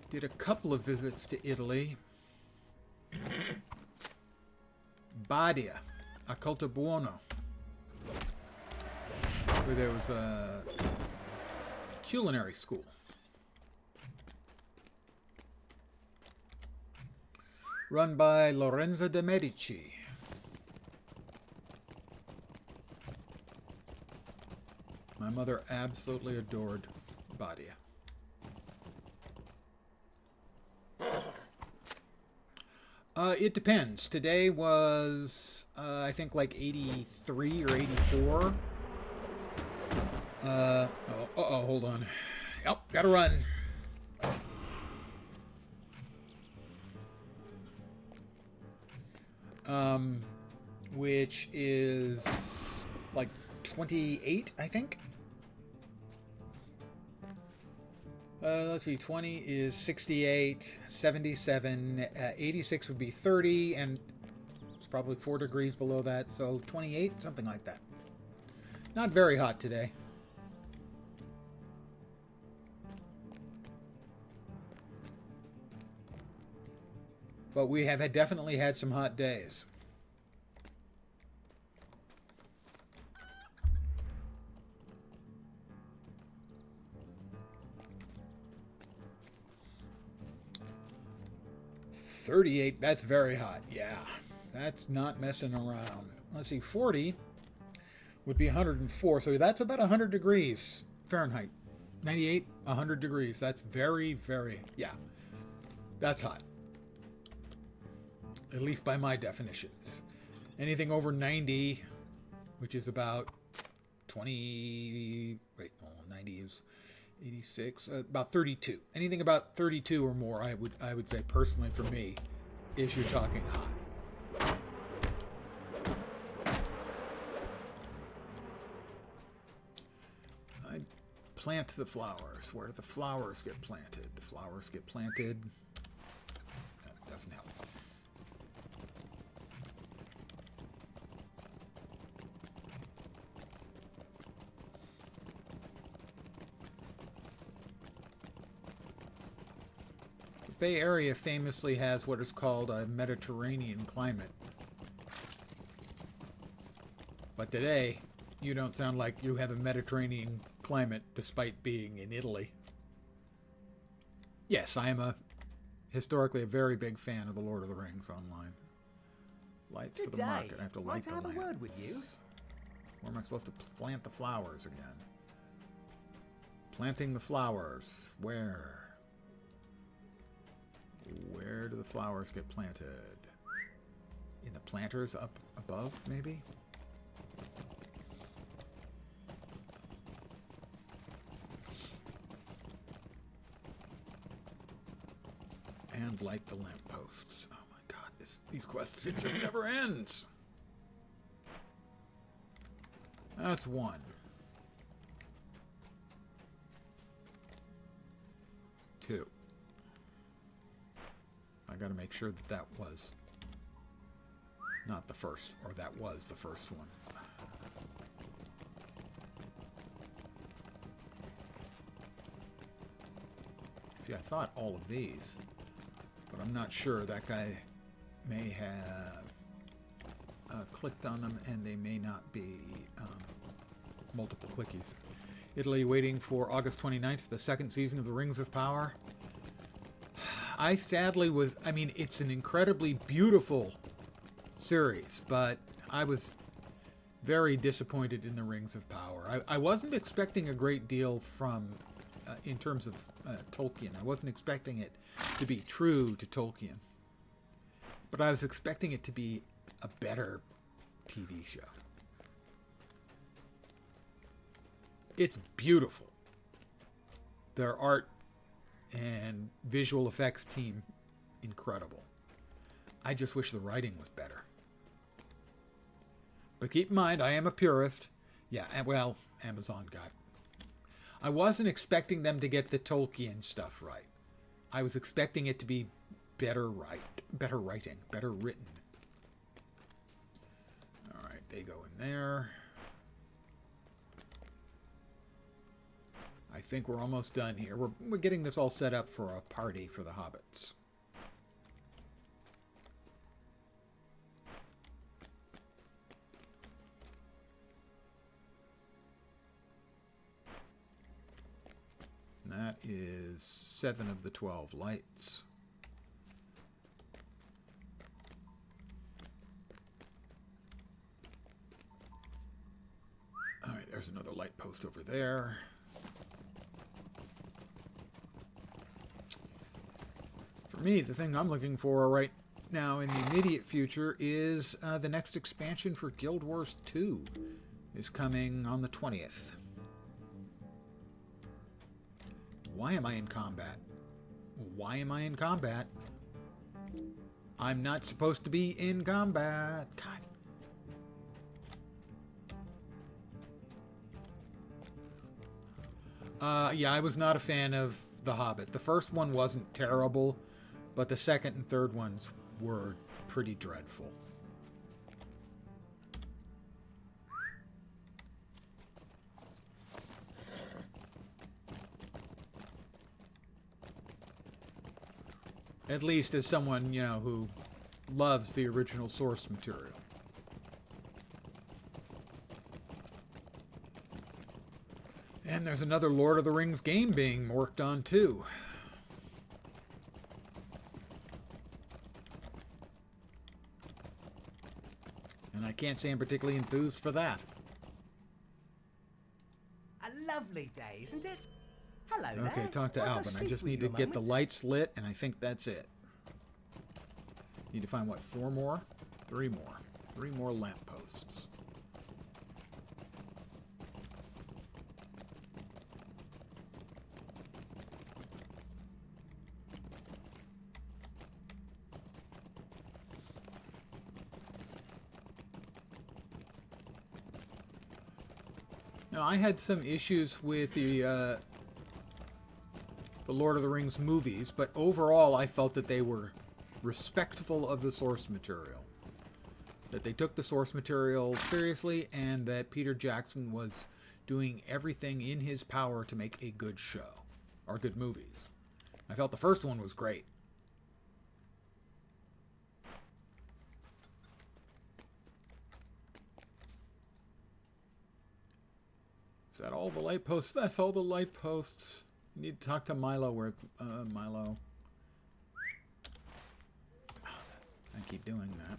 did a couple of visits to Italy. Badia, a Coltabuono, where there was a culinary school. Run by Lorenzo de' Medici. My mother absolutely adored Badia. It depends. Today was, I think, like 83 or 84. Hold on. Oh, gotta run. Which is like 28, I think. Let's see, 20 is 68, 77, 86 would be 30, and it's probably 4 degrees below that, so 28, something like that. Not very hot today. But we have definitely had some hot days. $38, that's very hot. Yeah, that's not messing around. Let's see, 40 would be 104, so that's about 100 degrees Fahrenheit. 98, 100 degrees. That's very, very, yeah, that's hot. At least by my definitions. Anything over 90, which is about 20, wait, oh, 90 is 86, about 32. Anything about 32 or more, I would say personally for me, is you're talking hot. I plant the flowers. Where do the flowers get planted? The flowers get planted. That doesn't help. Bay Area famously has what is called a Mediterranean climate. But today, you don't sound like you have a Mediterranean climate despite being in Italy. Yes, I am historically a very big fan of The Lord of the Rings online. Lights for the market. I have to light the lamps. Might I have a word with you? Where am I supposed to plant the flowers again? Planting the flowers. Where? Where do the flowers get planted? In the planters up above, maybe? And light the lampposts. Oh my god, these quests, it just never ends! That's one. 2. I gotta make sure that that was not the first, or that was the first one. See, I thought all of these, but I'm not sure. That guy may have clicked on them, and they may not be multiple clickies. Italy waiting for August 29th for the second season of The Rings of Power. I sadly was, I mean, it's an incredibly beautiful series, but I was very disappointed in The Rings of Power. I wasn't expecting a great deal from, in terms of Tolkien. I wasn't expecting it to be true to Tolkien. But I was expecting it to be a better TV show. It's beautiful. Their art and visual effects team, incredible. I just wish the writing was better. But keep in mind, I am a purist. Yeah, well, Amazon got... I wasn't expecting them to get the Tolkien stuff right. I was expecting it to be better writing, better written. All right, they go in there. I think we're almost done here. We're getting this all set up for a party for the hobbits. And that is 7 of the 12 lights. All right, there's another light post over there. For me, the thing I'm looking for right now in the immediate future is the next expansion for Guild Wars 2 is coming on the 20th. Why am I in combat? Why am I in combat? I'm not supposed to be in combat. God. Yeah, I was not a fan of The Hobbit. The first one wasn't terrible, but the second and third ones were pretty dreadful. At least as someone, you know, who loves the original source material. And there's another Lord of the Rings game being worked on, too. And I can't say I'm particularly enthused for that. A lovely day, isn't it? Hello there. Okay, talk to Might Albin. I speak just with need you to a get the moment? lights lit, and I think that's it. Need to find, what, 4 more? 3 more. 3 more lampposts. Now, I had some issues with the Lord of the Rings movies, but overall I felt that they were respectful of the source material. That they took the source material seriously, and that Peter Jackson was doing everything in his power to make a good show, or good movies. I felt the first one was great. Is that all the light posts? That's all the light posts. You need to talk to Milo. Where, Milo. I keep doing that.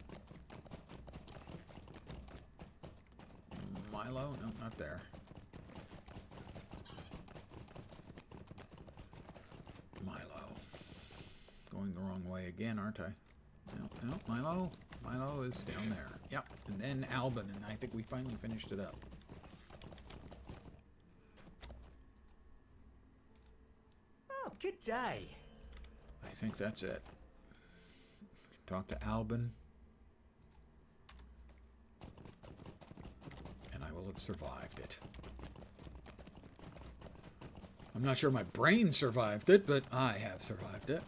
Milo? No, not there. Milo. Going the wrong way again, aren't I? No, no, Milo. Milo is down there. Yep. And then Albin, and I think we finally finished it up. Oh, good day. I think that's it. Talk to Albin. And I will have survived it. I'm not sure my brain survived it, but I have survived it.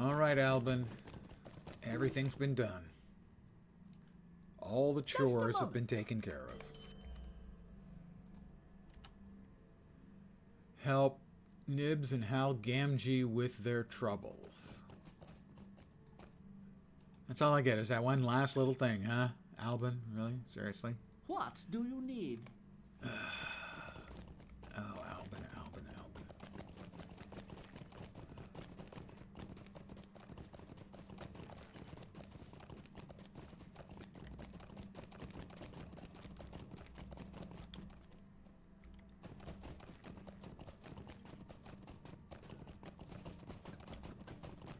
All right, Albin. Everything's been done. All the chores have been taken care of. Help Nibs and Hal Gamgee with their troubles. That's all I get, is that one last little thing, huh? Albin, really? Seriously? What do you need? Oh, Albin, Albin, Albin.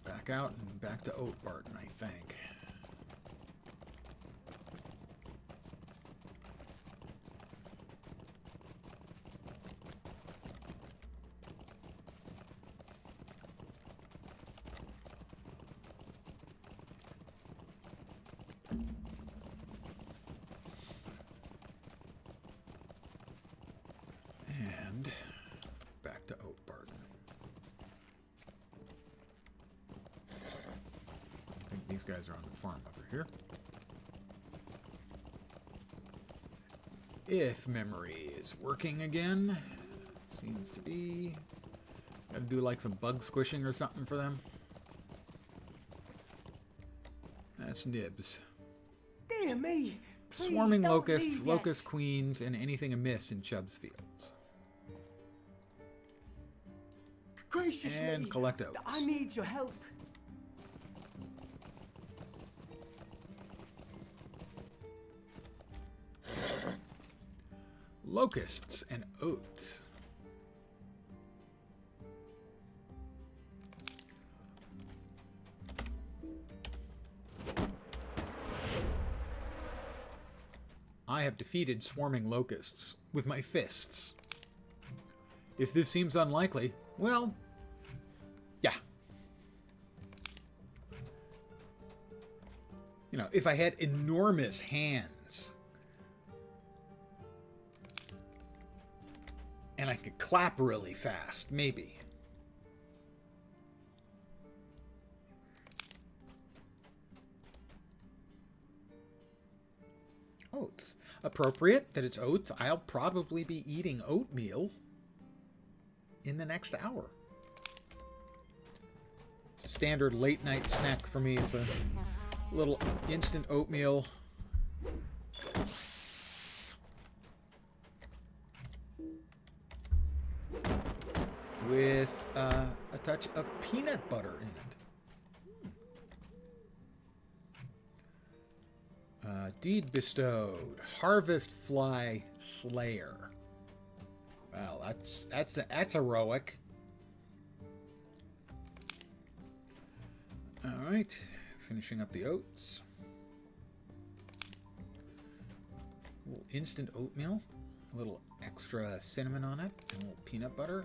Back out and back to Oatbarton, I think. And back to Oatbarton. I think these guys are on the farm over here. If memory is working again. Seems to be. Gotta do like some bug squishing or something for them. That's Nibs. Dear me. Please Swarming don't locusts, leave yet. locust queens, and anything amiss in Chubb's fields. Graciously. And collect oats. I need your help. Locusts and oats. I have defeated swarming locusts with my fists. If this seems unlikely, well, yeah. You know, if I had enormous hands and I could clap really fast, maybe. Oats. Appropriate that it's oats. I'll probably be eating oatmeal in the next hour. It's a standard late night snack for me is a little instant oatmeal. With a touch of peanut butter in it. Deed bestowed. Harvest fly slayer. Well, that's heroic. All right, finishing up the oats. A little instant oatmeal, a little extra cinnamon on it, and a little peanut butter.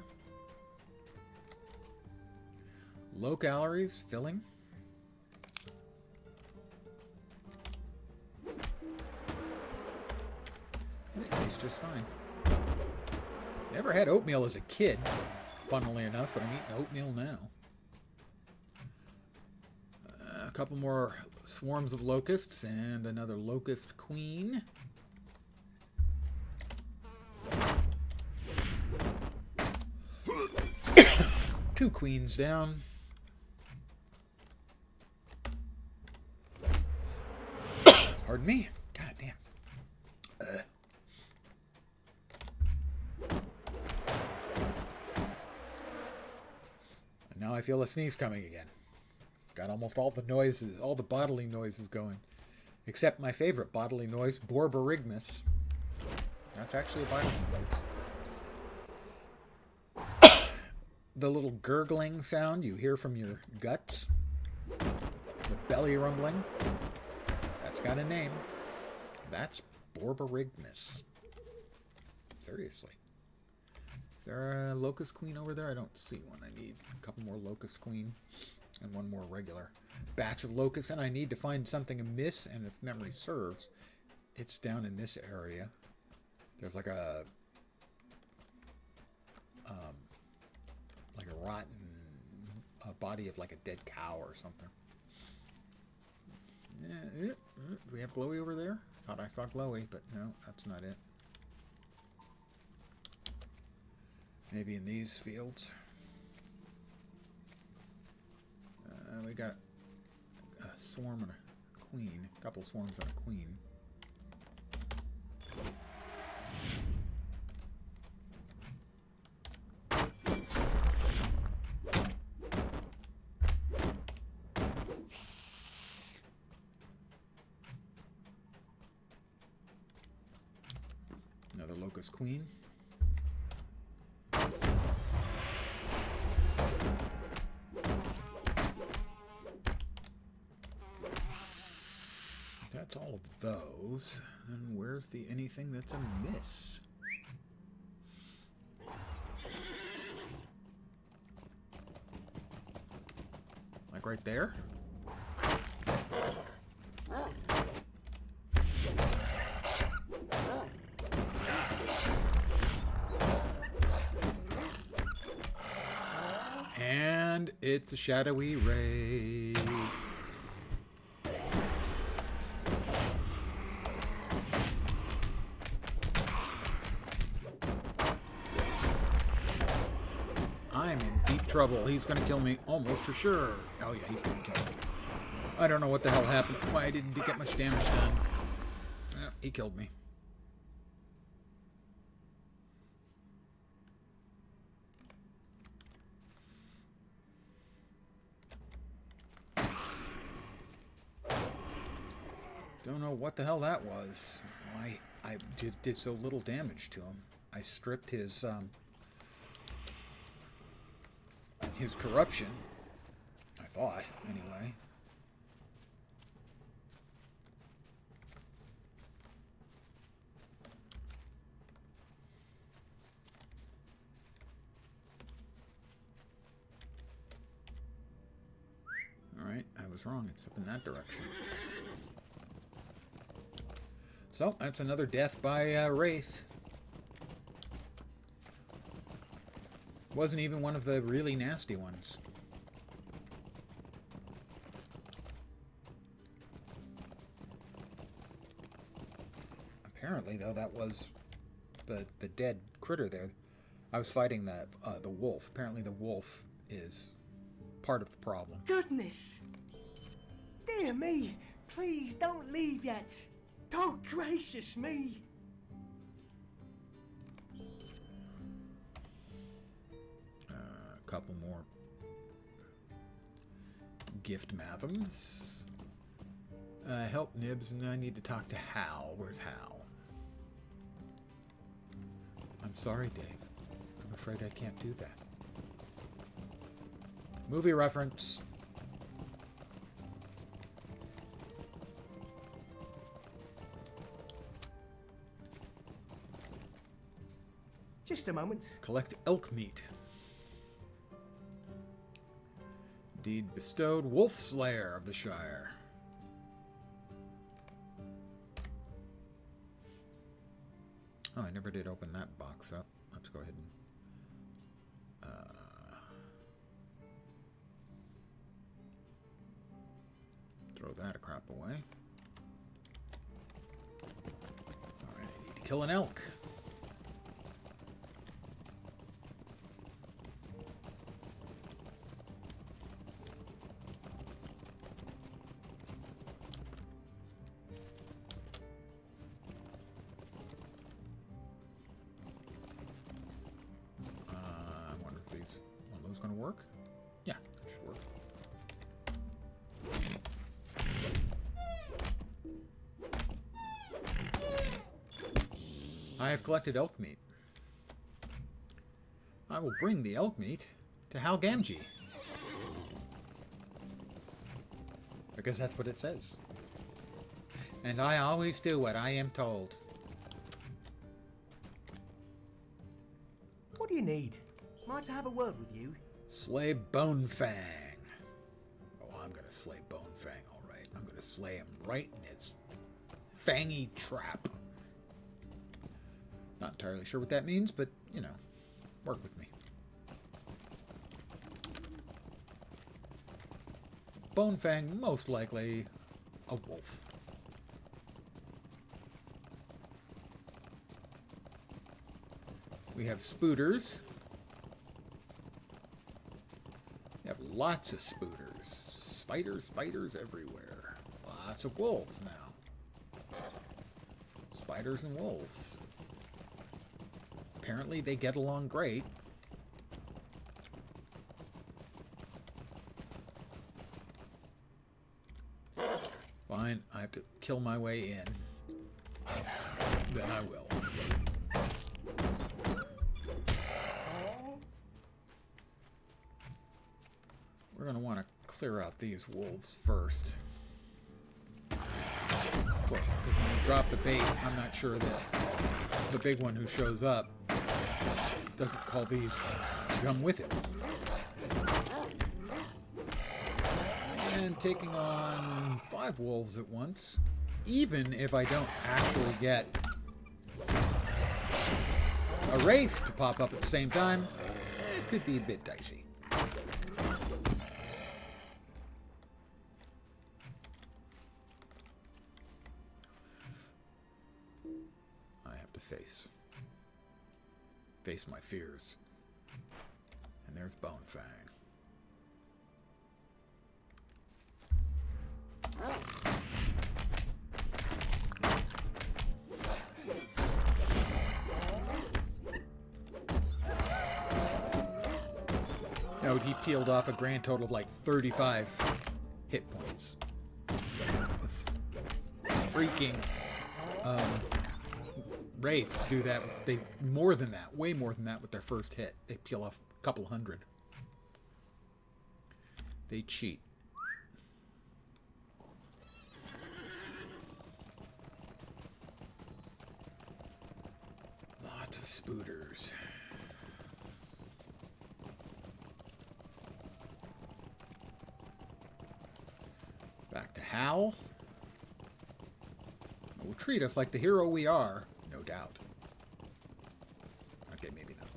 Low calories, filling. And it tastes just fine. Never had oatmeal as a kid, funnily enough, but I'm eating oatmeal now. A couple more swarms of locusts and another locust queen. Two queens down. Pardon me. God damn. And now I feel a sneeze coming again. Got almost all the noises, all the bodily noises going. Except my favorite bodily noise, borborygmus. That's actually a bodily noise. The little gurgling sound you hear from your guts. The belly rumbling. That's got a name. That's borborygmus. Seriously. Is there a locust queen over there? I don't see one. I need a couple more locust queen and one more regular batch of locusts. And I need to find something amiss. And if memory serves, it's down in this area. There's like a rotten body of like a dead cow or something. Do we have Glowy over there? Thought I saw Glowy, but no, that's not it. Maybe in these fields. We got a swarm and a queen. A couple swarms and a queen. Another locust queen. That's all of those. And where's the anything that's a miss? Like right there? And it's a shadowy ray. I'm in deep trouble. He's gonna kill me almost for sure. Oh yeah, he's gonna kill me. I don't know what the hell happened. Why I didn't get much damage done. He killed me. Don't know what the hell that was. Why I did so little damage to him. I stripped his corruption. I thought, anyway. was wrong. It's up in that direction. So, that's another death by Wraith. Wasn't even one of the really nasty ones. Apparently, though, that was the dead critter there. I was fighting the wolf. Apparently, the wolf is part of the problem. Goodness! Dear me! Please don't leave yet! Oh, gracious me! A couple more gift mathams. Help Nibs, and I need to talk to Hal. Where's Hal? I'm sorry, Dave. I'm afraid I can't do that. Movie reference. Just a moment. Collect elk meat. Deed bestowed. Wolf Slayer of the Shire. Oh, I never did open that box up. Let's go ahead and throw that crap away. Alright, I need to kill an elk. I wonder if these one of those going to work. Yeah, that should work. I have collected elk meat. I will bring the elk meat to Hal Gamgee. Because that's what it says. And I always do what I am told. What do you need? Might I have a word with you? Slay Bonefang. Oh, I'm gonna slay Bonefang, alright. I'm gonna slay him right in its fangy trap. Not entirely sure what that means, but, you know, work with me. Bonefang, most likely a wolf. We have spooters. We have lots of spooters. Spiders everywhere. Lots of wolves now. Spiders and wolves. Apparently they get along great. Fine, I have to kill my way in. Then I will. We're going to want to clear out these wolves first. Well, because when you drop the bait, I'm not sure that the big one who shows up doesn't call these to come with him. And taking on 5 wolves at once, even if I don't actually get a wraith to pop up at the same time, it could be a bit dicey. I have to face my fears. And there's Bonefang. Note, he peeled off a grand total of like 35 hit points. Freaking wraiths do that. They more than that, way more than that with their first hit. They peel off a couple hundred. They cheat. Lots of spooters. to Hal. Will treat us like the hero we are, no doubt. Okay, maybe not.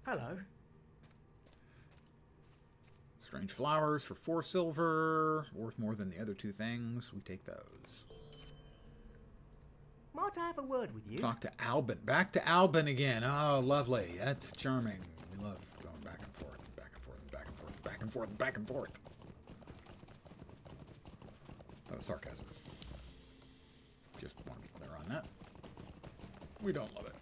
Hello. Strange flowers for 4 silver, worth more than the other 2 things. We take those. Might I have a word with you? Talk to Albin. Back to Albin again. Oh, lovely. That's charming. We love going back and forth, back and forth, back and forth, back and forth, back and forth. Oh, sarcasm. Just want to be clear on that. We don't love it.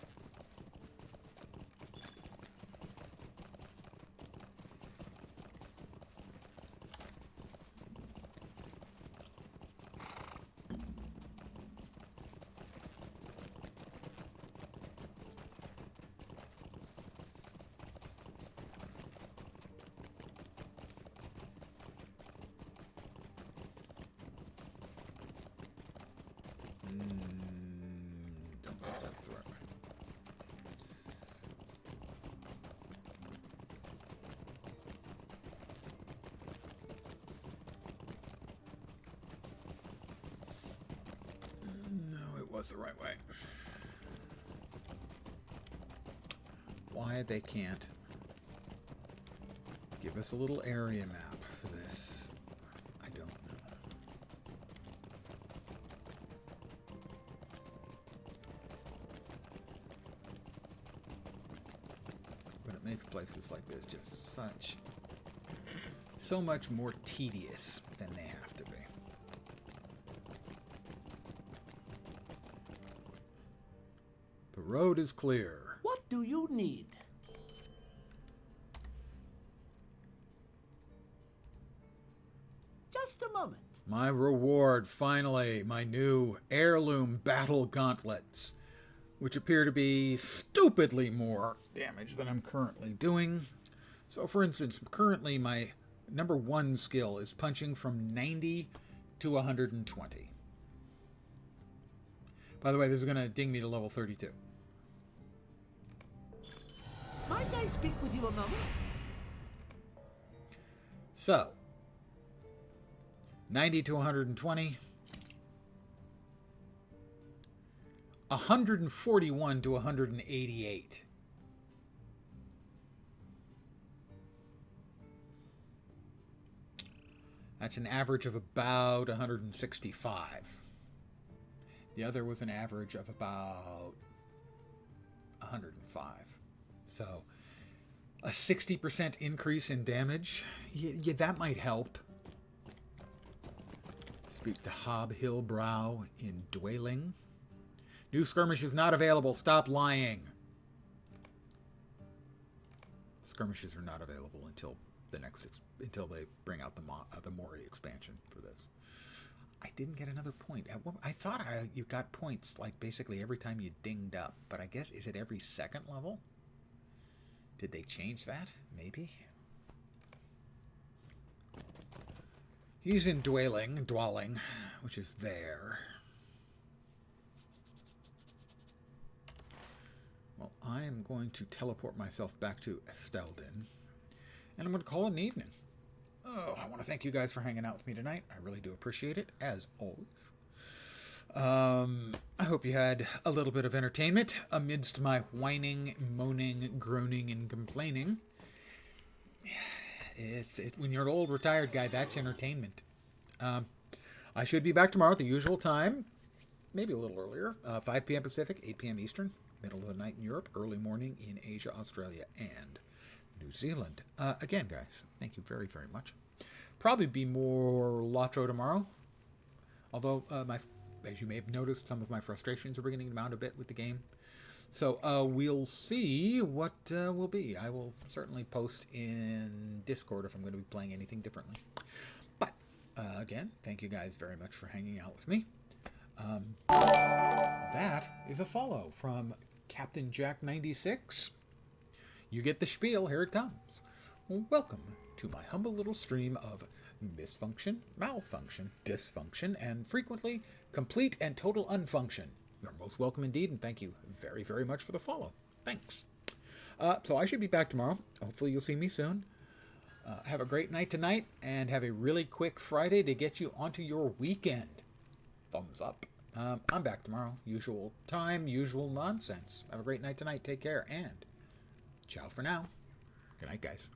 Don't think that's the right way. No, it was the right way. Why they can't give us a little area map for this, I don't know. But it makes places like this just so much more tedious than they have to be. The road is clear. What do you need? Just a moment. My reward, finally, my new heirloom battle gauntlets, which appear to be stupidly more damage than I'm currently doing. So, for instance, currently my number 1 skill is punching from 90 to 120. By the way, this is going to ding me to level 32. Might I speak with you a moment? So, 90 to 120. 141 to 188. That's an average of about 165. The other was an average of about 105. So, a 60% increase in damage. Yeah, that might help. Speak to Hob Hillbrow in Dwelling. New skirmish is not available. Stop lying. Skirmishes are not available until until they bring out the Mori expansion for this. I didn't get another point. I thought you got points like basically every time you dinged up, but I guess is it every 2nd level? Did they change that? Maybe. He's in Dwelling, which is there. Well, I am going to teleport myself back to Esteldin, and I'm going to call it an evening. Oh, I want to thank you guys for hanging out with me tonight. I really do appreciate it, as always. I hope you had a little bit of entertainment amidst my whining, moaning, groaning, and complaining. When you're an old retired guy, that's entertainment. I should be back tomorrow at the usual time, maybe a little earlier, 5 p.m. Pacific, 8 p.m. Eastern, middle of the night in Europe, early morning in Asia, Australia, and New Zealand. Again, guys, thank you very, very much. Probably be more LotRO tomorrow, although as you may have noticed, some of my frustrations are beginning to mount a bit with the game. So we'll see what will be. I will certainly post in Discord if I'm going to be playing anything differently. But again, thank you guys very much for hanging out with me. That is a follow from Captain Jack 96. You get the spiel. Here it comes. Welcome to my humble little stream of misfunction, malfunction, dysfunction, and frequently complete and total unfunction. You're most welcome indeed, and thank you very, very much for the follow. Thanks. So I should be back tomorrow. Hopefully you'll see me soon. Have a great night tonight, and have a really quick Friday to get you onto your weekend. Thumbs up. I'm back tomorrow. Usual time, usual nonsense. Have a great night tonight. Take care, and ciao for now. Good night, guys.